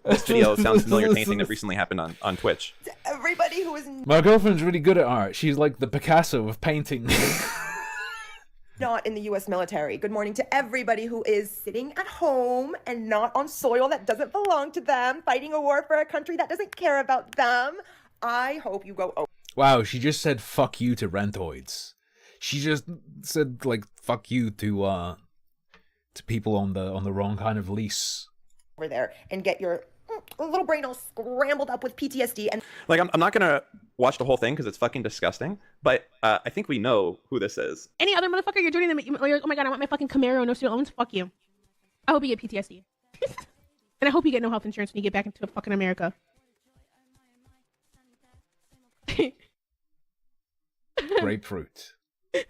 Speaker 15: This video sounds familiar to anything that recently happened on Twitch.
Speaker 18: To everybody who is
Speaker 1: My girlfriend's really good at art. She's like the Picasso of painting.
Speaker 18: not in the U.S. military. Good morning to everybody who is sitting at home and not on soil that doesn't belong to them, fighting a war for a country that doesn't care about them. I hope you go.
Speaker 1: Wow, she just said "fuck you" to rentoids. She just said like "fuck you" to people on the wrong kind of lease.
Speaker 18: Over there and get your little brain all scrambled up with PTSD. And
Speaker 15: like, I'm not gonna watch the whole thing because it's fucking disgusting. But I think we know who this is.
Speaker 19: Any other motherfucker you're joining them, you're like, oh my god, I want my fucking Camaro, no student loans. Fuck you. I hope you get PTSD, and I hope you get no health insurance when you get back into fucking America.
Speaker 1: Grapefruit.
Speaker 19: And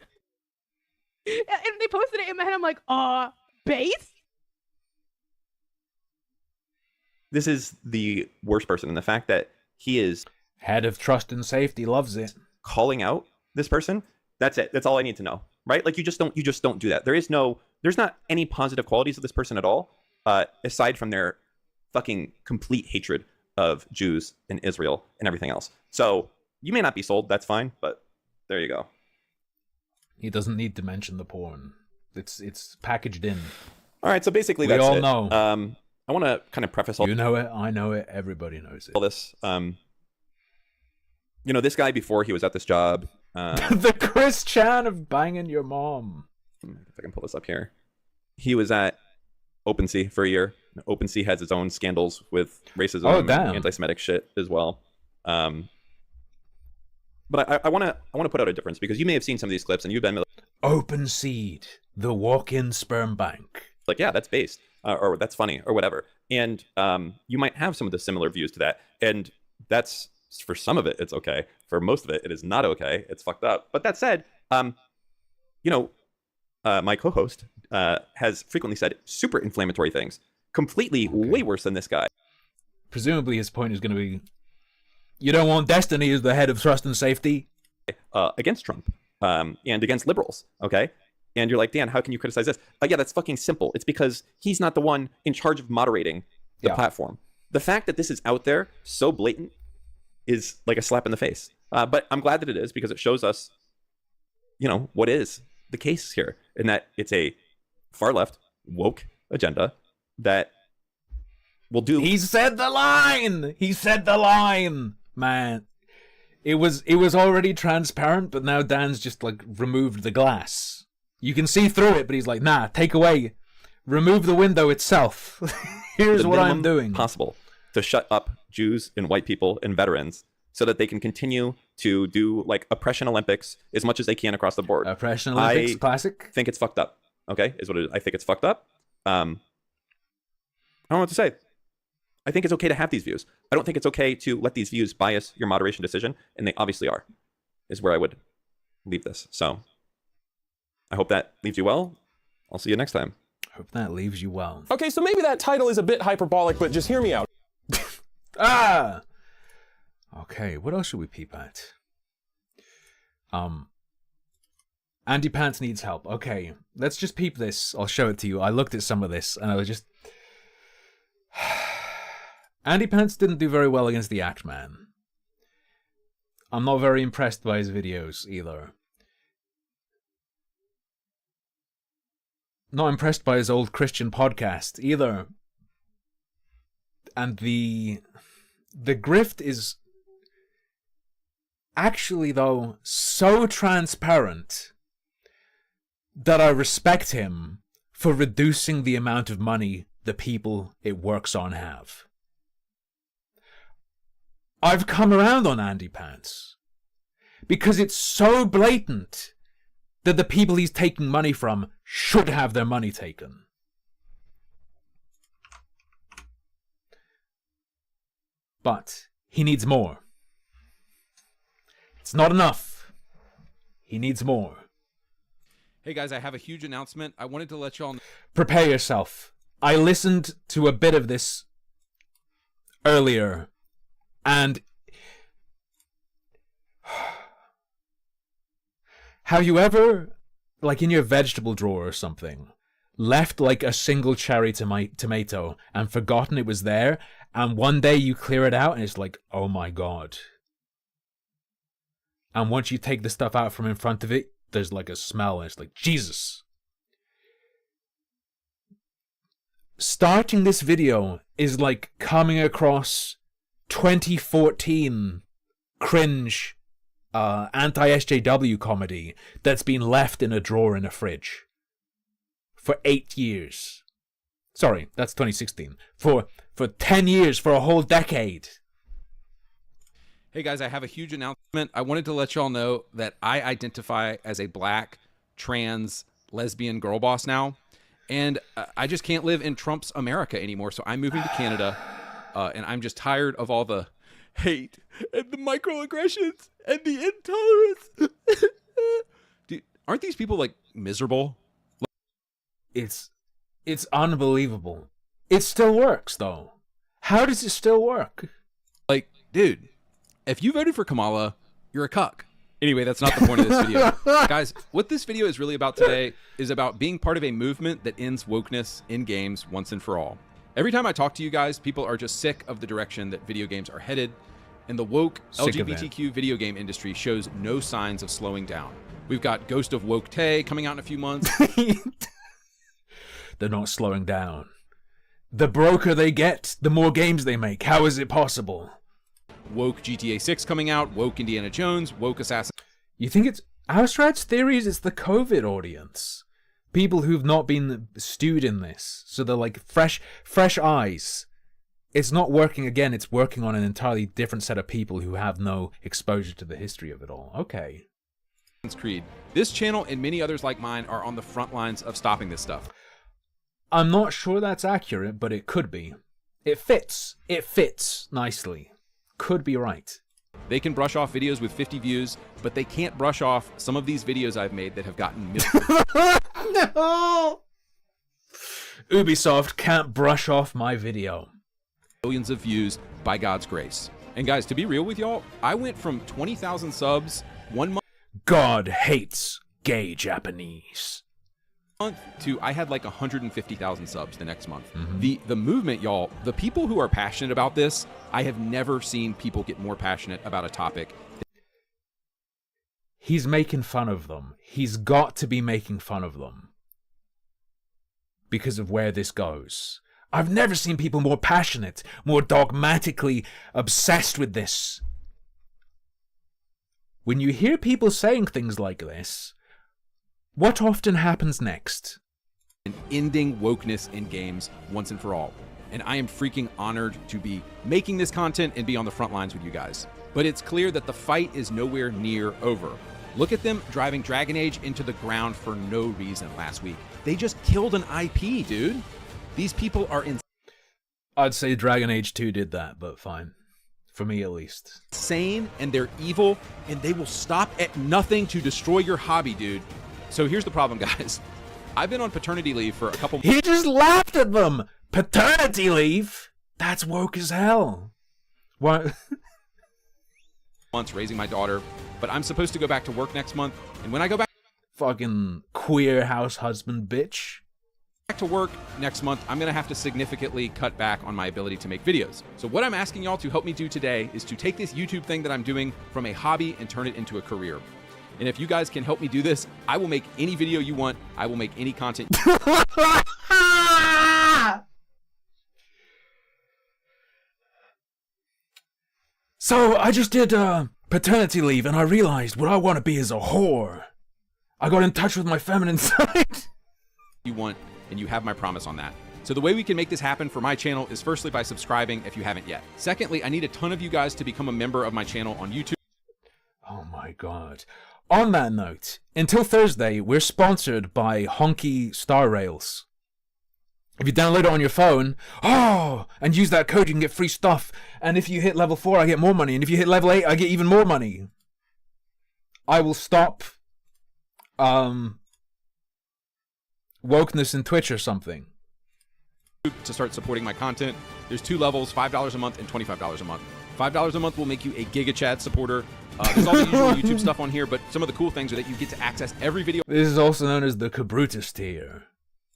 Speaker 19: they posted it in my head. I'm like, base?
Speaker 15: This is the worst person, and the fact that he is
Speaker 1: head of trust and safety loves it.
Speaker 15: Calling out this person, that's it. That's all I need to know, right? Like you just don't do that. There's not any positive qualities of this person at all, aside from their fucking complete hatred of Jews and Israel and everything else. So you may not be sold, that's fine, but there you go.
Speaker 1: He doesn't need to mention the porn. It's packaged in.
Speaker 15: All right, so basically
Speaker 1: we
Speaker 15: that's
Speaker 1: all
Speaker 15: it.
Speaker 1: know.
Speaker 15: I want to kind of preface all.
Speaker 1: You know it, I know it, everybody knows it.
Speaker 15: All this. This guy before he was at this job.
Speaker 1: The Chris Chan of banging your mom.
Speaker 15: If I can pull this up here. He was at OpenSea for a year. OpenSea has its own scandals with racism and anti-Semitic shit as well. But I want to put out a difference because you may have seen some of these clips and you've been
Speaker 1: OpenSea, the walk-in sperm bank.
Speaker 15: Like, yeah, that's based or that's funny or whatever. And you might have some of the similar views to that. And that's, for some of it, it's okay. For most of it, it is not okay. It's fucked up. But that said, my co-host has frequently said super inflammatory things, completely way worse than this guy.
Speaker 1: Presumably his point is going to be, you don't want Destiny as the head of trust and safety?
Speaker 15: Against Trump and against liberals, okay? And you're like, Dan, how can you criticize this? Yeah, that's fucking simple. It's because he's not the one in charge of moderating the platform. The fact that this is out there so blatant is like a slap in the face. But I'm glad that it is because it shows us, what is the case here, and that it's a far left woke agenda that will do.
Speaker 1: He said the line. He said the line, man. It was already transparent, but now Dan's just like removed the glass. You can see through it, but he's like, nah, take away, remove the window itself. Here's what I'm doing.
Speaker 15: Possible to shut up Jews and white people and veterans so that they can continue to do like oppression Olympics as much as they can across the board.
Speaker 1: Oppression Olympics, classic.
Speaker 15: I think it's fucked up. Okay, is what it is. I think it's fucked up. I don't know what to say. I think it's okay to have these views. I don't think it's okay to let these views bias your moderation decision, and they obviously are, is where I would leave this. So I hope that leaves you well. I'll see you next time.
Speaker 1: Hope that leaves you well.
Speaker 20: Okay, so maybe that title is a bit hyperbolic, but just hear me out.
Speaker 1: Okay, what else should we peep at? Andy Pants needs help. Okay, let's just peep this. I'll show it to you. I looked at some of this, and I was just... Andy Pants didn't do very well against the Act Man. I'm not very impressed by his videos either. Not impressed by his old Christian podcast either. And the grift is actually, though, so transparent that I respect him for reducing the amount of money the people it works on have. I've come around on Andy Pants because it's so blatant that the people he's taking money from should have their money taken. But he needs more. It's not enough. He needs more.
Speaker 14: Hey guys, I have a huge announcement. I wanted to let y'all know.
Speaker 1: Prepare yourself. I listened to a bit of this earlier, and have you ever, like in your vegetable drawer or something, left like a single cherry tomato and forgotten it was there, and one day you clear it out and it's like, oh my god. And once you take the stuff out from in front of it, there's like a smell and it's like, Jesus. Starting this video is like coming across 2014 cringe anti-SJW comedy that's been left in a drawer in a fridge for 8 years. Sorry, that's 2016. For 10 years, for a whole decade.
Speaker 14: Hey guys, I have a huge announcement. I wanted to let y'all know that I identify as a black, trans, lesbian girl boss now. And I just can't live in Trump's America anymore. So I'm moving to Canada. And I'm just tired of all the hate and the microaggressions and the intolerance. Dude, aren't these people like miserable?
Speaker 1: It's unbelievable. It still works though. How does it still work?
Speaker 14: Like, dude, if you voted for Kamala, you're a cuck. Anyway, that's not the point of this video. Guys, what this video is really about today is about being part of a movement that ends wokeness in games once and for all. Every time I talk to you guys, people are just sick of the direction that video games are headed, and the woke LGBTQ video game industry shows no signs of slowing down. We've got Ghost of Woke Tay coming out in a few months.
Speaker 1: They're not slowing down. The broker they get, the more games they make. How is it possible?
Speaker 14: Woke GTA 6 coming out, woke Indiana Jones, woke Assassin.
Speaker 1: You think it's... Outstretched theories, it's the COVID audience. People who've not been stewed in this. So they're like fresh eyes. It's not working again, it's working on an entirely different set of people who have no exposure to the history of it all. Okay.
Speaker 14: Creed. This channel and many others like mine are on the front lines of stopping this stuff.
Speaker 1: I'm not sure that's accurate, but it could be. It fits. It fits nicely. Could be right.
Speaker 14: They can brush off videos with 50 views, but they can't brush off some of these videos I've made that have gotten
Speaker 1: No! Ubisoft can't brush off my video.
Speaker 14: Millions of views by God's grace. And guys, to be real with y'all, I went from 20,000 subs 1 month.
Speaker 1: God hates gay Japanese.
Speaker 14: To I had like 150,000 subs the next month. The movement, y'all, the people who are passionate about this, I have never seen people get more passionate about a topic.
Speaker 1: He's making fun of them. He's got to be making fun of them. Because of where this goes. I've never seen people more passionate, more dogmatically obsessed with this. When you hear people saying things like this, what often happens next?
Speaker 14: And ending wokeness in games once and for all. And I am freaking honored to be making this content and be on the front lines with you guys. But it's clear that the fight is nowhere near over. Look at them driving Dragon Age into the ground for no reason last week. They just killed an IP, dude. These people are
Speaker 1: I'd say Dragon Age 2 did that, but fine. For me, at least.
Speaker 14: Insane, and they're evil, and they will stop at nothing to destroy your hobby, dude. So here's the problem, guys. I've been on paternity leave for a couple months.
Speaker 1: He just laughed at them! Paternity leave? That's woke as hell. What?
Speaker 14: Months raising my daughter, but I'm supposed to go back to work next month, and when I go back...
Speaker 1: Fucking queer house husband bitch.
Speaker 14: back to work next month, I'm going to have to significantly cut back on my ability to make videos. So what I'm asking y'all to help me do today is to take this YouTube thing that I'm doing from a hobby and turn it into a career. And if you guys can help me do this, I will make any video you want. I will make any content.
Speaker 1: So I just did paternity leave and I realized what I want to be is a whore. I got in touch with my feminine side.
Speaker 14: You want, and you have my promise on that. So the way we can make this happen for my channel is firstly by subscribing if you haven't yet. Secondly, I need a ton of you guys to become a member of my channel on YouTube.
Speaker 1: Oh my god. On that note, until Thursday, we're sponsored by Honky Star Rails. If you download it on your phone, and use that code, you can get free stuff. And if you hit level 4, I get more money. And if you hit level 8, I get even more money. I will stop wokeness in Twitch or something.
Speaker 14: To start supporting my content, there's 2 levels, $5 a month and $25 a month. $5 a month will make you a Giga Chad supporter. There's all the usual YouTube stuff on here, but some of the cool things are that you get to access every video.
Speaker 1: This is also known as the Cabrutus tier.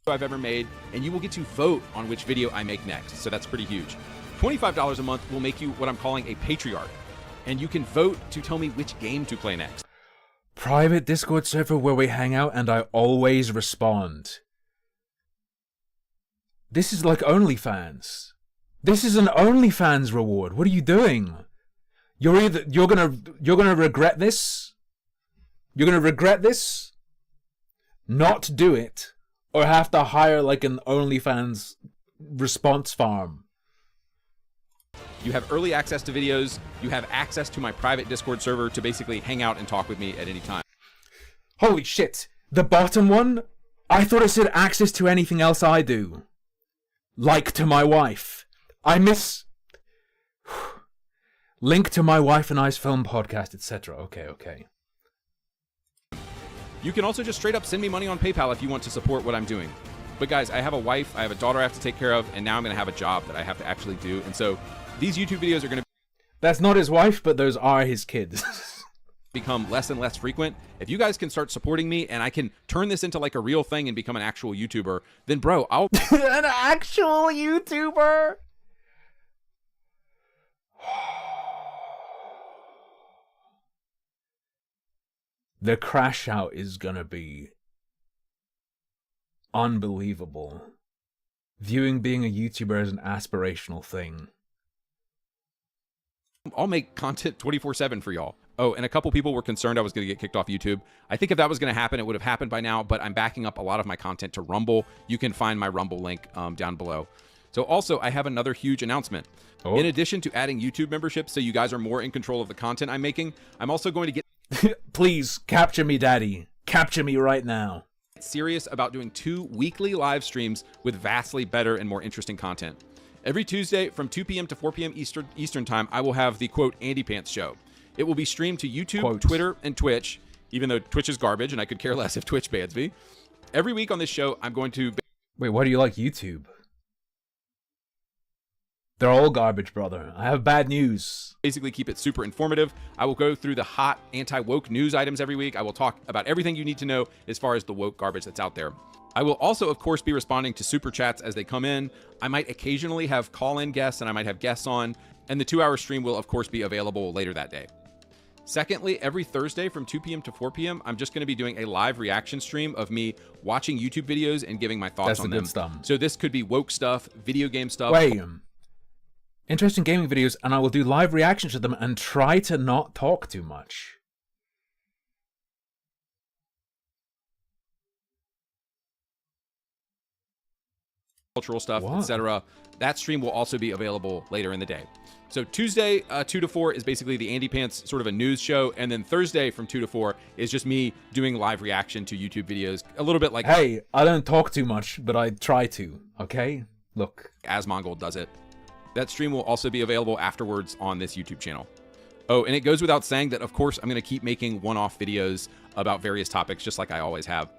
Speaker 14: I've ever made, and you will get to vote on which video I make next, so that's pretty huge. $25 a month will make you what I'm calling a patriarch, and you can vote to tell me which game to play next.
Speaker 1: Private Discord server where we hang out and I always respond. This is like OnlyFans. This is an OnlyFans reward. What are you doing? You're gonna regret this. You're gonna regret this. Not do it. Or have to hire like an OnlyFans response farm.
Speaker 14: You have early access to videos. You have access to my private Discord server to basically hang out and talk with me at any time.
Speaker 1: Holy shit. The bottom one? I thought it said access to anything else I do. Like to my wife. I miss... Link to my wife and I's film podcast, etc. Okay.
Speaker 14: You can also just straight up send me money on PayPal if you want to support what I'm doing. But guys, I have a wife, I have a daughter I have to take care of, and now I'm going to have a job that I have to actually do. And so these YouTube videos are going to...
Speaker 1: That's not his wife, but those are his kids.
Speaker 14: become less and less frequent. If you guys can start supporting me and I can turn this into like a real thing and become an actual YouTuber, then bro, I'll...
Speaker 1: An actual YouTuber? The crash out is gonna be unbelievable. Viewing being a YouTuber as an aspirational thing.
Speaker 14: I'll make content 24/7 for y'all. Oh, and a couple people were concerned I was going to get kicked off YouTube. I think if that was going to happen, it would have happened by now, but I'm backing up a lot of my content to Rumble. You can find my Rumble link down below. So also, I have another huge announcement.
Speaker 1: Oh.
Speaker 14: In addition to adding YouTube memberships so you guys are more in control of the content I'm making, I'm also going to get...
Speaker 1: Please, capture me, Daddy. Capture me right now.
Speaker 14: Serious about doing 2 weekly live streams with vastly better and more interesting content. Every Tuesday from 2 p.m. to 4 p.m. Eastern time, I will have the, quote, Andy Pants Show. It will be streamed to YouTube,
Speaker 1: Quote.
Speaker 14: Twitter, and Twitch, even though Twitch is garbage and I could care less if Twitch bans me. Every week on this show, I'm going to...
Speaker 1: Wait, why do you like YouTube? They're all garbage, brother. I have bad news.
Speaker 14: Basically keep it super informative. I will go through the hot anti-woke news items every week. I will talk about everything you need to know as far as the woke garbage that's out there. I will also, of course, be responding to super chats as they come in. I might occasionally have call-in guests and I might have guests on, and the 2-hour stream will, of course, be available later that day. Secondly, every Thursday from 2 p.m. to 4 p.m., I'm just going to be doing a live reaction stream of me watching YouTube videos and giving my thoughts on them.
Speaker 1: That's the good stuff.
Speaker 14: So this could be woke stuff, video game stuff.
Speaker 1: Wait, interesting gaming videos, and I will do live reactions to them and try to not talk too much.
Speaker 14: Cultural stuff, etc. That stream will also be available later in the day. So Tuesday, 2 to 4 is basically the Andy Pants, sort of a news show. And then Thursday from 2 to 4 is just me doing live reaction to YouTube videos. A little bit like...
Speaker 1: Hey, I don't talk too much, but I try to, okay? Look.
Speaker 14: As Mongol does it. That stream will also be available afterwards on this YouTube channel. Oh, and it goes without saying that, of course, I'm going to keep making one-off videos about various topics, just like I always have.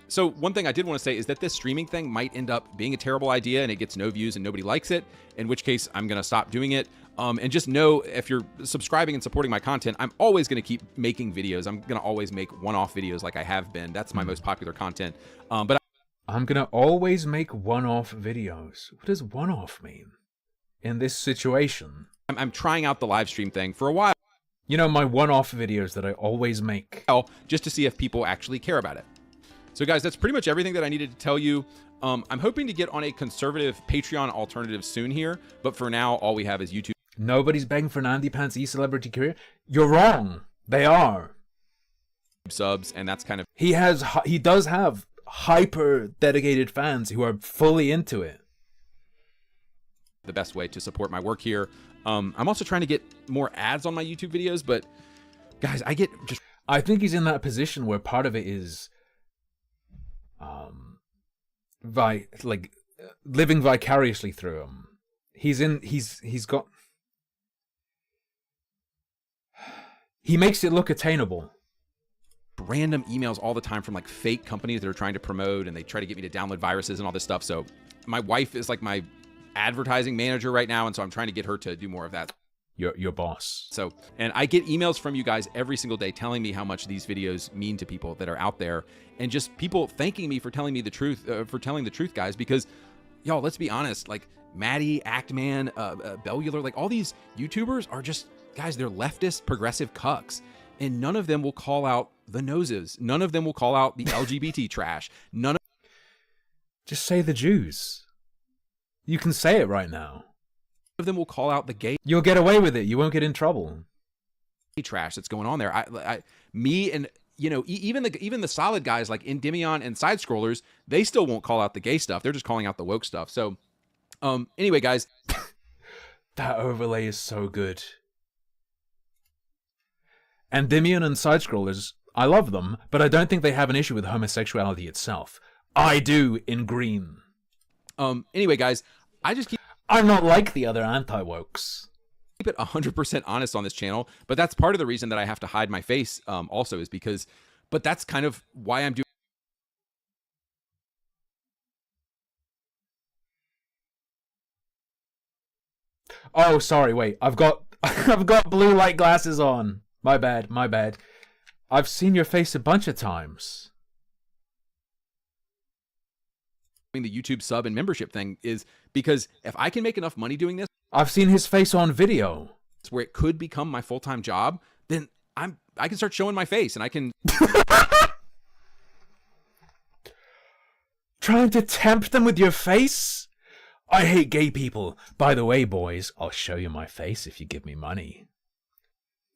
Speaker 14: So one thing I did want to say is that this streaming thing might end up being a terrible idea and it gets no views and nobody likes it, in which case I'm going to stop doing it. And just know, if you're subscribing and supporting my content, I'm always going to keep making videos. I'm going to always make one-off videos like I have been. That's my most popular content. But
Speaker 1: I'm gonna always make one-off videos. What does one-off mean in this situation?
Speaker 14: I'm trying out the live stream thing for a while.
Speaker 1: You know, my one-off videos that I always make.
Speaker 14: Just to see if people actually care about it. So guys, that's pretty much everything that I needed to tell you. I'm hoping to get on a conservative Patreon alternative soon here, but for now, all we have is YouTube.
Speaker 1: Nobody's begging for an Andy Pants e-celebrity career? You're wrong. They are.
Speaker 14: Subs, and that's kind of...
Speaker 1: He does have hyper dedicated fans who are fully into it.
Speaker 14: The best way to support my work here. I'm also trying to get more ads on my YouTube videos, but guys,
Speaker 1: I think he's in that position where part of it is living vicariously through him. He makes it look attainable.
Speaker 14: Random emails all the time from like fake companies that are trying to promote, and they try to get me to download viruses and all this stuff. So my wife is like my advertising manager right now, and so I'm trying to get her to do more of that.
Speaker 1: Your boss.
Speaker 14: So, and I get emails from you guys every single day telling me how much these videos mean to people that are out there, and just people thanking me for telling me the truth, telling the truth, guys, because y'all, let's be honest, like Maddie, Actman, Bellular, like all these YouTubers are just, guys, they're leftist progressive cucks, and none of them will call out the noses. None of them will call out the LGBT trash.
Speaker 1: Just say the Jews. You can say it right now.
Speaker 14: Of them will call out the gay.
Speaker 1: You'll get away with it. You won't get in trouble.
Speaker 14: Trash that's going on there. Me and even the solid guys like Endymion and side scrollers, they still won't call out the gay stuff. They're just calling out the woke stuff. So, anyway, guys,
Speaker 1: that overlay is so good. Endymion and side scrollers, I love them, but I don't think they have an issue with homosexuality itself. I do in green.
Speaker 14: Anyway, guys,
Speaker 1: I'm not like the other anti-wokes.
Speaker 14: Keep it 100% honest on this channel, but that's part of the reason that I have to hide my face also is because, but that's kind of why I'm doing.
Speaker 1: Oh, sorry, wait, I've got blue light glasses on. My bad. I've seen your face a bunch of times.
Speaker 14: The YouTube sub and membership thing is because if I can make enough money doing this,
Speaker 1: I've seen his face on video.
Speaker 14: It's where it could become my full-time job, then I can start showing my face and I can
Speaker 1: trying to tempt them with your face? I hate gay people. By the way, boys, I'll show you my face if you give me money.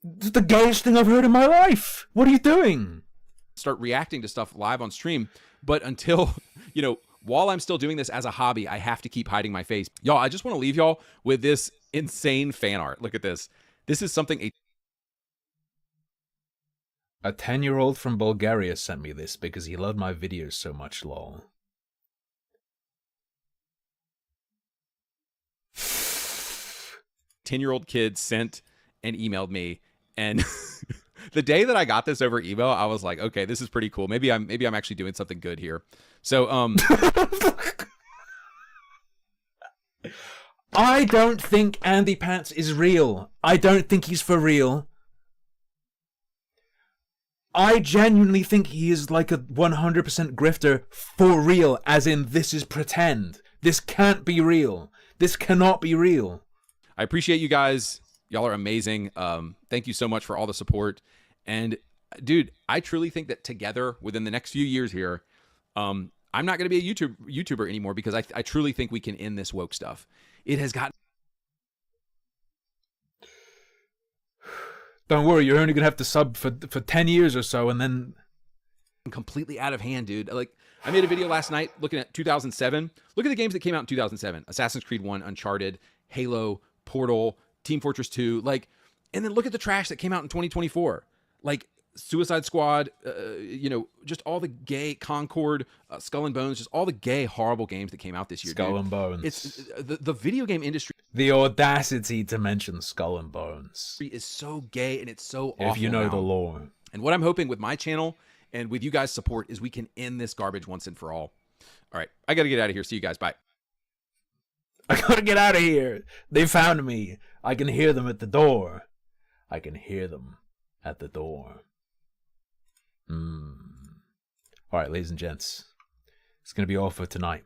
Speaker 1: It's the gayest thing I've heard in my life. What are you doing?
Speaker 14: Start reacting to stuff live on stream, but until, while I'm still doing this as a hobby, I have to keep hiding my face. Y'all, I just want to leave y'all with this insane fan art. Look at this. This is something
Speaker 1: a 10-year-old from Bulgaria sent me this because he loved my videos so much, lol.
Speaker 14: Ten-year-old kid sent and emailed me, and the day that I got this over email, I was like, okay, this is pretty cool. Maybe I'm actually doing something good here. So,
Speaker 1: I don't think Andy Pants is real. I don't think he's for real. I genuinely think he is like a 100% grifter for real, as in this is pretend. This can't be real. This cannot be real.
Speaker 14: I appreciate you guys. Y'all are amazing. Thank you so much for all the support. And dude, I truly think that together within the next few years here, I'm not going to be a YouTuber anymore because I truly think we can end this woke stuff. It has gotten...
Speaker 1: Don't worry, you're only going to have to sub for 10 years or so and then...
Speaker 14: completely out of hand, dude. Like, I made a video last night looking at 2007. Look at the games that came out in 2007. Assassin's Creed 1, Uncharted, Halo, Portal, Team Fortress 2. Like, and then look at the trash that came out in 2024. Like, Suicide Squad, just all the gay Concord, Skull and Bones, just all the gay horrible games that came out this year.
Speaker 1: Skull and Bones.
Speaker 14: It's the video game industry.
Speaker 1: The audacity to mention Skull and Bones
Speaker 14: is so gay and it's so awful.
Speaker 1: If you know
Speaker 14: now.
Speaker 1: the lore.
Speaker 14: And what I'm hoping with my channel and with you guys' support is we can end this garbage once and for all. All right, I got to get out of here. See you guys. Bye.
Speaker 1: I gotta get out of here. They found me. I can hear them at the door. I can hear them at the door. Alright, ladies and gents. It's gonna be all for tonight.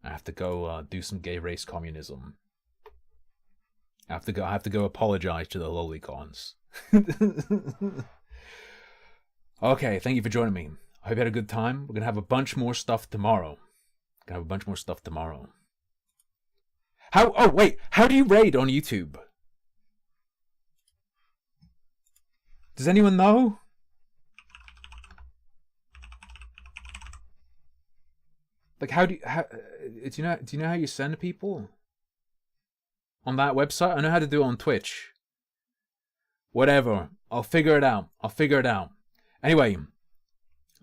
Speaker 1: I have to go do some gay race communism. I have to go apologize to the lolicons. Okay, thank you for joining me. I hope you had a good time. We're gonna have a bunch more stuff tomorrow. How? Oh wait, how do you raid on YouTube? Does anyone know? Like, do you know how you send people on that website? I know how to do it on Twitch. Whatever, I'll figure it out. Anyway,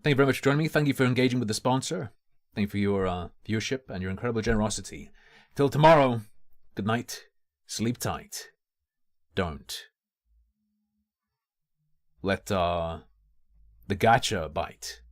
Speaker 1: thank you very much for joining me. Thank you for engaging with the sponsor. Thank you for your viewership and your incredible generosity. Till tomorrow, good night, sleep tight. Don't let the gacha bite.